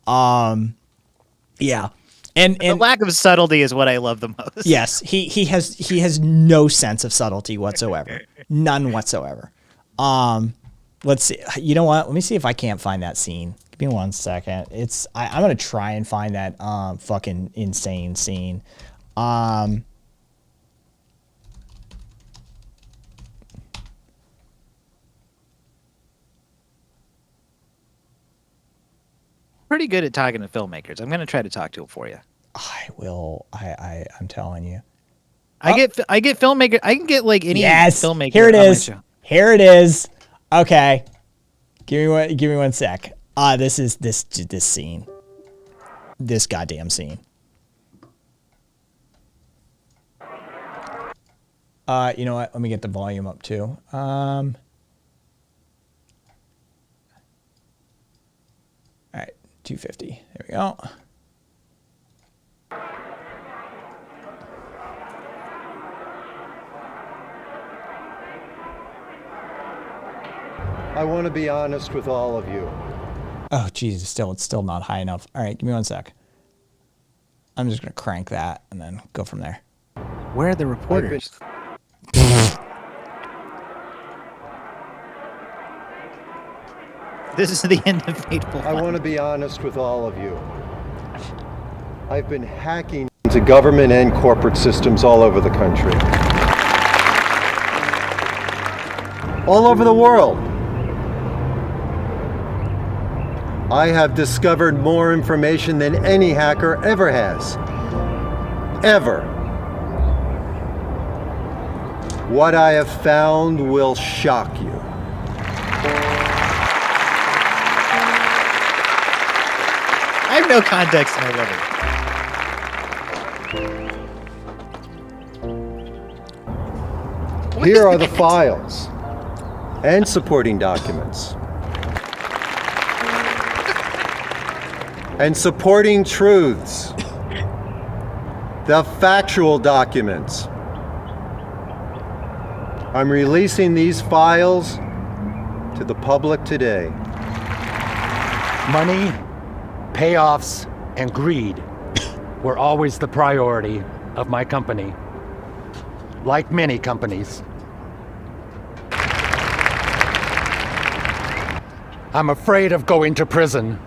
Yeah. And the lack of subtlety is what I love the most. Yes, he has no sense of subtlety whatsoever. None whatsoever. Let's see. You know what? Let me see if I can't find that scene. Give me 1 second. I'm gonna try and find that fucking insane scene. Pretty good at talking to filmmakers. I'm gonna try to talk to him for you. I will. I'm telling you. I get filmmaker. I can get like any filmmaker. Here it on my is. show. Here it is. Okay. Give me 1 sec. This is this scene. This goddamn scene. You know what? Let me get the volume up too. All right, 250. There we go. I want to be honest with all of you. Oh, Jesus, it's still not high enough. All right, give me 1 sec. I'm just going to crank that and then go from there. Where are the reporters? This is the end of Fateful. I want to be honest with all of you. I've been hacking into government and corporate systems all over the country. All over the world. I have discovered more information than any hacker ever has. Ever. What I have found will shock you. I have no context and I love it. Here are the files and supporting documents. And supporting truths. The factual documents. I'm releasing these files to the public today. Money, payoffs, and greed were always the priority of my company. Like many companies. I'm afraid of going to prison.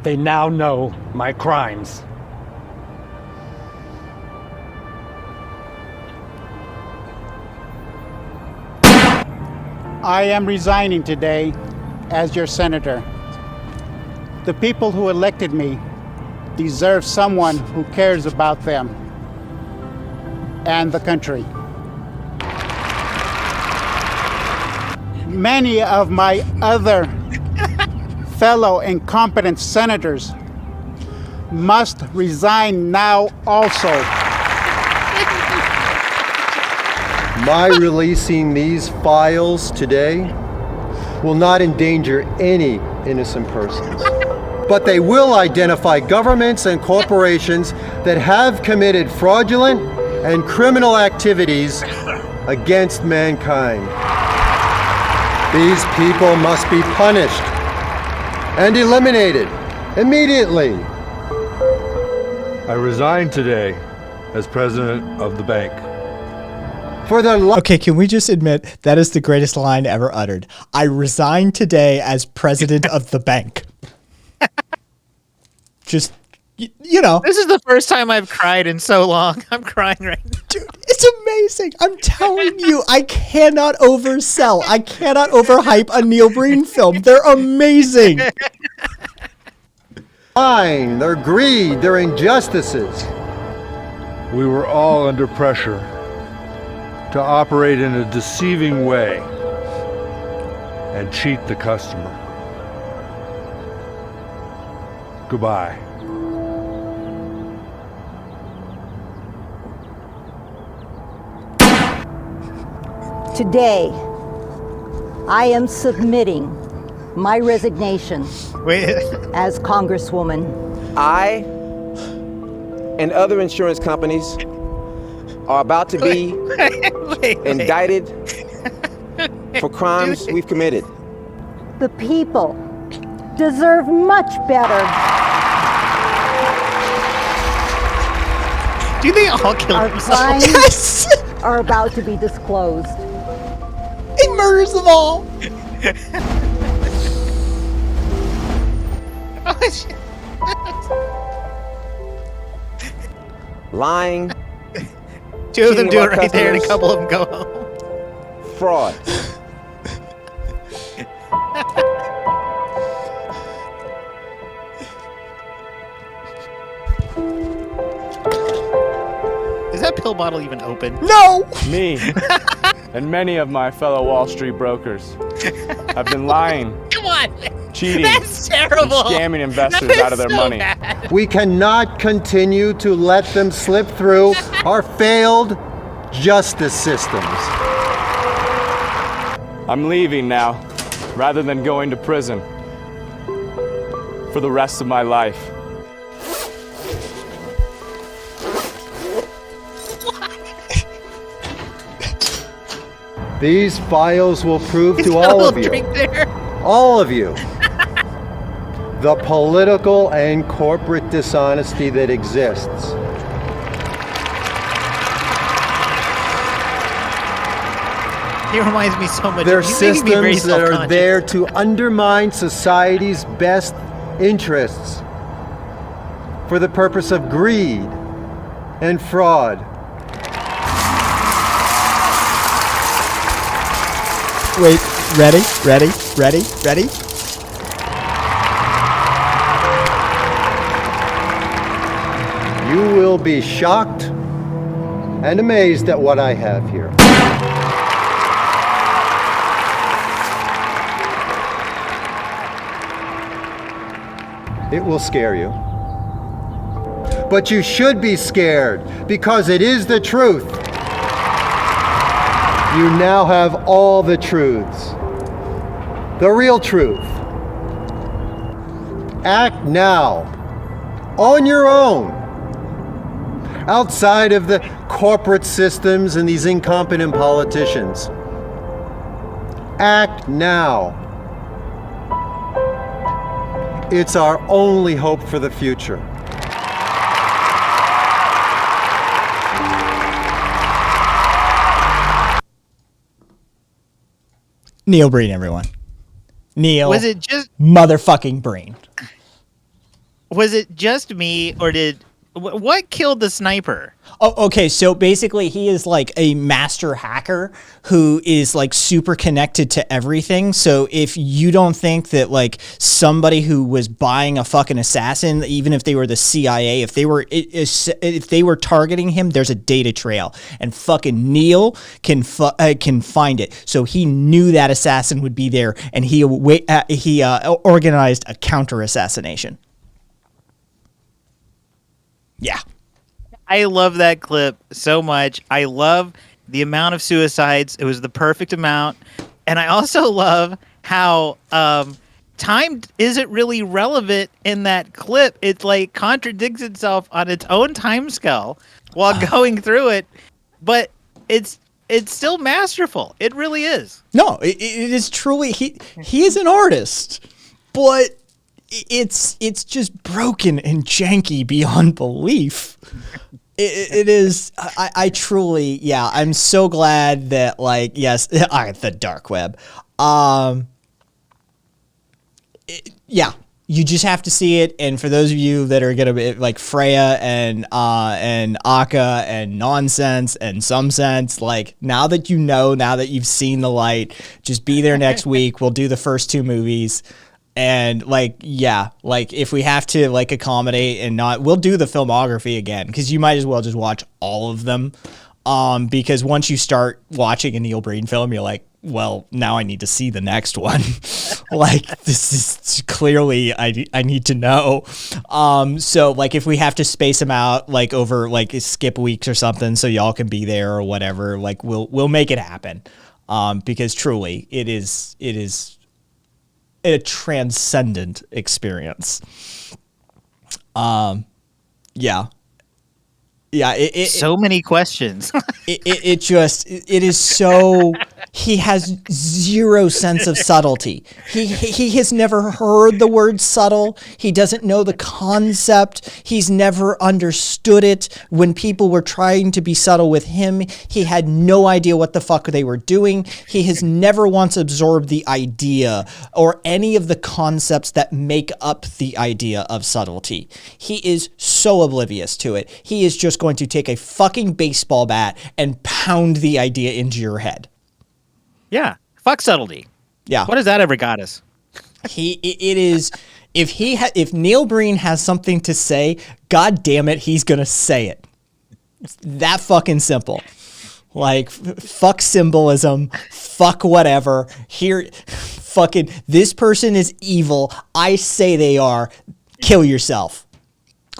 They now know my crimes. I am resigning today as your senator. The people who elected me deserve someone who cares about them and the country. Many of my other fellow incompetent senators must resign now also. My releasing these files today will not endanger any innocent persons, but they will identify governments and corporations that have committed fraudulent and criminal activities against mankind. These people must be punished and eliminated immediately. I resign today as president of the bank. Okay, can we just admit that is the greatest line ever uttered? I resign today as president of the bank. Just you know. This is the first time I've cried in so long. I'm crying right now. Dude, it's amazing. I'm telling you, I cannot oversell. I cannot overhype a Neil Breen film. They're amazing. Lying, their greed, their injustices. We were all under pressure to operate in a deceiving way and cheat the customer. Goodbye. Today, I am submitting my resignation as Congresswoman. I and other insurance companies are about to be indicted for crimes we've committed. The people deserve much better. Do they all kill Our themselves? crimes are about to be disclosed. He murders them all. Lying. Two of them do cheating it our right there, and a customers, couple of them go home. Fraud. Is that pill bottle even open? No! Me and many of my fellow Wall Street brokers have been lying, Come on. cheating, That's and terrible. scamming investors That is out of their so money. bad. We cannot continue to let them slip through our failed justice systems. I'm leaving now, rather than going to prison for the rest of my life. These files will prove He's to got a all little of you, drink there. all of you, the political and corporate dishonesty that exists. He reminds me so much. They're He's making me very systems that are self-conscious. there to undermine society's best interests for the purpose of greed and fraud. Wait, ready? You will be shocked and amazed at what I have here. It will scare you. But you should be scared because it is the truth. You now have all the truths. The real truth. Act now. On your own. Outside of the corporate systems and these incompetent politicians. Act now. It's our only hope for the future. Neil Breen, everyone. Neil. Was it just motherfucking Breen? Was it just me, or did what killed the sniper? Oh, okay. So basically, he is like a master hacker who is like super connected to everything. So if you don't think that like somebody who was buying a fucking assassin, even if they were the CIA, if they were targeting him, there's a data trail, and fucking Neil can find it. So he knew that assassin would be there, and he organized a counter assassination. Yeah. I love that clip so much. I love the amount of suicides. It was the perfect amount. And I also love how time isn't really relevant in that clip. It like contradicts itself on its own time scale while going through it. But it's still masterful. It really is. No, it is truly he is an artist, but it's just broken and janky beyond belief. It is. I truly, yeah. I'm so glad that, like, yes, the dark web. Yeah, You just have to see it, and for those of you that are gonna be like Freya and Akka and Nonsense and Some Sense, like now that you've seen the light, just be there next week. We'll do the first 2 movies, and like if we have to like accommodate and not, we'll do the filmography again because you might as well just watch all of them, because once you start watching a Neil Breen film, you're like, well, now I need to see the next one. Like, this is clearly, I need to know. So like if we have to space them out, like over like skip weeks or something so y'all can be there or whatever, like we'll make it happen. Because truly it is a transcendent experience. Yeah. So many questions. It is so, he has zero sense of subtlety. He has never heard the word subtle. He doesn't know the concept. He's never understood it. When people were trying to be subtle with him, he had no idea what the fuck they were doing. He has never once absorbed the idea or any of the concepts that make up the idea of subtlety. He is so oblivious to it. He is just going to take a fucking baseball bat and pound the idea into your head. Yeah. Fuck subtlety. Yeah. What has that ever got us? It is, if Neil Breen has something to say, god damn it, he's gonna say it. It's that fucking simple. Like, fuck symbolism, fuck whatever. Here, fucking, this person is evil. I say they are. Kill yourself.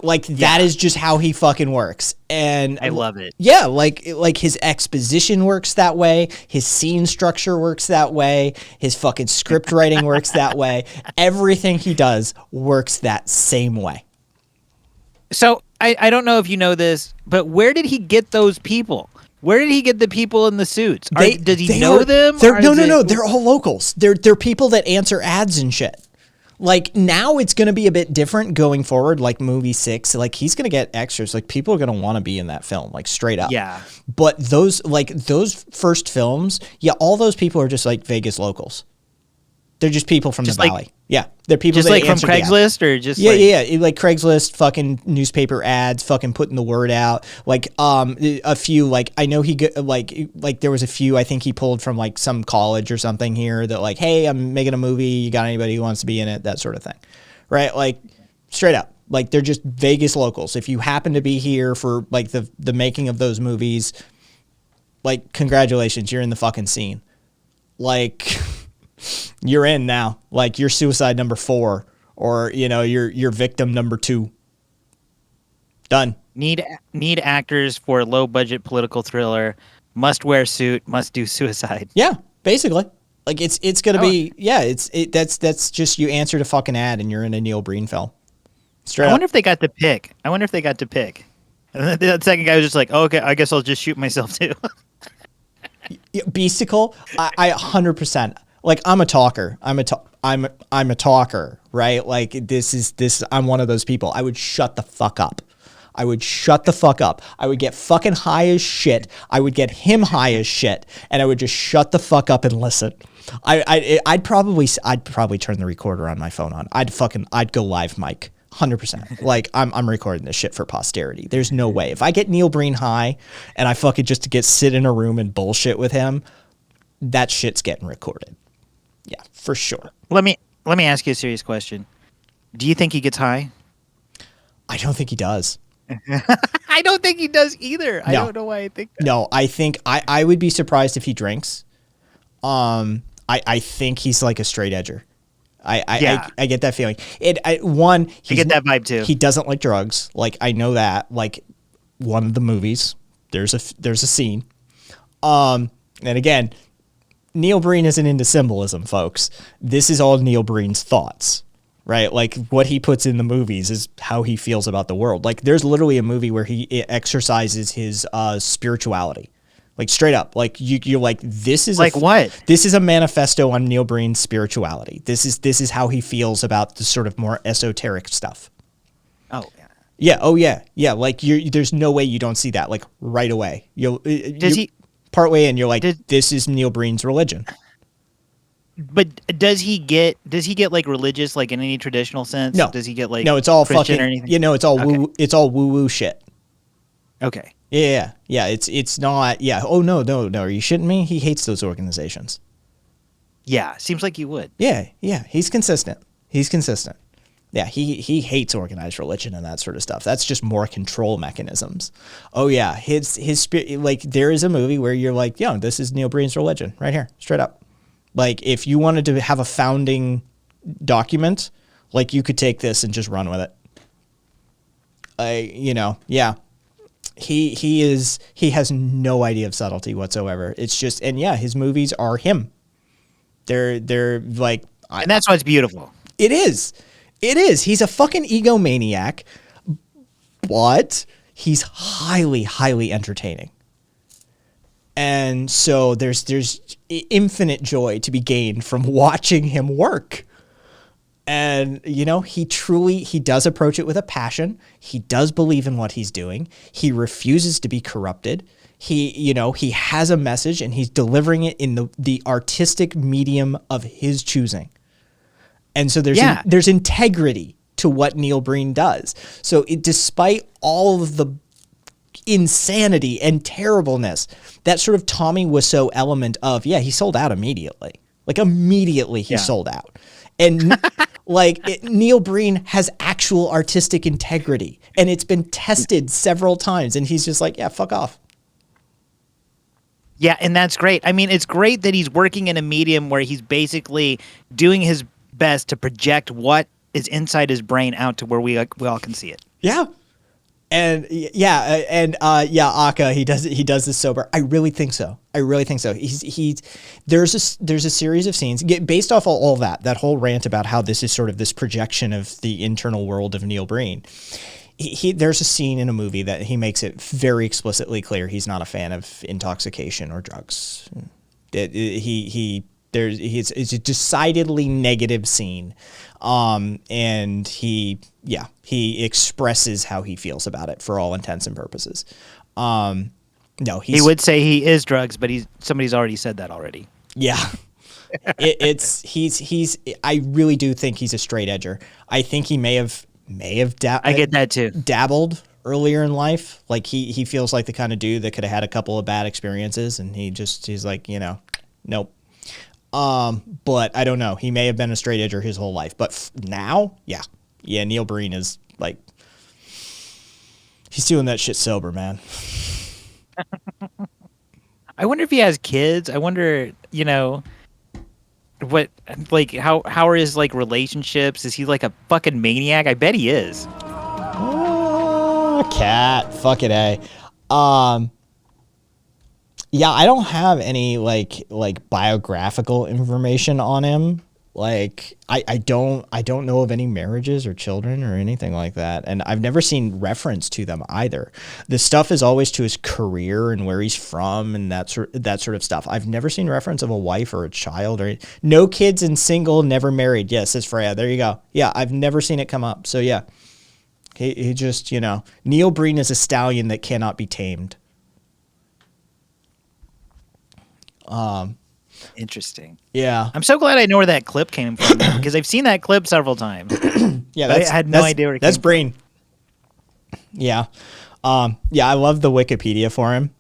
Like, that is just how he fucking works. And I love it. Yeah, like his exposition works that way. His scene structure works that way. His fucking script writing works that way. Everything he does works that same way. So, I don't know if you know this, but where did he get those people? Where did he get the people in the suits? Does he know them? No. They're all locals. They're people that answer ads and shit. Like, now it's going to be a bit different going forward, like movie 6. Like, he's going to get extras. Like, people are going to want to be in that film, like, straight up. Yeah. But those first films, all those people are just, like, Vegas locals. They're just people from the valley. Yeah. They're people just that like from answer the ads. Craigslist or just Yeah. Like Craigslist, fucking newspaper ads, fucking putting the word out. Like, a few, like, I know he got, like there was a few I think he pulled from, like, some college or something here that, like, hey, I'm making a movie. You got anybody who wants to be in it? That sort of thing. Right? Like, straight up. Like, they're just Vegas locals. If you happen to be here for, like, the making of those movies, like, congratulations, you're in the fucking scene. Like, you're in now. Like, you're suicide number 4, or, you know, you're victim number 2. Done. Need actors for low budget political thriller. Must wear suit. Must do suicide. Yeah, basically. Like, it's gonna be that's just, you answered a fucking ad and you're in a Neil Breen film. Straight I up. wonder if they got to pick. And then the second guy was just like, oh, okay, I guess I'll just shoot myself too. Beasticle, I 100%. Like, I'm a talker. I'm a talker, right? Like, this. I'm one of those people. I would shut the fuck up. I would get fucking high as shit. I would get him high as shit, and I would just shut the fuck up and listen. I'd probably turn the recorder on my phone on. I'd go live mic. 100%. Like, I'm recording this shit for posterity. There's no way. If I get Neil Breen high and I fucking just sit in a room and bullshit with him, that shit's getting recorded. Yeah, for sure. Let me ask you a serious question. Do you think he gets high? I don't think he does. I don't think he does either. I don't know why I think that. No, I think I would be surprised if he drinks. I think he's like a straight edger. I get that feeling. I get that vibe too. He doesn't like drugs. Like, I know that. Like, one of the movies, there's a scene. And again, Neil Breen isn't into symbolism, folks. This is all Neil Breen's thoughts, right? Like, what he puts in the movies is how he feels about the world. Like, there's literally a movie where he exercises his spirituality. Like, straight up. Like, you're like, this is like what? This is a manifesto on Neil Breen's spirituality. This is how he feels about the sort of more esoteric stuff. Oh, yeah. Yeah. Oh, yeah. Yeah. Like, there's no way you don't see that, like, right away. Does he? Partway in, you're like, this is Neil Breen's religion. But does he get like religious, like in any traditional sense? No. Does he get like no, it's all Christian fucking. or anything? You know, it's all Okay. woo. It's all woo woo shit. Okay. Yeah. It's not. Yeah. Oh no. Are you shitting me? He hates those organizations. Yeah, seems like you would. Yeah. He's consistent. Yeah, he hates organized religion and that sort of stuff. That's just more control mechanisms. Oh yeah, his spirit. Like there is a movie where you're like, yo, this is Neil Breen's religion right here, straight up. Like if you wanted to have a founding document, like you could take this and just run with it. Yeah. He has no idea of subtlety whatsoever. It's just, and yeah, his movies are him. They're like, and that's why it's beautiful. It is. He's a fucking egomaniac, but he's highly, highly entertaining. And so there's infinite joy to be gained from watching him work. And, he does approach it with a passion. He does believe in what he's doing. He refuses to be corrupted. He has a message and he's delivering it in the artistic medium of his choosing. And so there's integrity to what Neil Breen does. So despite all of the insanity and terribleness, that sort of Tommy Wiseau element of, he sold out immediately. Like immediately he sold out. And Neil Breen has actual artistic integrity and it's been tested several times and he's just like, yeah, fuck off. Yeah, and that's great. I mean, it's great that he's working in a medium where he's basically doing his best to project what is inside his brain out to where we all can see it. Yeah. And Aka, he does this sober. I really think so. There's a series of scenes based off all that whole rant about how this is sort of this projection of the internal world of Neil Breen. There's a scene in a movie that he makes it very explicitly clear he's not a fan of intoxication or drugs. It's a decidedly negative scene. And he expresses how he feels about it for all intents and purposes. No, he would say he is drugs, but somebody's already said that already. Yeah. I really do think he's a straight edger. I think he may have I get that too. Dabbled earlier in life. Like he feels like the kind of dude that could have had a couple of bad experiences and he's like, nope. But I don't know. He may have been a straight edger his whole life, but now, yeah, Neil Breen is like, he's doing that shit sober, man. I wonder if he has kids. I wonder, what, like, how are his like relationships? Is he like a fucking maniac? I bet he is. Oh, cat, fuck it, Yeah, I don't have any like biographical information on him. Like I don't know of any marriages or children or anything like that. And I've never seen reference to them either. The stuff is always to his career and where he's from and that sort of stuff. I've never seen reference of a wife or a child or no kids and single, never married. Yes, says Freya. There you go. Yeah, I've never seen it come up. So yeah. He just, Neil Breen is a stallion that cannot be tamed. Interesting. Yeah. I'm so glad I know where that clip came from because I've seen that clip several times. Yeah, I had no idea where it came that's Breen. Yeah. I love the Wikipedia for him.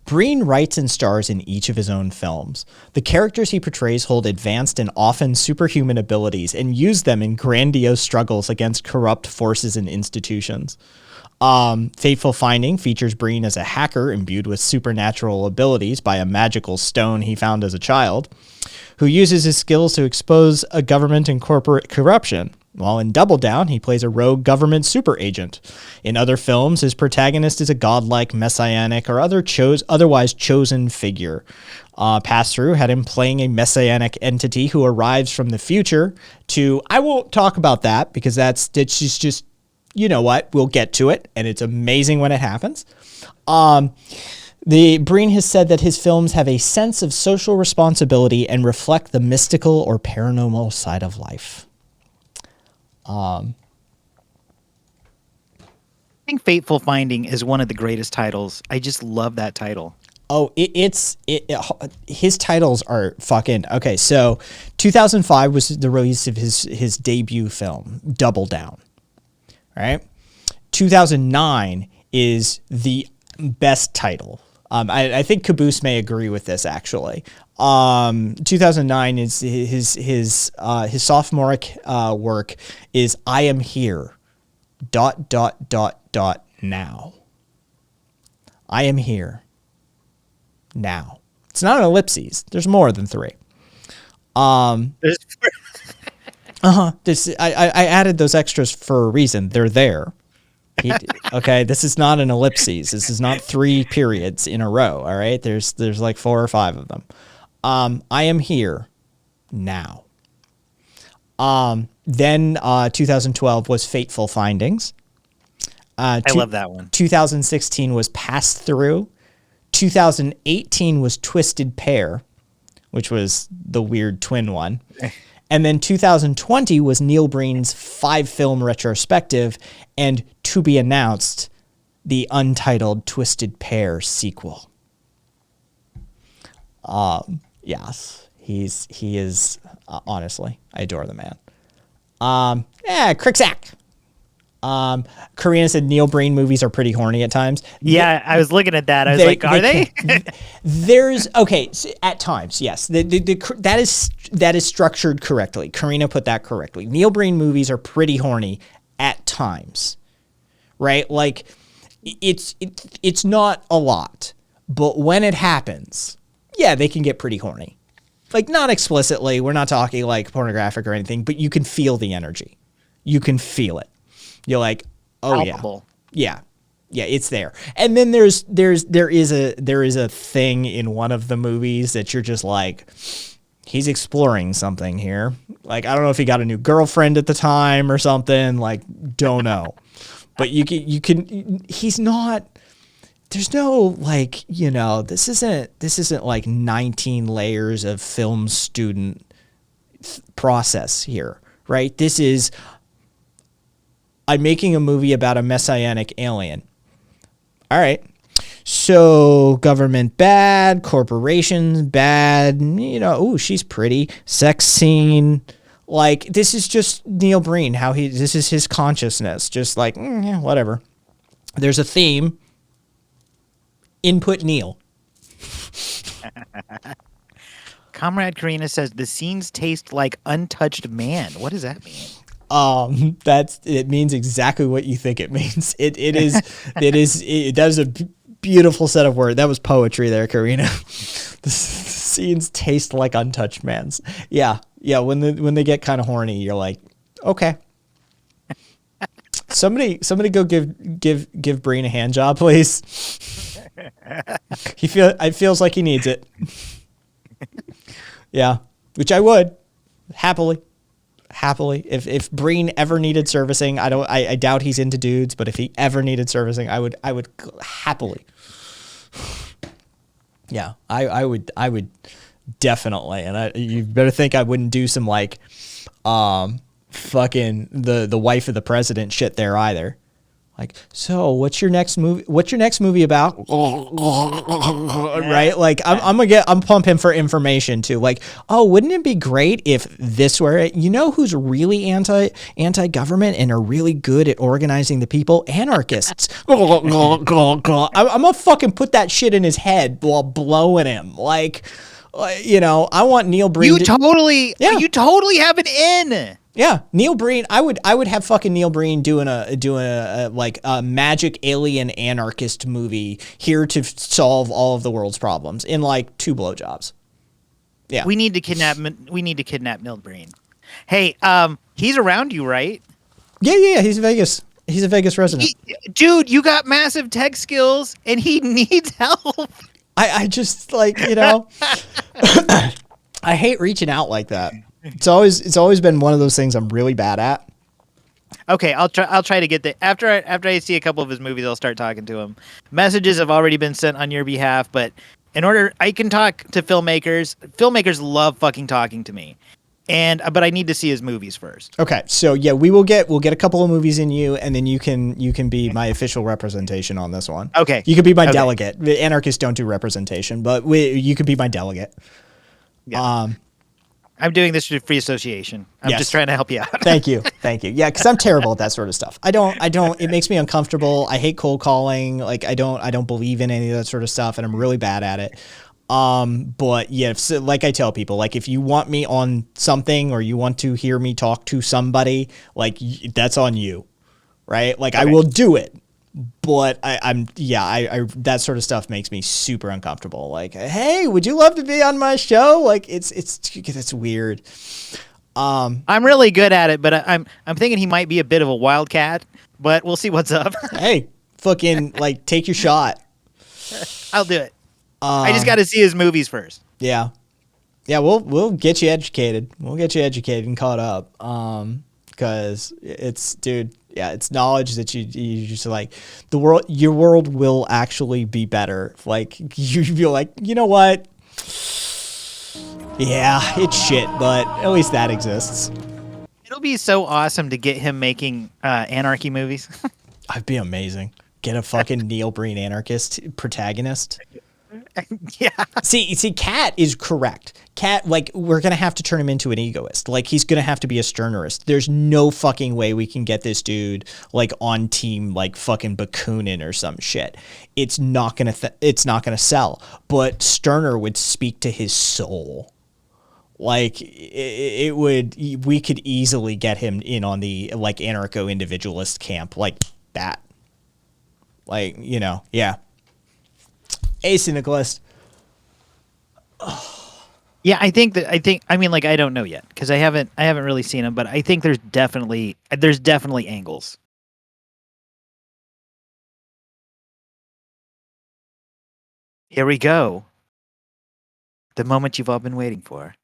Breen writes and stars in each of his own films. The characters he portrays hold advanced and often superhuman abilities and use them in grandiose struggles against corrupt forces and institutions. Fateful Finding features Breen as a hacker imbued with supernatural abilities by a magical stone he found as a child, who uses his skills to expose a government and corporate corruption. While in Double Down, he plays a rogue government super agent. In other films, his protagonist is a godlike, messianic, or otherwise chosen figure. Pass-Through had him playing a messianic entity who arrives from the future to... I won't talk about that because it's just you know what? We'll get to it, and it's amazing when it happens. Breen has said that his films have a sense of social responsibility and reflect the mystical or paranormal side of life. I think Fateful Finding is one of the greatest titles. I just love that title. Oh, his titles are fucking okay. So, 2005 was the release of his debut film, Double Down. Right, 2009 is the best title. I think Caboose may agree with this actually. 2009 is his sophomoric work is I Am Here. ... Now. I am here. Now. It's not an ellipses. There's more than 3. This I added those extras for a reason. They're there. Okay, this is not an ellipses. This is not 3 periods in a row. All right, there's like 4 or 5 of them. I am here now. Then 2012 was Fateful Findings. I love that one. 2016 was Pass Through. 2018 was Twisted Pair, which was the weird twin one. And then 2020 was Neil Breen's 5-film retrospective, and to be announced, the untitled Twisted Pair sequel. Yes, he is honestly, I adore the man. Cricksack. Karina said Neil Breen movies are pretty horny at times. Yeah, I was looking at that. I was like, are they? There's okay at times. Yes, that is structured correctly. Karina put that correctly. Neil Breen movies are pretty horny at times, right? Like it's not a lot, but when it happens, yeah, they can get pretty horny. Like not explicitly. We're not talking like pornographic or anything, but you can feel the energy. You can feel it. You're like, oh Palpable. yeah, it's there. And then there is a thing in one of the movies that you're just like, he's exploring something here. Like I don't know if he got a new girlfriend at the time or something. Like don't know, but you can. He's not. There's no like this isn't like 19 layers of film student process here, right? This is. I'm making a movie about a messianic alien. All right. So government bad, corporations bad, ooh, she's pretty, sex scene. Like this is just Neil Breen, this is his consciousness. Just like, yeah, whatever. There's a theme. Input Neil. Comrade Karina says the scenes taste like untouched man. What does that mean? It means exactly what you think it means. That is a beautiful set of words. That was poetry there, Karina. The scenes taste like untouched man's. Yeah. When they get kind of horny, you're like, okay. Somebody go give Breen a hand job, please. It feels like he needs it. Yeah, which I would happily. If Breen ever needed servicing, I doubt he's into dudes, but if he ever needed servicing, I would happily. Yeah, I would definitely, and you better think I wouldn't do some like fucking the wife of the president shit there either. Like, so what's your next movie? What's your next movie about? Right? Like, I'm pumping for information too. Like, oh, wouldn't it be great if this were it? You know who's really anti-government and are really good at organizing the people? Anarchists. I'm gonna fucking put that shit in his head while blowing him. Like, I want Neil Breen. You totally have an in. Yeah, Neil Breen. I would have fucking Neil Breen doing a like a magic alien anarchist movie here to solve all of the world's problems in like 2 blowjobs. Yeah, we need to kidnap Neil Breen. Hey, he's around you, right? Yeah. He's Vegas. He's a Vegas resident. Dude, you got massive tech skills, and he needs help. I just like I hate reaching out like that. It's always been one of those things I'm really bad at. Okay, I'll try to get the after I see a couple of his movies, I'll start talking to him. Messages have already been sent on your behalf, but I can talk to filmmakers. Filmmakers love fucking talking to me. but I need to see his movies first. Okay, so yeah, we'll get a couple of movies in you, and then you can be my official representation on this one. Okay. You could be my Okay. delegate. The anarchists don't do representation, but you could be my delegate. Yeah. I'm doing this through free association. I'm Yes. just trying to help you out. Thank you. Yeah, because I'm terrible at that sort of stuff. I don't. It makes me uncomfortable. I hate cold calling. Like I don't believe in any of that sort of stuff, and I'm really bad at it. But yeah, like I tell people, like if you want me on something or you want to hear me talk to somebody, like that's on you, right? Like I will do it, but I that sort of stuff makes me super uncomfortable. Like, hey, would you love to be on my show? Like it's weird. I'm really good at it, but I'm thinking he might be a bit of a wildcat, but we'll see what's up. Hey, fucking like take your shot. I'll do it. I just got to see his movies first. Yeah. Yeah, we'll get you educated. We'll get you educated and caught up. Because it's knowledge that you just like your world will actually be better. Like you feel like, you know what? Yeah, it's shit, but at least that exists. It'll be so awesome to get him making anarchy movies. That'd be amazing. Get a fucking Neil Breen anarchist protagonist. Yeah. See, Cat is correct. Cat, like, we're going to have to turn him into an egoist. Like, he's going to have to be a Sternerist. There's no fucking way we can get this dude, like, on team, like, fucking Bakunin or some shit. It's not going to sell. But Sterner would speak to his soul. Like, we could easily get him in on the, like, anarcho-individualist camp, like that. Like, you know, yeah. Hey, Nicholas. Yeah, I mean, like, I don't know yet because I haven't really seen him, but I think there's definitely angles. Here we go. The moment you've all been waiting for.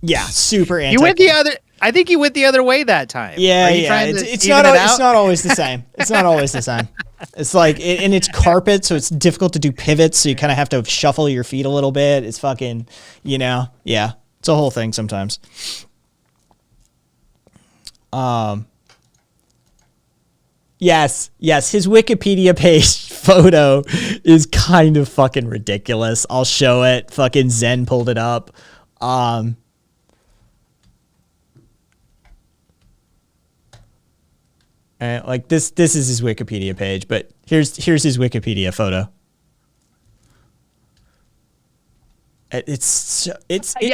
Yeah, super anti. You went the other. I think you went the other way that time. Yeah, Are you yeah. trying to It's even not. it It's out? not always the same. It's not always the same. It's like, and it's carpet, so it's difficult to do pivots. So you kind of have to shuffle your feet a little bit. It's fucking, yeah. It's a whole thing sometimes. Yes. His Wikipedia page photo is kind of fucking ridiculous. I'll show it. Fucking Zen pulled it up. Like this is his Wikipedia page, but here's his Wikipedia photo. Yeah,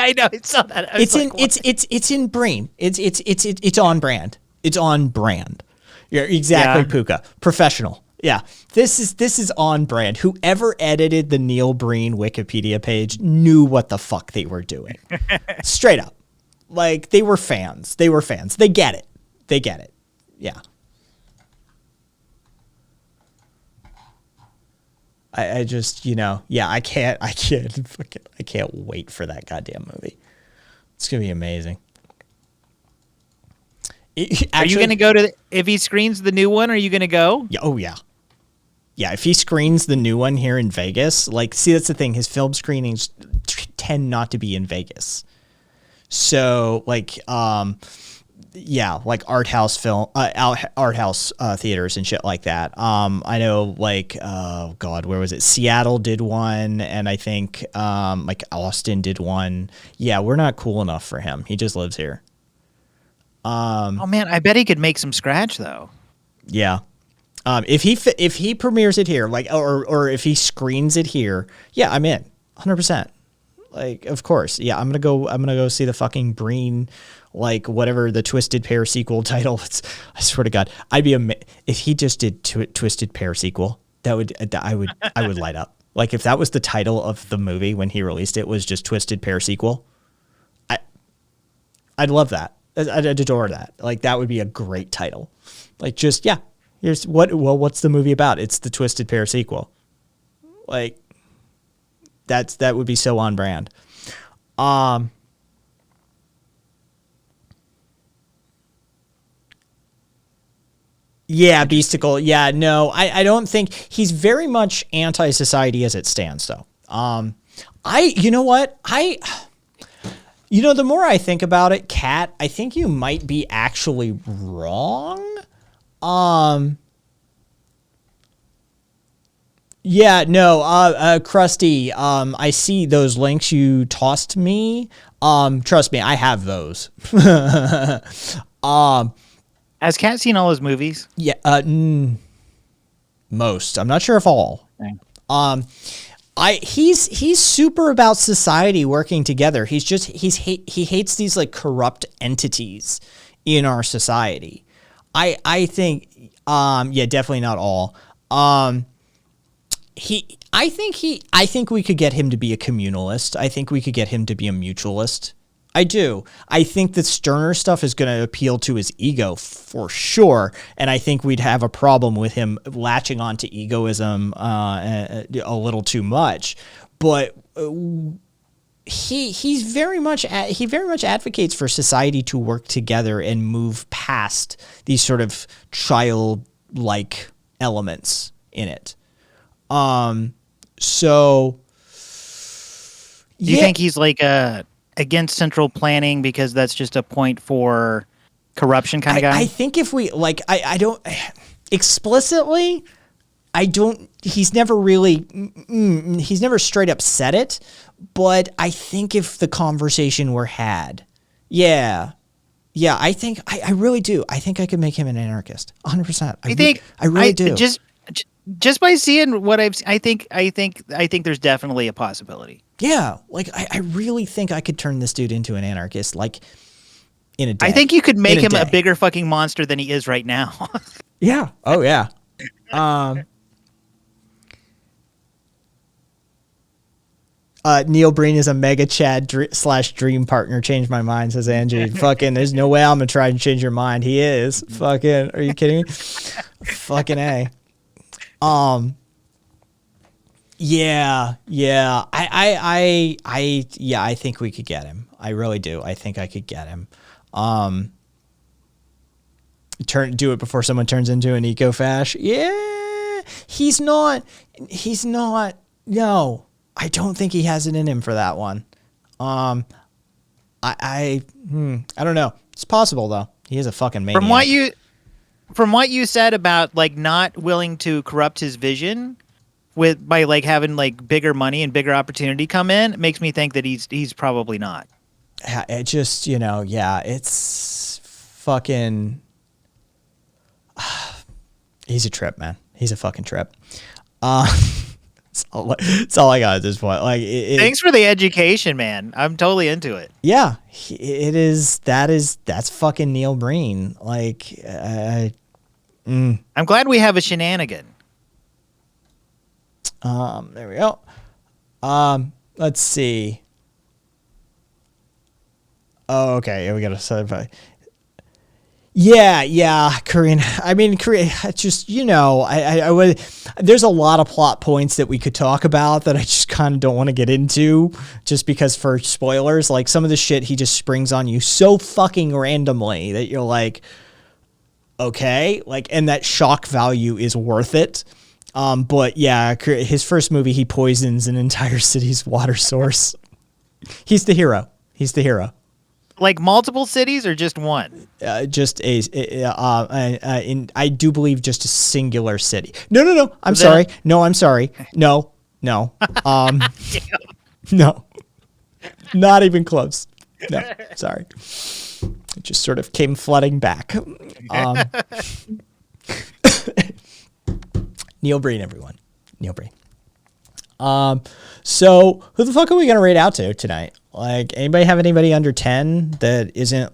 I know. I saw that. It's in Breen. It's on brand. It's on brand. Yeah, exactly, Yeah. Puka. Professional. Yeah. This is on brand. Whoever edited the Neil Breen Wikipedia page knew what the fuck they were doing. Straight up. Like they were fans. They get it. Yeah. I just, I can't wait for that goddamn movie. It's going to be amazing. Are you going to go to if he screens the new one? Are you going to go? Yeah, oh yeah. Yeah, if he screens the new one here in Vegas, like, see, that's the thing. His film screenings tend not to be in Vegas. So, like, like art house theaters and shit like that. I know, like, oh God, where was it? Seattle did one, and I think like Austin did one. Yeah, we're not cool enough for him. He just lives here. Oh man, I bet he could make some scratch though. Yeah. If he premieres it here, like, or if he screens it here, yeah, I'm in 100%. Like, of course. Yeah. I'm going to go see the fucking Breen, like whatever the Twisted Pair sequel title. I swear to God, I'd be if he just did Twisted Pair sequel, I would light up. Like if that was the title of the movie when he released it was just Twisted Pair sequel. I'd love that. I'd adore that. Like that would be a great title. Like just, yeah, what's the movie about? It's the Twisted Pair sequel. Like that would be so on brand. Yeah, Beasticle. Yeah, no, I don't think he's very much anti-society as it stands, though. You know what? The more I think about it, Kat, I think you might be actually wrong. Yeah, no, Krusty, I see those links you tossed me. Trust me, I have those. Has Kat seen all his movies? Yeah, most. I'm not sure if all. Okay. He's super about society working together. He hates these like corrupt entities in our society. I think definitely not all. I think we could get him to be a communalist. I think we could get him to be a mutualist. I do. I think the Sterner stuff is going to appeal to his ego for sure, and I think we'd have a problem with him latching on to egoism a little too much. But he very much advocates for society to work together and move past these sort of childlike elements in it. So do you think he's like against central planning because that's just a point for corruption kind of guy? I think if we I don't explicitly, he's never really, he's never straight up said it, but I think if the conversation were had, I think I really do. I think I could make him an anarchist 100%. I really do. Just by seeing what I think there's definitely a possibility. Yeah, I really think I could turn this dude into an anarchist, in a day. I think you could make him a bigger fucking monster than he is right now. Yeah. Oh, yeah. Neil Breen is a mega Chad / dream partner. Change my mind, says Angie. Fucking, there's no way I'm gonna try and change your mind. He is. Fucking, are you kidding me? Fucking A. Yeah. I think we could get him. I really do. I think I could get him. Do it before someone turns into an eco-fash. Yeah. He's not. No, I don't think he has it in him for that one. I don't know. It's possible though. He is a fucking maniac. From what you said about not willing to corrupt his vision by having bigger money and bigger opportunity come in, it makes me think that he's probably not. It just, it's fucking he's a trip, man. He's a fucking trip. It's all I got at this point. Thanks for the education, man. I'm totally into it. Yeah, it is. That's fucking Neil Breen. I'm glad we have a shenanigan. There we go. Let's see. Oh, okay. We got to certify. Yeah, Korean. I mean, Korea. Just I would. There's a lot of plot points that we could talk about that I just kind of don't want to get into, just because for spoilers. Some of the shit he just springs on you so fucking randomly that you're like, okay, and that shock value is worth it. But yeah, his first movie, he poisons an entire city's water source. He's the hero. Multiple cities or just one? Just I do believe just a singular city. No. I'm sorry. No. No. No. Not even close. No. Sorry. It just sort of came flooding back. Neil Breen, everyone. Neil Breen. So who the fuck are we gonna rate out to tonight? Anybody have anybody under 10 that isn't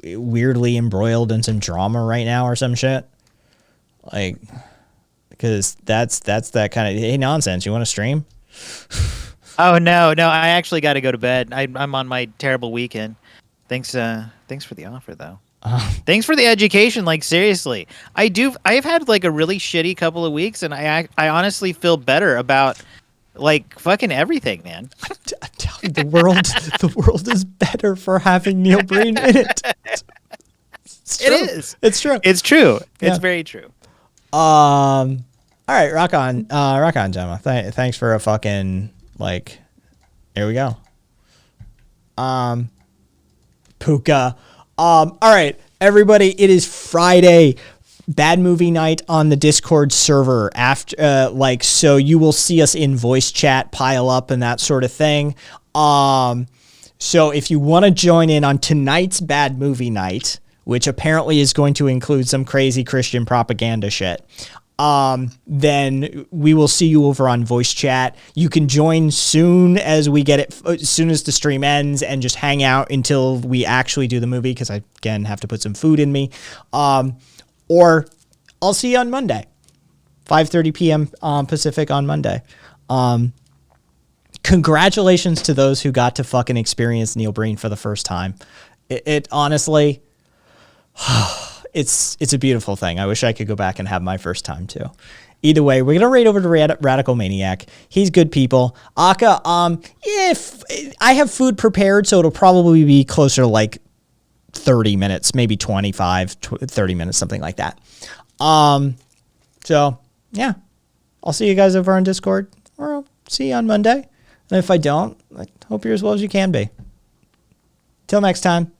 weirdly embroiled in some drama right now or some shit? Because that's that kind of nonsense. You want to stream? Oh no, I actually got to go to bed. I'm on my terrible weekend. Thanks for the offer though. Thanks for the education. Seriously, I've had a really shitty couple of weeks, and I honestly feel better about fucking everything, man. I'm telling you, the world is better for having Neil Breen in it. It is. It's true. It's true. Yeah. It's very true. All right, rock on, Gemma. Thanks for a fucking like. Here we go. Puka. All right, everybody. It is Friday. Bad movie night on the Discord server after so you will see us in voice chat pile up and that sort of thing. So if you want to join in on tonight's bad movie night, which apparently is going to include some crazy Christian propaganda shit, then we will see you over on voice chat. You can join soon as we get it, as soon as the stream ends, and just hang out until we actually do the movie, because I again have to put some food in me. Or I'll see you on Monday, 5:30 p.m. Pacific on Monday. Congratulations to those who got to fucking experience Neil Breen for the first time. It honestly, it's a beautiful thing. I wish I could go back and have my first time too. Either way, we're gonna raid over to Radical Maniac. He's good people. Aka, if I have food prepared, so it'll probably be closer to like 30 minutes, maybe 25, 30 minutes, something like that. So yeah, I'll see you guys over on Discord, or I'll see you on Monday. And if I don't, I hope you're as well as you can be. Till next time.